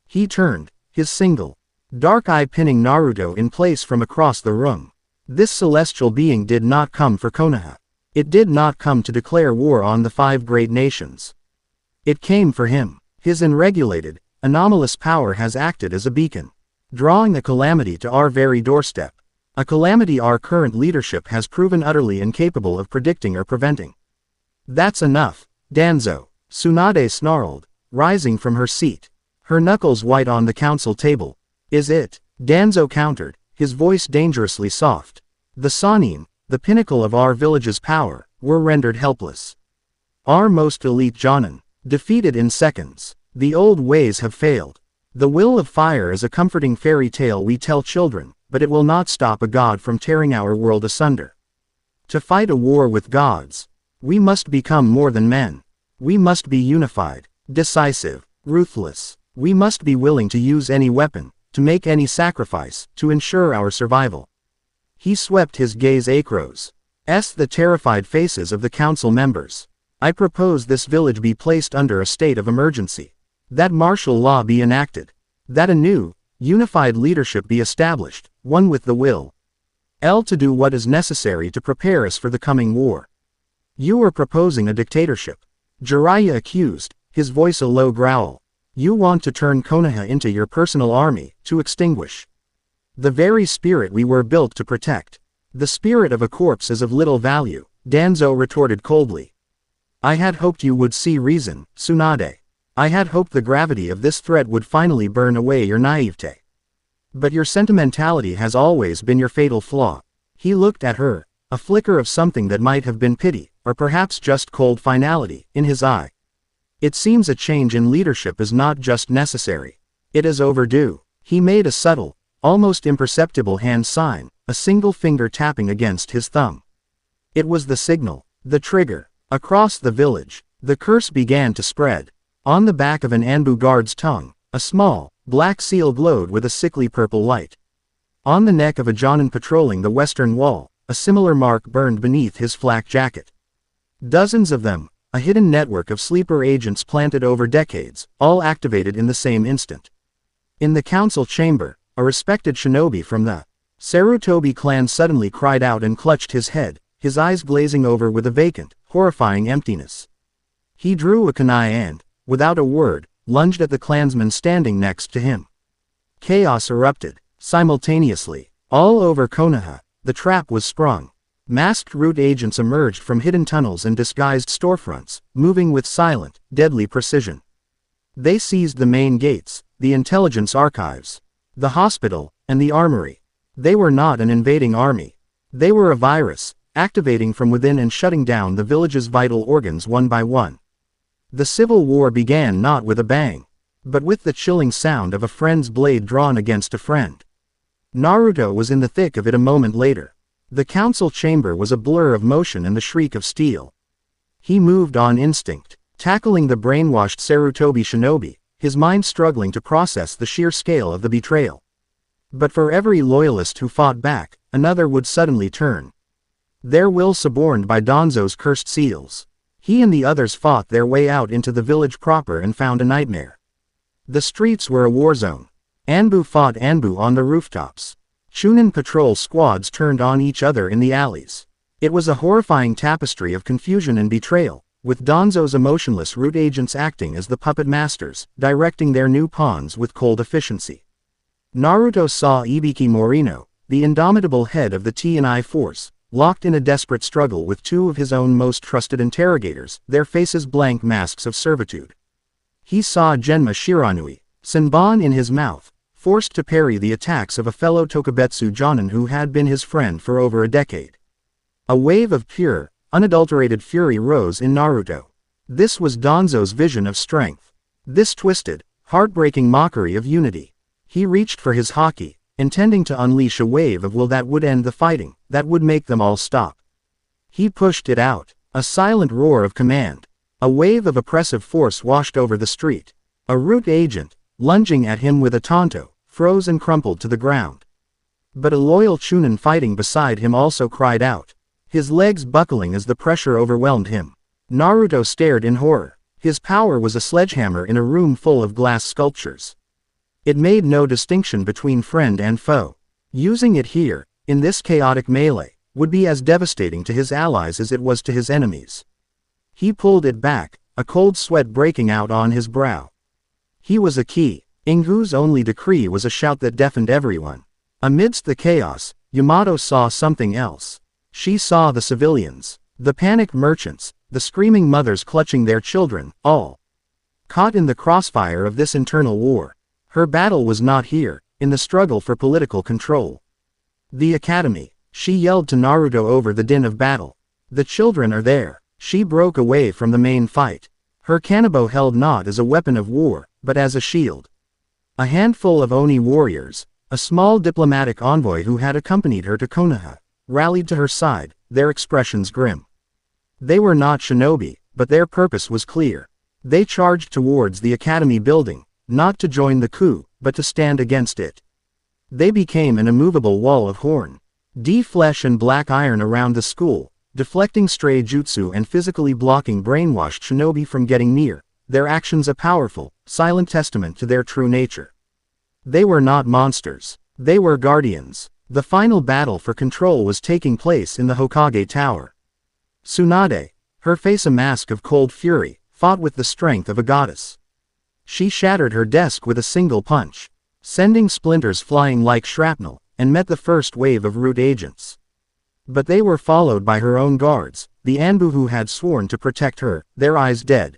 He turned, his single, dark eye pinning Naruto in place from across the room. This celestial being did not come for Konoha. It did not come to declare war on the 5 great nations. It came for him. His unregulated, anomalous power has acted as a beacon, drawing a calamity to our very doorstep. A calamity our current leadership has proven utterly incapable of predicting or preventing. That's enough, Danzo, Tsunade snarled, rising from her seat, her knuckles white on the council table. Is it? Danzo countered, his voice dangerously soft. The Sannin, the pinnacle of our village's power, were rendered helpless. Our most elite Jonin, defeated in seconds. The old ways have failed. The will of fire is a comforting fairy tale we tell children, but it will not stop a god from tearing our world asunder. To fight a war with gods, we must become more than men. We must be unified, decisive, ruthless. We must be willing to use any weapon, to make any sacrifice, to ensure our survival. He swept his gaze across the terrified faces of the council members. I propose this village be placed under a state of emergency. That martial law be enacted. That a new, unified leadership be established, one with the will to do what is necessary to prepare us for the coming war. You are proposing a dictatorship. Jiraiya accused, his voice a low growl. You want to turn Konoha into your personal army, to extinguish the very spirit we were built to protect. The spirit of a corpse is of little value, Danzo retorted coldly. I had hoped you would see reason, Tsunade. I had hoped the gravity of this threat would finally burn away your naivete. But your sentimentality has always been your fatal flaw. He looked at her, a flicker of something that might have been pity, or perhaps just cold finality, in his eye. It seems a change in leadership is not just necessary. It is overdue. He made a subtle, almost imperceptible hand sign, a single finger tapping against his thumb. It was the signal, the trigger. Across the village, the curse began to spread. On the back of an Anbu guard's tongue, A small, black seal glowed with a sickly purple light. On the neck of a Jonin patrolling the western wall, a similar mark burned beneath his flak jacket. Dozens of them, a hidden network of sleeper agents planted over decades, all activated in the same instant. In the council chamber, a respected shinobi from the Sarutobi clan suddenly cried out and clutched his head, his eyes glazing over with a vacant, horrifying emptiness. He drew a kunai and, without a word, lunged at the clansman standing next to him. Chaos erupted. Simultaneously, all over Konoha, the trap was sprung. Masked root agents emerged from hidden tunnels and disguised storefronts, moving with silent, deadly precision. They seized the main gates, the intelligence archives, the hospital, and the armory. They were not an invading army. They were a virus, activating from within and shutting down the village's vital organs one by one. The civil war began not with a bang, but with the chilling sound of a friend's blade drawn against a friend. Naruto was in the thick of it a moment later. The council chamber was a blur of motion and the shriek of steel. He moved on instinct, tackling the brainwashed Sarutobi shinobi, his mind struggling to process the sheer scale of the betrayal. But for every loyalist who fought back, another would suddenly turn. Their will suborned by Danzo's cursed seals. He and the others fought their way out into the village proper and found a nightmare. The streets were a war zone. Anbu fought Anbu on the rooftops. Chunin patrol squads turned on each other in the alleys. It was a horrifying tapestry of confusion and betrayal, with Danzo's emotionless root agents acting as the puppet masters, directing their new pawns with cold efficiency. Naruto saw Ibiki Morino, the indomitable head of the T&I force, locked in a desperate struggle with two of his own most trusted interrogators, their faces blank masks of servitude. He saw Genma Shiranui, Senbon in his mouth, forced to parry the attacks of a fellow Tokubetsu Jonin who had been his friend for over a decade. A wave of pure, unadulterated fury rose in Naruto. This was Danzo's vision of strength. This twisted, heartbreaking mockery of unity. He reached for his Haki, intending to unleash a wave of will that would end the fighting, that would make them all stop. He pushed it out, a silent roar of command. A wave of oppressive force washed over the street. A root agent, lunging at him with a tanto, froze and crumpled to the ground. But a loyal Chunin fighting beside him also cried out, his legs buckling as the pressure overwhelmed him. Naruto stared in horror. His power was a sledgehammer in a room full of glass sculptures. It made no distinction between friend and foe. Using it here, in this chaotic melee, would be as devastating to his allies as it was to his enemies. He pulled it back, a cold sweat breaking out on his brow. He was a key. Ingu's only decree was a shout that deafened everyone. Amidst the chaos, Yamato saw something else. She saw the civilians, the panicked merchants, the screaming mothers clutching their children, all caught in the crossfire of this internal war. Her battle was not here, in the struggle for political control. The academy, she yelled to Naruto over the din of battle. The children are there. She broke away from the main fight. Her kanabo held not as a weapon of war, but as a shield. A handful of Oni warriors, a small diplomatic envoy who had accompanied her to Konoha, rallied to her side, their expressions grim. They were not shinobi, but their purpose was clear. They charged towards the academy building, not to join the coup, but to stand against it. They became an immovable wall of horn. Flesh and black iron around the school, deflecting stray jutsu and physically blocking brainwashed shinobi from getting near, their actions a powerful, silent testament to their true nature. They were not monsters. They were guardians. The final battle for control was taking place in the Hokage Tower. Tsunade, her face a mask of cold fury, fought with the strength of a goddess. She shattered her desk with a single punch, sending splinters flying like shrapnel, and met the first wave of root agents. But they were followed by her own guards, the Anbu who had sworn to protect her, their eyes dead.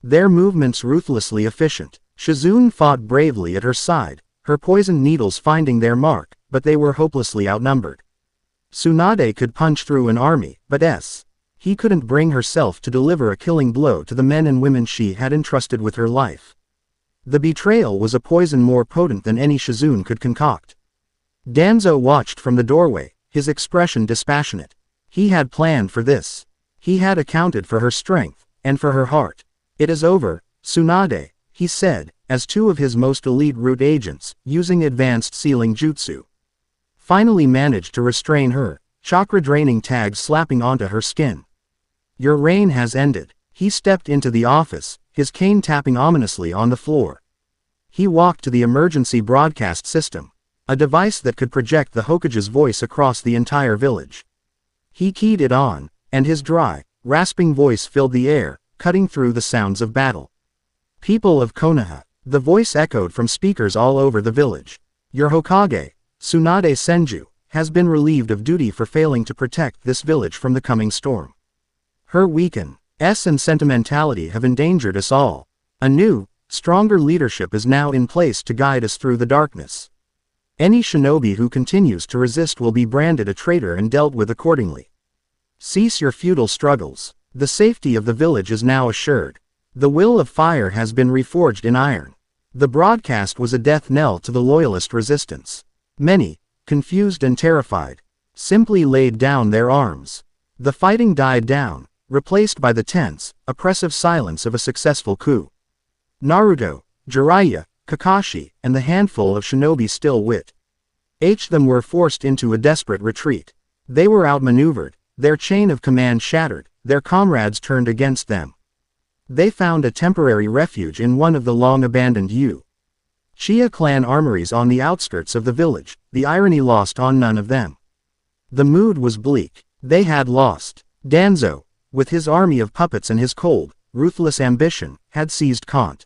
Their movements ruthlessly efficient. Shizune fought bravely at her side, her poisoned needles finding their mark, but they were hopelessly outnumbered. Tsunade could punch through an army, but he couldn't bring herself to deliver a killing blow to the men and women she had entrusted with her life. The betrayal was a poison more potent than any Shizune could concoct. Danzo watched from the doorway, his expression dispassionate. He had planned for this. He had accounted for her strength, and for her heart. It is over, Tsunade, he said, as two of his most elite root agents, using advanced sealing jutsu, finally managed to restrain her, chakra-draining tags slapping onto her skin. Your reign has ended. He stepped into the office, his cane tapping ominously on the floor. He walked to the emergency broadcast system, a device that could project the Hokage's voice across the entire village. He keyed it on, and his dry, rasping voice filled the air, cutting through the sounds of battle. People of Konoha, the voice echoed from speakers all over the village. Your Hokage, Tsunade Senju, has been relieved of duty for failing to protect this village from the coming storm. Her weakness and sentimentality have endangered us all. A new, stronger leadership is now in place to guide us through the darkness. Any shinobi who continues to resist will be branded a traitor and dealt with accordingly. Cease your futile struggles. The safety of the village is now assured. The will of fire has been reforged in iron. The broadcast was a death knell to the loyalist resistance. Many, confused and terrified, simply laid down their arms. The fighting died down, replaced by the tense, oppressive silence of a successful coup. Naruto, Jiraiya, Kakashi, and the handful of shinobi still wit. Them were forced into a desperate retreat. They were outmaneuvered, their chain of command shattered, their comrades turned against them. They found a temporary refuge in one of the long-abandoned Uchiha clan armories on the outskirts of the village, the irony lost on none of them. The mood was bleak. They had lost. Danzo, with his army of puppets and his cold, ruthless ambition, had seized Kant.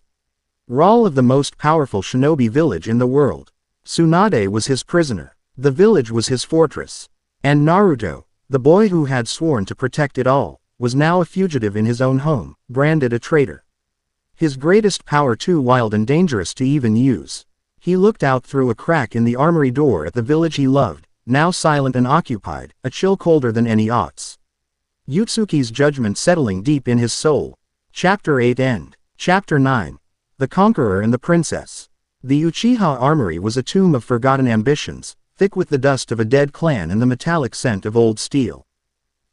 Raul of the most powerful shinobi village in the world. Tsunade was his prisoner. The village was his fortress. And Naruto, the boy who had sworn to protect it all, was now a fugitive in his own home, branded a traitor. His greatest power too wild and dangerous to even use. He looked out through a crack in the armory door at the village he loved, now silent and occupied, a chill colder than any aughts. Yutsuki's judgment settling deep in his soul. Chapter 8 End. Chapter 9. The Conqueror and the Princess. The Uchiha armory was a tomb of forgotten ambitions, thick with the dust of a dead clan and the metallic scent of old steel.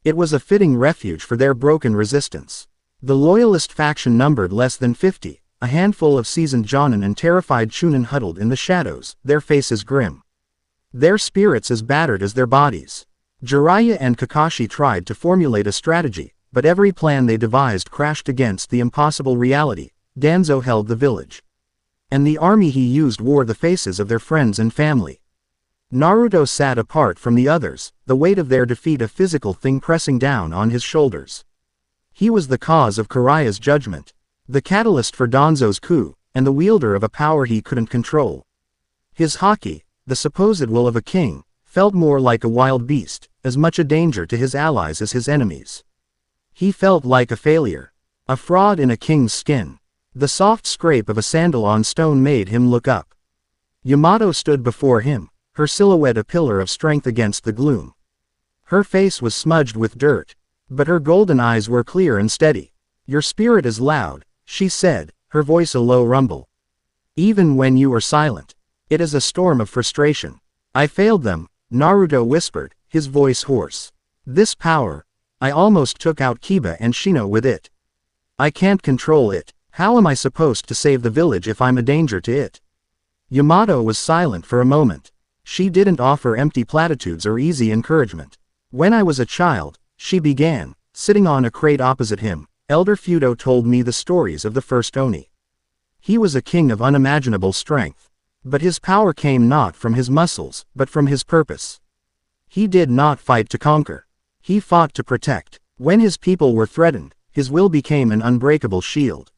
It was a fitting refuge for their broken resistance. The loyalist faction numbered less than 50, a handful of seasoned jonin and terrified chunin huddled in the shadows, their faces grim. Their spirits as battered as their bodies. Jiraiya and Kakashi tried to formulate a strategy, but every plan they devised crashed against the impossible reality. Danzo held the village. And the army he used wore the faces of their friends and family. Naruto sat apart from the others, the weight of their defeat a physical thing pressing down on his shoulders. He was the cause of Karaya's judgment, the catalyst for Danzo's coup, and the wielder of a power he couldn't control. His Haki, the supposed will of a king, felt more like a wild beast, as much a danger to his allies as his enemies. He felt like a failure, a fraud in a king's skin. The soft scrape of a sandal on stone made him look up. Yamato stood before him, her silhouette a pillar of strength against the gloom. Her face was smudged with dirt, but her golden eyes were clear and steady. Your spirit is loud, she said, her voice a low rumble. Even when you are silent. It is a storm of frustration. I failed them, Naruto whispered, his voice hoarse. This power, I almost took out Kiba and Shino with it. I can't control it. How am I supposed to save the village if I'm a danger to it? Yamato was silent for a moment. She didn't offer empty platitudes or easy encouragement. When I was a child, she began, sitting on a crate opposite him, Elder Fudo told me the stories of the first Oni. He was a king of unimaginable strength. But his power came not from his muscles, but from his purpose. He did not fight to conquer. He fought to protect. When his people were threatened, his will became an unbreakable shield.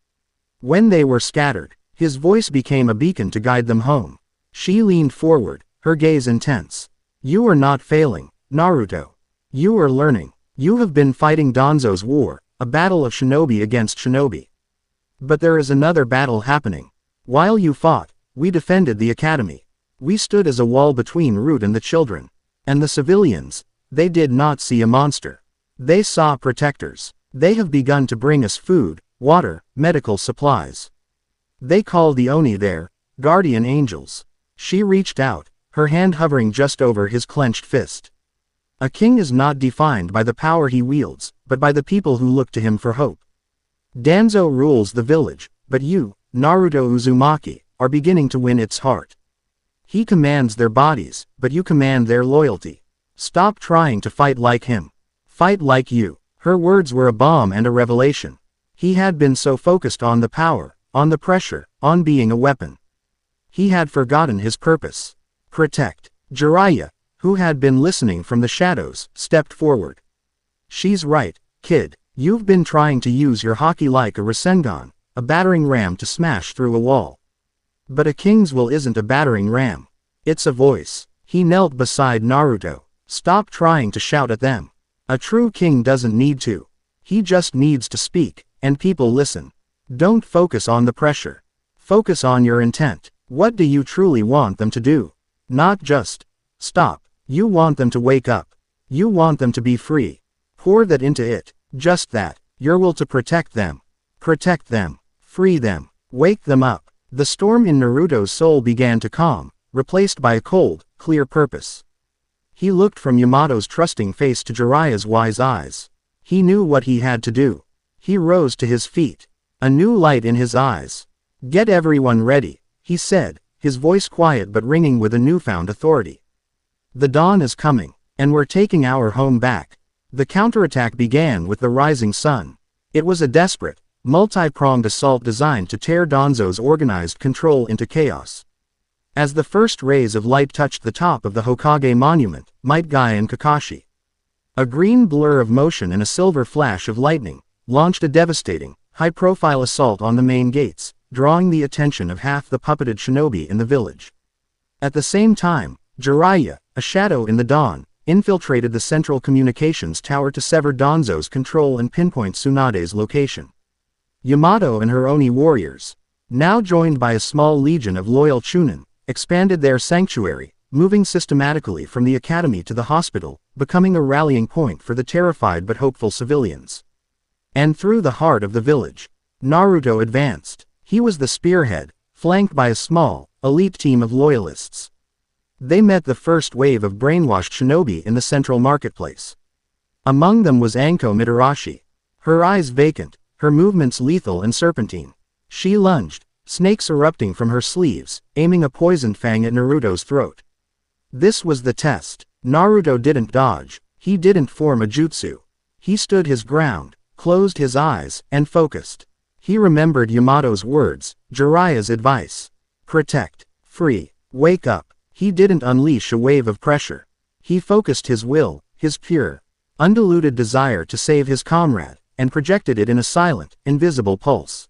When they were scattered, his voice became a beacon to guide them home. She leaned forward, her gaze intense. You are not failing, Naruto. You are learning. You have been fighting Danzo's war, a battle of shinobi against shinobi. But there is another battle happening. While you fought, we defended the academy. We stood as a wall between Root and the children. And the civilians, they did not see a monster. They saw protectors. They have begun to bring us food, water, medical supplies. They call the Oni their guardian angels. She reached out, her hand hovering just over his clenched fist. A king is not defined by the power he wields, but by the people who look to him for hope. Danzo rules the village, but you, Naruto Uzumaki, are beginning to win its heart. He commands their bodies, but you command their loyalty. Stop trying to fight like him. Fight like you. Her words were a bomb and a revelation. He had been so focused on the power, on the pressure, on being a weapon. He had forgotten his purpose. Protect. Jiraiya, who had been listening from the shadows, stepped forward. She's right, kid. You've been trying to use your Haki like a Rasengan, a battering ram to smash through a wall. But a king's will isn't a battering ram. It's a voice. He knelt beside Naruto. Stop trying to shout at them. A true king doesn't need to. He just needs to speak, and people listen. Don't focus on the pressure. Focus on your intent. What do you truly want them to do? Not just stop. You want them to wake up. You want them to be free. Pour that into it. Just that. Your will to protect them. Protect them. Free them. Wake them up. The storm in Naruto's soul began to calm, replaced by a cold, clear purpose. He looked from Yamato's trusting face to Jiraiya's wise eyes. He knew what he had to do. He rose to his feet. A new light in his eyes. Get everyone ready, he said, his voice quiet but ringing with a newfound authority. The dawn is coming, and we're taking our home back. The counterattack began with the rising sun. It was a desperate, multi-pronged assault designed to tear Danzo's organized control into chaos. As the first rays of light touched the top of the Hokage monument, Might Guy and Kakashi, a green blur of motion and a silver flash of lightning launched a devastating, high-profile assault on the main gates, drawing the attention of half the puppeted shinobi in the village. At the same time, Jiraiya, a shadow in the dawn, infiltrated the central communications tower to sever Danzo's control and pinpoint Tsunade's location. Yamato and her Oni warriors, now joined by a small legion of loyal Chunin, expanded their sanctuary, moving systematically from the academy to the hospital, becoming a rallying point for the terrified but hopeful civilians. And through the heart of the village, Naruto advanced. He was the spearhead, flanked by a small, elite team of loyalists. They met the first wave of brainwashed shinobi in the central marketplace. Among them was Anko Mitarashi. Her eyes vacant, her movements lethal and serpentine. She lunged, snakes erupting from her sleeves, aiming a poisoned fang at Naruto's throat. This was the test. Naruto didn't dodge. He didn't form a jutsu. He stood his ground, closed his eyes, and focused. He remembered Yamato's words, Jiraiya's advice. Protect. Free. Wake up. He didn't unleash a wave of pressure. He focused his will, his pure, undiluted desire to save his comrade, and projected it in a silent, invisible pulse.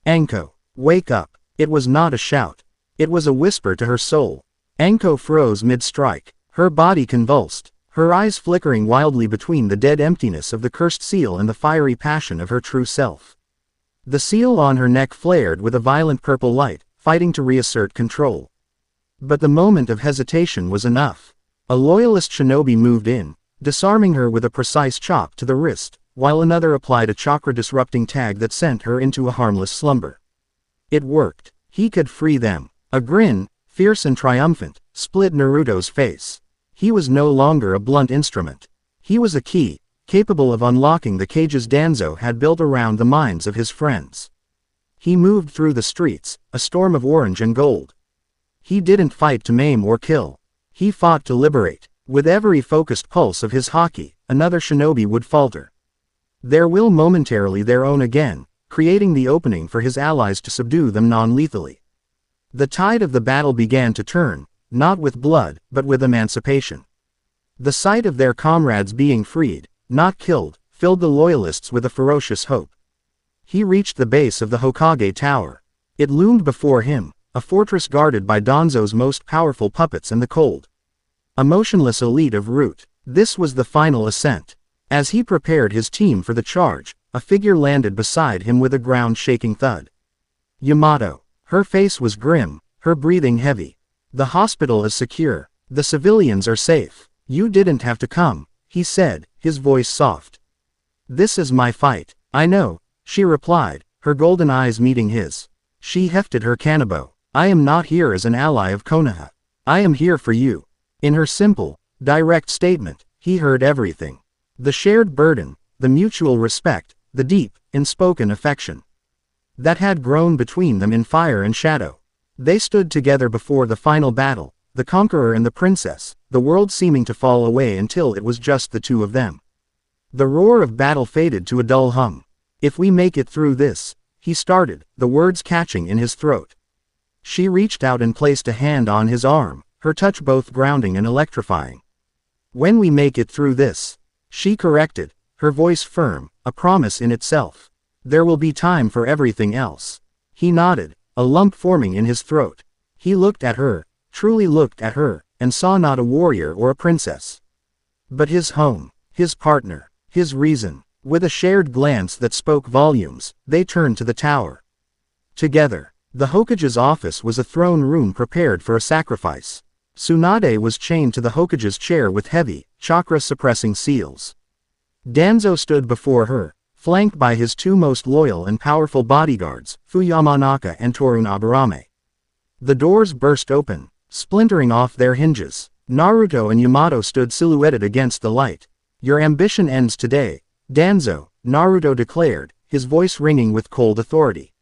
Anko, wake up. It was not a shout. It was a whisper to her soul. Anko froze mid-strike, her body convulsed, her eyes flickering wildly between the dead emptiness of the cursed seal and the fiery passion of her true self. The seal on her neck flared with a violent purple light, fighting to reassert control. But the moment of hesitation was enough. A loyalist shinobi moved in, disarming her with a precise chop to the wrist, while another applied a chakra-disrupting tag that sent her into a harmless slumber. It worked. He could free them. A grin, fierce and triumphant, split Naruto's face. He was no longer a blunt instrument. He was a key, capable of unlocking the cages Danzo had built around the minds of his friends. He moved through the streets, a storm of orange and gold. He didn't fight to maim or kill. He fought to liberate. With every focused pulse of his Haki, another shinobi would falter. Their will momentarily their own again, creating the opening for his allies to subdue them non-lethally. The tide of the battle began to turn, not with blood, but with emancipation. The sight of their comrades being freed, not killed, filled the loyalists with a ferocious hope. He reached the base of the Hokage Tower. It loomed before him, a fortress guarded by Danzo's most powerful puppets and the cold, a motionless elite of Root. This was the final ascent. As he prepared his team for the charge, a figure landed beside him with a ground-shaking thud. Yamato. Her face was grim, her breathing heavy. The hospital is secure. The civilians are safe. You didn't have to come, he said, his voice soft. This is my fight. I know, she replied, her golden eyes meeting his. She hefted her kanabo. I am not here as an ally of Konoha. I am here for you. In her simple, direct statement, he heard everything. The shared burden, the mutual respect, the deep, unspoken affection. that had grown between them in fire and shadow. They stood together before the final battle, the conqueror and the princess, the world seeming to fall away until it was just the two of them. The roar of battle faded to a dull hum. "If we make it through this," he started, the words catching in his throat. She reached out and placed a hand on his arm, her touch both grounding and electrifying. "When we make it through this," she corrected, her voice firm, a promise in itself. "There will be time for everything else." He nodded, a lump forming in his throat. He looked at her, truly looked at her, and saw not a warrior or a princess, but his home, his partner, his reason. With a shared glance that spoke volumes, they turned to the tower. Together. The Hokage's office was a throne room prepared for a sacrifice. Tsunade was chained to the Hokage's chair with heavy, chakra-suppressing seals. Danzo stood before her, flanked by his two most loyal and powerful bodyguards, Fuyamanaka and Torunabarame. The doors burst open, splintering off their hinges. Naruto and Yamato stood silhouetted against the light. "Your ambition ends today, Danzo," Naruto declared, his voice ringing with cold authority.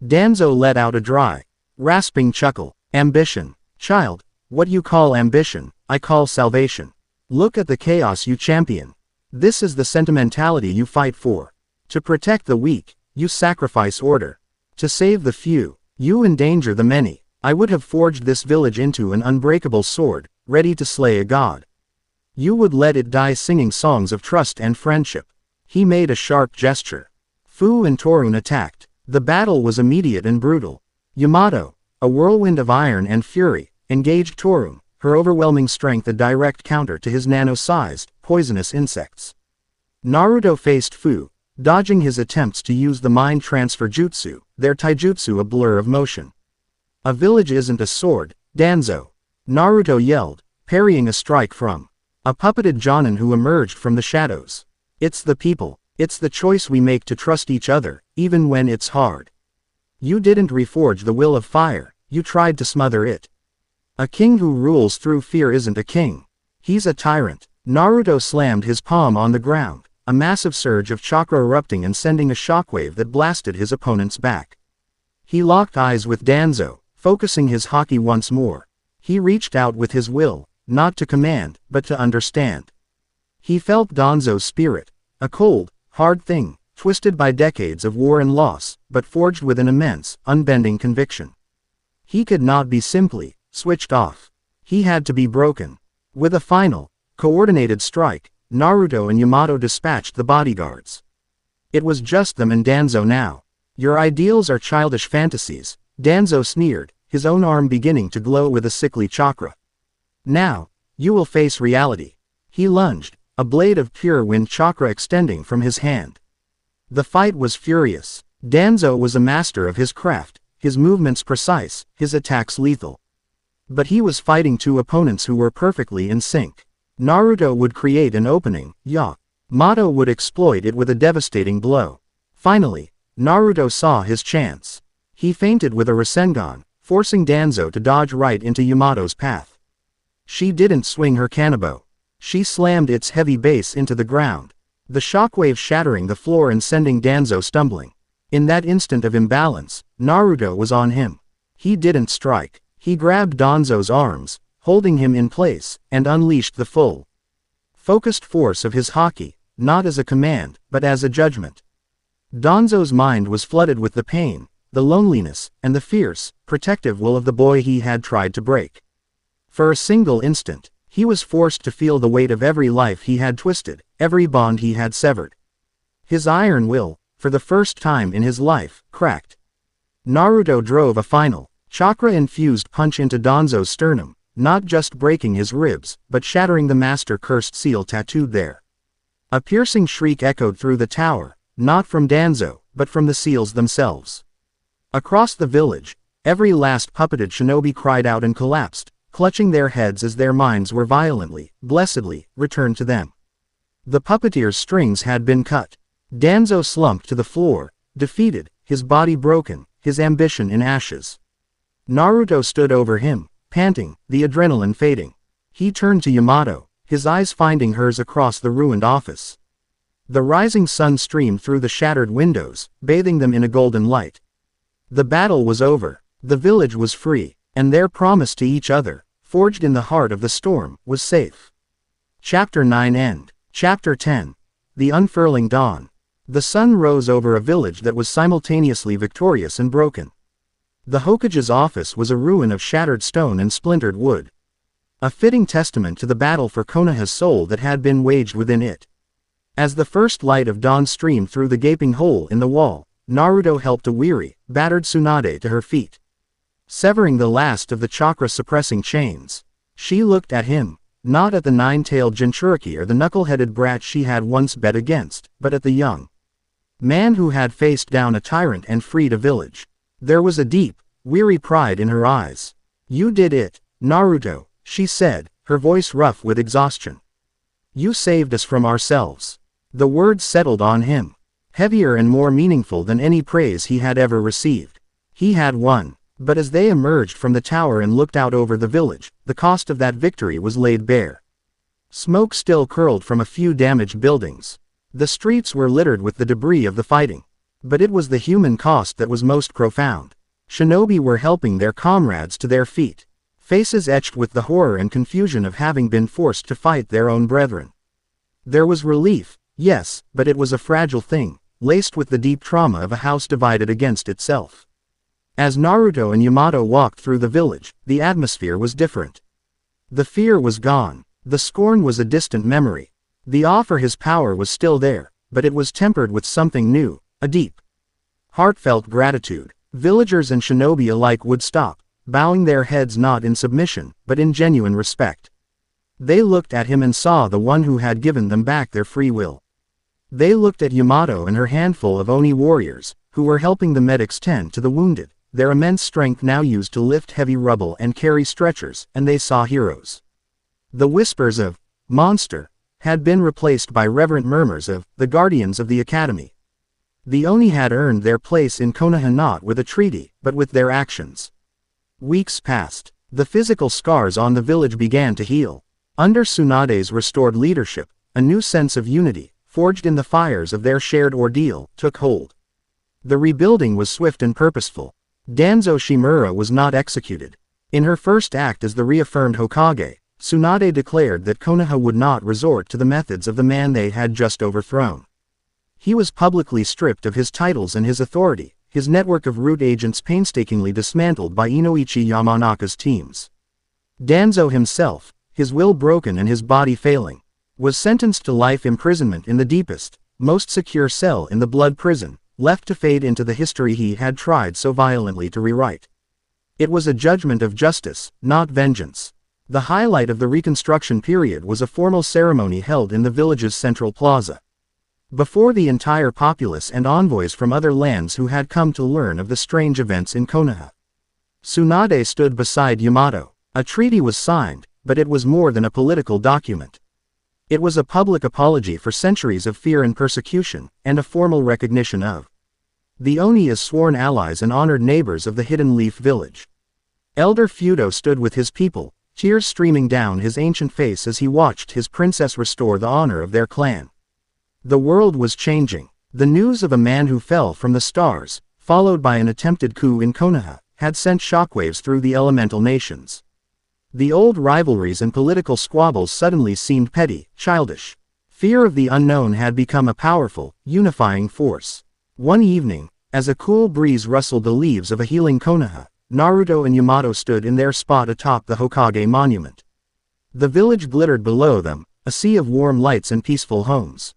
Danzo let out a dry, rasping chuckle. "Ambition? Child, what you call ambition, I call salvation. Look at the chaos you champion. This is the sentimentality you fight for. To protect the weak, you sacrifice order. To save the few, you endanger the many. I would have forged this village into an unbreakable sword, ready to slay a god. You would let it die singing songs of trust and friendship." He made a sharp gesture. Fu and Torun attacked. The battle was immediate and brutal. Yamato, a whirlwind of iron and fury, engaged Torun, her overwhelming strength a direct counter to his nano-sized, poisonous insects. Naruto faced Fu, dodging his attempts to use the mind transfer jutsu, their taijutsu a blur of motion. "A village isn't a sword, Danzo," Naruto yelled, parrying a strike from a puppeted Jonin who emerged from the shadows. "It's the people. It's the choice we make to trust each other, even when it's hard. You didn't reforge the will of fire, you tried to smother it. A king who rules through fear isn't a king. He's a tyrant." Naruto slammed his palm on the ground, a massive surge of chakra erupting and sending a shockwave that blasted his opponent's back. He locked eyes with Danzo, focusing his haki once more. He reached out with his will, not to command, but to understand. He felt Danzo's spirit, a cold, hard thing, twisted by decades of war and loss, but forged with an immense, unbending conviction. He could not be simply switched off. He had to be broken. With a final, coordinated strike, Naruto and Yamato dispatched the bodyguards. It was just them and Danzo now. "Your ideals are childish fantasies," Danzo sneered, his own arm beginning to glow with a sickly chakra. "Now, you will face reality." He lunged, a blade of pure wind chakra extending from his hand. The fight was furious. Danzo was a master of his craft, his movements precise, his attacks lethal. But he was fighting two opponents who were perfectly in sync. Naruto would create an opening, Yamato would exploit it with a devastating blow. Finally, Naruto saw his chance. He feinted with a Rasengan, forcing Danzo to dodge right into Yamato's path. She didn't swing her kanabo. She slammed its heavy base into the ground, the shockwave shattering the floor and sending Danzo stumbling. In that instant of imbalance, Naruto was on him. He didn't strike. He grabbed Danzo's arms, holding him in place, and unleashed the full, focused force of his haki, not as a command, but as a judgment. Danzo's mind was flooded with the pain, the loneliness, and the fierce, protective will of the boy he had tried to break. For a single instant, he was forced to feel the weight of every life he had twisted, every bond he had severed. His iron will, for the first time in his life, cracked. Naruto drove a final, chakra-infused punch into Danzo's sternum, not just breaking his ribs, but shattering the master-cursed seal tattooed there. A piercing shriek echoed through the tower, not from Danzo, but from the seals themselves. Across the village, every last puppeted shinobi cried out and collapsed, clutching their heads as their minds were violently, blessedly, returned to them. The puppeteer's strings had been cut. Danzo slumped to the floor, defeated, his body broken, his ambition in ashes. Naruto stood over him, panting, the adrenaline fading. He turned to Yamato, his eyes finding hers across the ruined office. The rising sun streamed through the shattered windows, bathing them in a golden light. The battle was over. The village was free, and their promise to each other, forged in the heart of the storm, was safe. Chapter 9 End. Chapter 10. The Unfurling Dawn. The sun rose over a village that was simultaneously victorious and broken. The Hokage's office was a ruin of shattered stone and splintered wood. A fitting testament to the battle for Konoha's soul that had been waged within it. As the first light of dawn streamed through the gaping hole in the wall, Naruto helped a weary, battered Tsunade to her feet. Severing the last of the chakra-suppressing chains. She looked at him, not at the nine-tailed Jinchuriki or the knuckle-headed brat she had once bet against, but at the young man who had faced down a tyrant and freed a village. There was a deep, weary pride in her eyes. "You did it, Naruto," she said, her voice rough with exhaustion. "You saved us from ourselves." The words settled on him, heavier and more meaningful than any praise he had ever received. He had won. But as they emerged from the tower and looked out over the village, the cost of that victory was laid bare. Smoke still curled from a few damaged buildings. The streets were littered with the debris of the fighting. But it was the human cost that was most profound. Shinobi were helping their comrades to their feet, faces etched with the horror and confusion of having been forced to fight their own brethren. There was relief, yes, but it was a fragile thing, laced with the deep trauma of a house divided against itself. As Naruto and Yamato walked through the village, the atmosphere was different. The fear was gone. The scorn was a distant memory. The awe for his power was still there, but it was tempered with something new, a deep, heartfelt gratitude. Villagers and shinobi alike would stop, bowing their heads not in submission, but in genuine respect. They looked at him and saw the one who had given them back their free will. They looked at Yamato and her handful of Oni warriors, who were helping the medics tend to the wounded, their immense strength now used to lift heavy rubble and carry stretchers, and they saw heroes. The whispers of "monster" had been replaced by reverent murmurs of "the guardians of the academy." The Oni had earned their place in Konoha not with a treaty, but with their actions. Weeks passed. The physical scars on the village began to heal. Under Tsunade's restored leadership, a new sense of unity, forged in the fires of their shared ordeal, took hold. The rebuilding was swift and purposeful. Danzo Shimura was not executed. In her first act as the reaffirmed Hokage, Tsunade declared that Konoha would not resort to the methods of the man they had just overthrown. He was publicly stripped of his titles and his authority, his network of root agents painstakingly dismantled by Inoichi Yamanaka's teams. Danzo himself, his will broken and his body failing, was sentenced to life imprisonment in the deepest, most secure cell in the blood prison, left to fade into the history he had tried so violently to rewrite. It was a judgment of justice, not vengeance. The highlight of the reconstruction period was a formal ceremony held in the village's central plaza. Before the entire populace and envoys from other lands who had come to learn of the strange events in Konoha. Tsunade stood beside Yamato. A treaty was signed, but it was more than a political document. It was a public apology for centuries of fear and persecution, and a formal recognition of the Oni as sworn allies and honored neighbors of the Hidden Leaf village. Elder Fudo stood with his people, tears streaming down his ancient face as he watched his princess restore the honor of their clan. The world was changing. The news of a man who fell from the stars, followed by an attempted coup in Konoha, had sent shockwaves through the elemental nations. The old rivalries and political squabbles suddenly seemed petty, childish. Fear of the unknown had become a powerful, unifying force. One evening, as a cool breeze rustled the leaves of a healing Konoha, Naruto and Yamato stood in their spot atop the Hokage monument. The village glittered below them, a sea of warm lights and peaceful homes.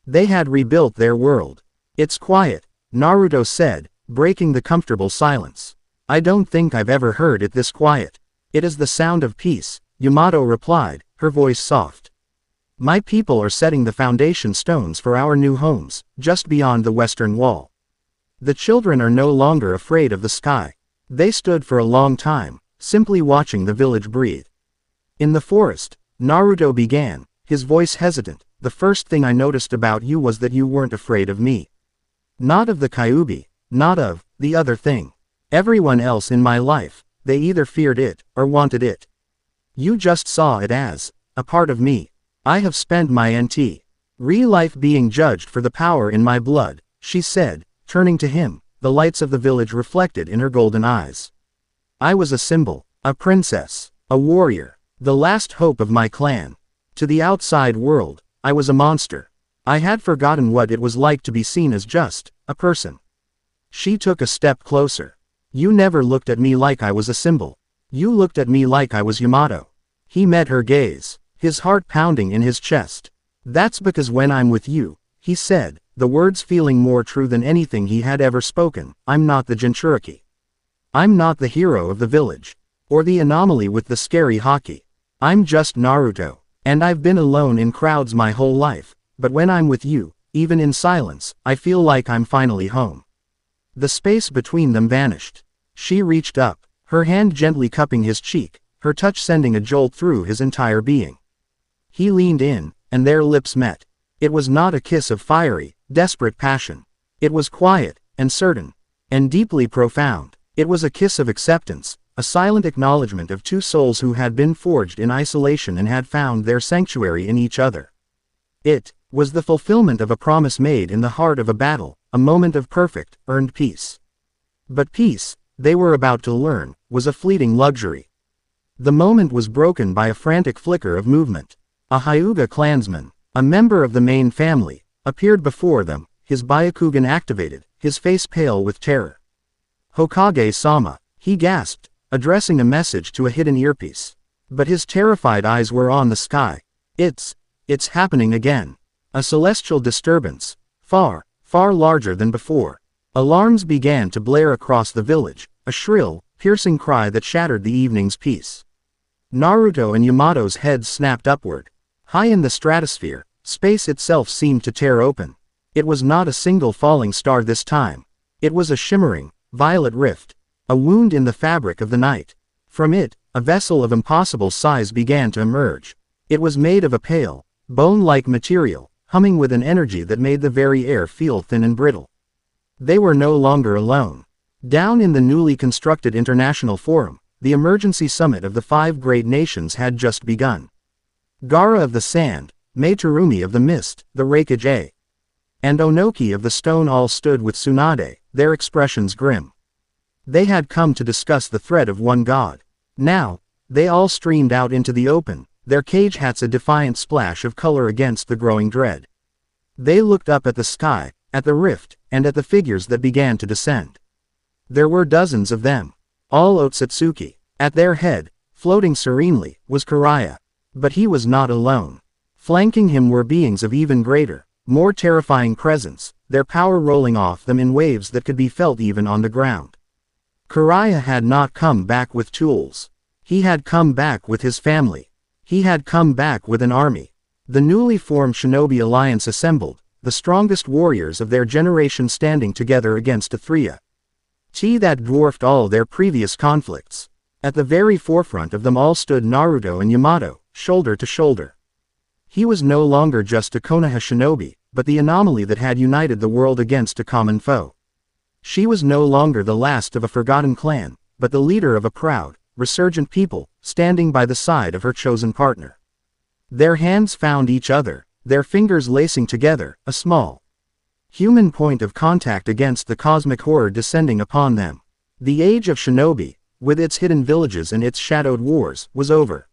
They had rebuilt their world. "It's quiet," Naruto said, breaking the comfortable silence. "I don't think I've ever heard it this quiet." "It is the sound of peace," Yamato replied, her voice soft. "My people are setting the foundation stones for our new homes, just beyond the western wall. The children are no longer afraid of the sky." They stood for a long time, simply watching the village breathe. "In the forest," Naruto began, his voice hesitant, "the first thing I noticed about you was that you weren't afraid of me. Not of the Kyuubi, not of the other thing. Everyone else in my life, they either feared it, or wanted it. You just saw it as a part of me. I have spent my real life being judged for the power in my blood," she said, turning to him, the lights of the village reflected in her golden eyes. I was a symbol, a princess, a warrior, the last hope of my clan. To the outside world, I was a monster. I had forgotten what it was like to be seen as just a person. She took a step closer. You never looked at me like I was a symbol. You looked at me like I was Yamato. He met her gaze, his heart pounding in his chest. That's because when I'm with you, he said, the words feeling more true than anything he had ever spoken, I'm not the Jinchuriki. I'm not the hero of the village. Or the anomaly with the scary Haki. I'm just Naruto. And I've been alone in crowds my whole life, but when I'm with you, even in silence, I feel like I'm finally home. The space between them vanished. She reached up, her hand gently cupping his cheek, her touch sending a jolt through his entire being. He leaned in, and their lips met. It was not a kiss of fiery, desperate passion. It was quiet, and certain, and deeply profound. It was a kiss of acceptance, a silent acknowledgement of two souls who had been forged in isolation and had found their sanctuary in each other. It was the fulfillment of a promise made in the heart of a battle, a moment of perfect, earned peace. But peace, they were about to learn, was a fleeting luxury. The moment was broken by a frantic flicker of movement. A Hyuga clansman, a member of the main family, appeared before them, his Byakugan activated, his face pale with terror. Hokage-sama, he gasped, addressing a message to a hidden earpiece. But his terrified eyes were on the sky. It's happening again. A celestial disturbance, far, far larger than before. Alarms began to blare across the village, a shrill, piercing cry that shattered the evening's peace. Naruto and Yamato's heads snapped upward. High in the stratosphere, space itself seemed to tear open. It was not a single falling star this time. It was a shimmering, violet rift. A wound in the fabric of the night. From it, a vessel of impossible size began to emerge. It was made of a pale, bone-like material, humming with an energy that made the very air feel thin and brittle. They were no longer alone. Down in the newly constructed International Forum, the emergency summit of the 5 great nations had just begun. Gaara of the Sand, Meitarumi of the Mist, the Raikage, and Onoki of the Stone all stood with Tsunade, their expressions grim. They had come to discuss the threat of one god. Now, they all streamed out into the open, their cage hats a defiant splash of color against the growing dread. They looked up at the sky, at the rift, and at the figures that began to descend. There were dozens of them, all Otsutsuki. At their head, floating serenely, was Jiraiya. But he was not alone. Flanking him were beings of even greater, more terrifying presence, their power rolling off them in waves that could be felt even on the ground. Jiraiya had not come back with tools. He had come back with his family. He had come back with an army. The newly formed Shinobi Alliance assembled, the strongest warriors of their generation standing together against a threat that dwarfed all their previous conflicts. At the very forefront of them all stood Naruto and Yamato, shoulder to shoulder. He was no longer just a Konoha shinobi, but the anomaly that had united the world against a common foe. She was no longer the last of a forgotten clan, but the leader of a proud, resurgent people, standing by the side of her chosen partner. Their hands found each other, their fingers lacing together, a small human point of contact against the cosmic horror descending upon them. The age of shinobi, with its hidden villages and its shadowed wars, was over.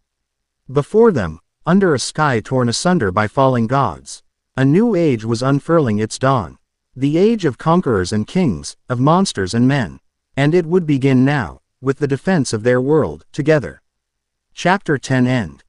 Before them, under a sky torn asunder by falling gods, a new age was unfurling its dawn. The age of conquerors and kings, of monsters and men. And it would begin now, with the defense of their world, together. Chapter 10 End.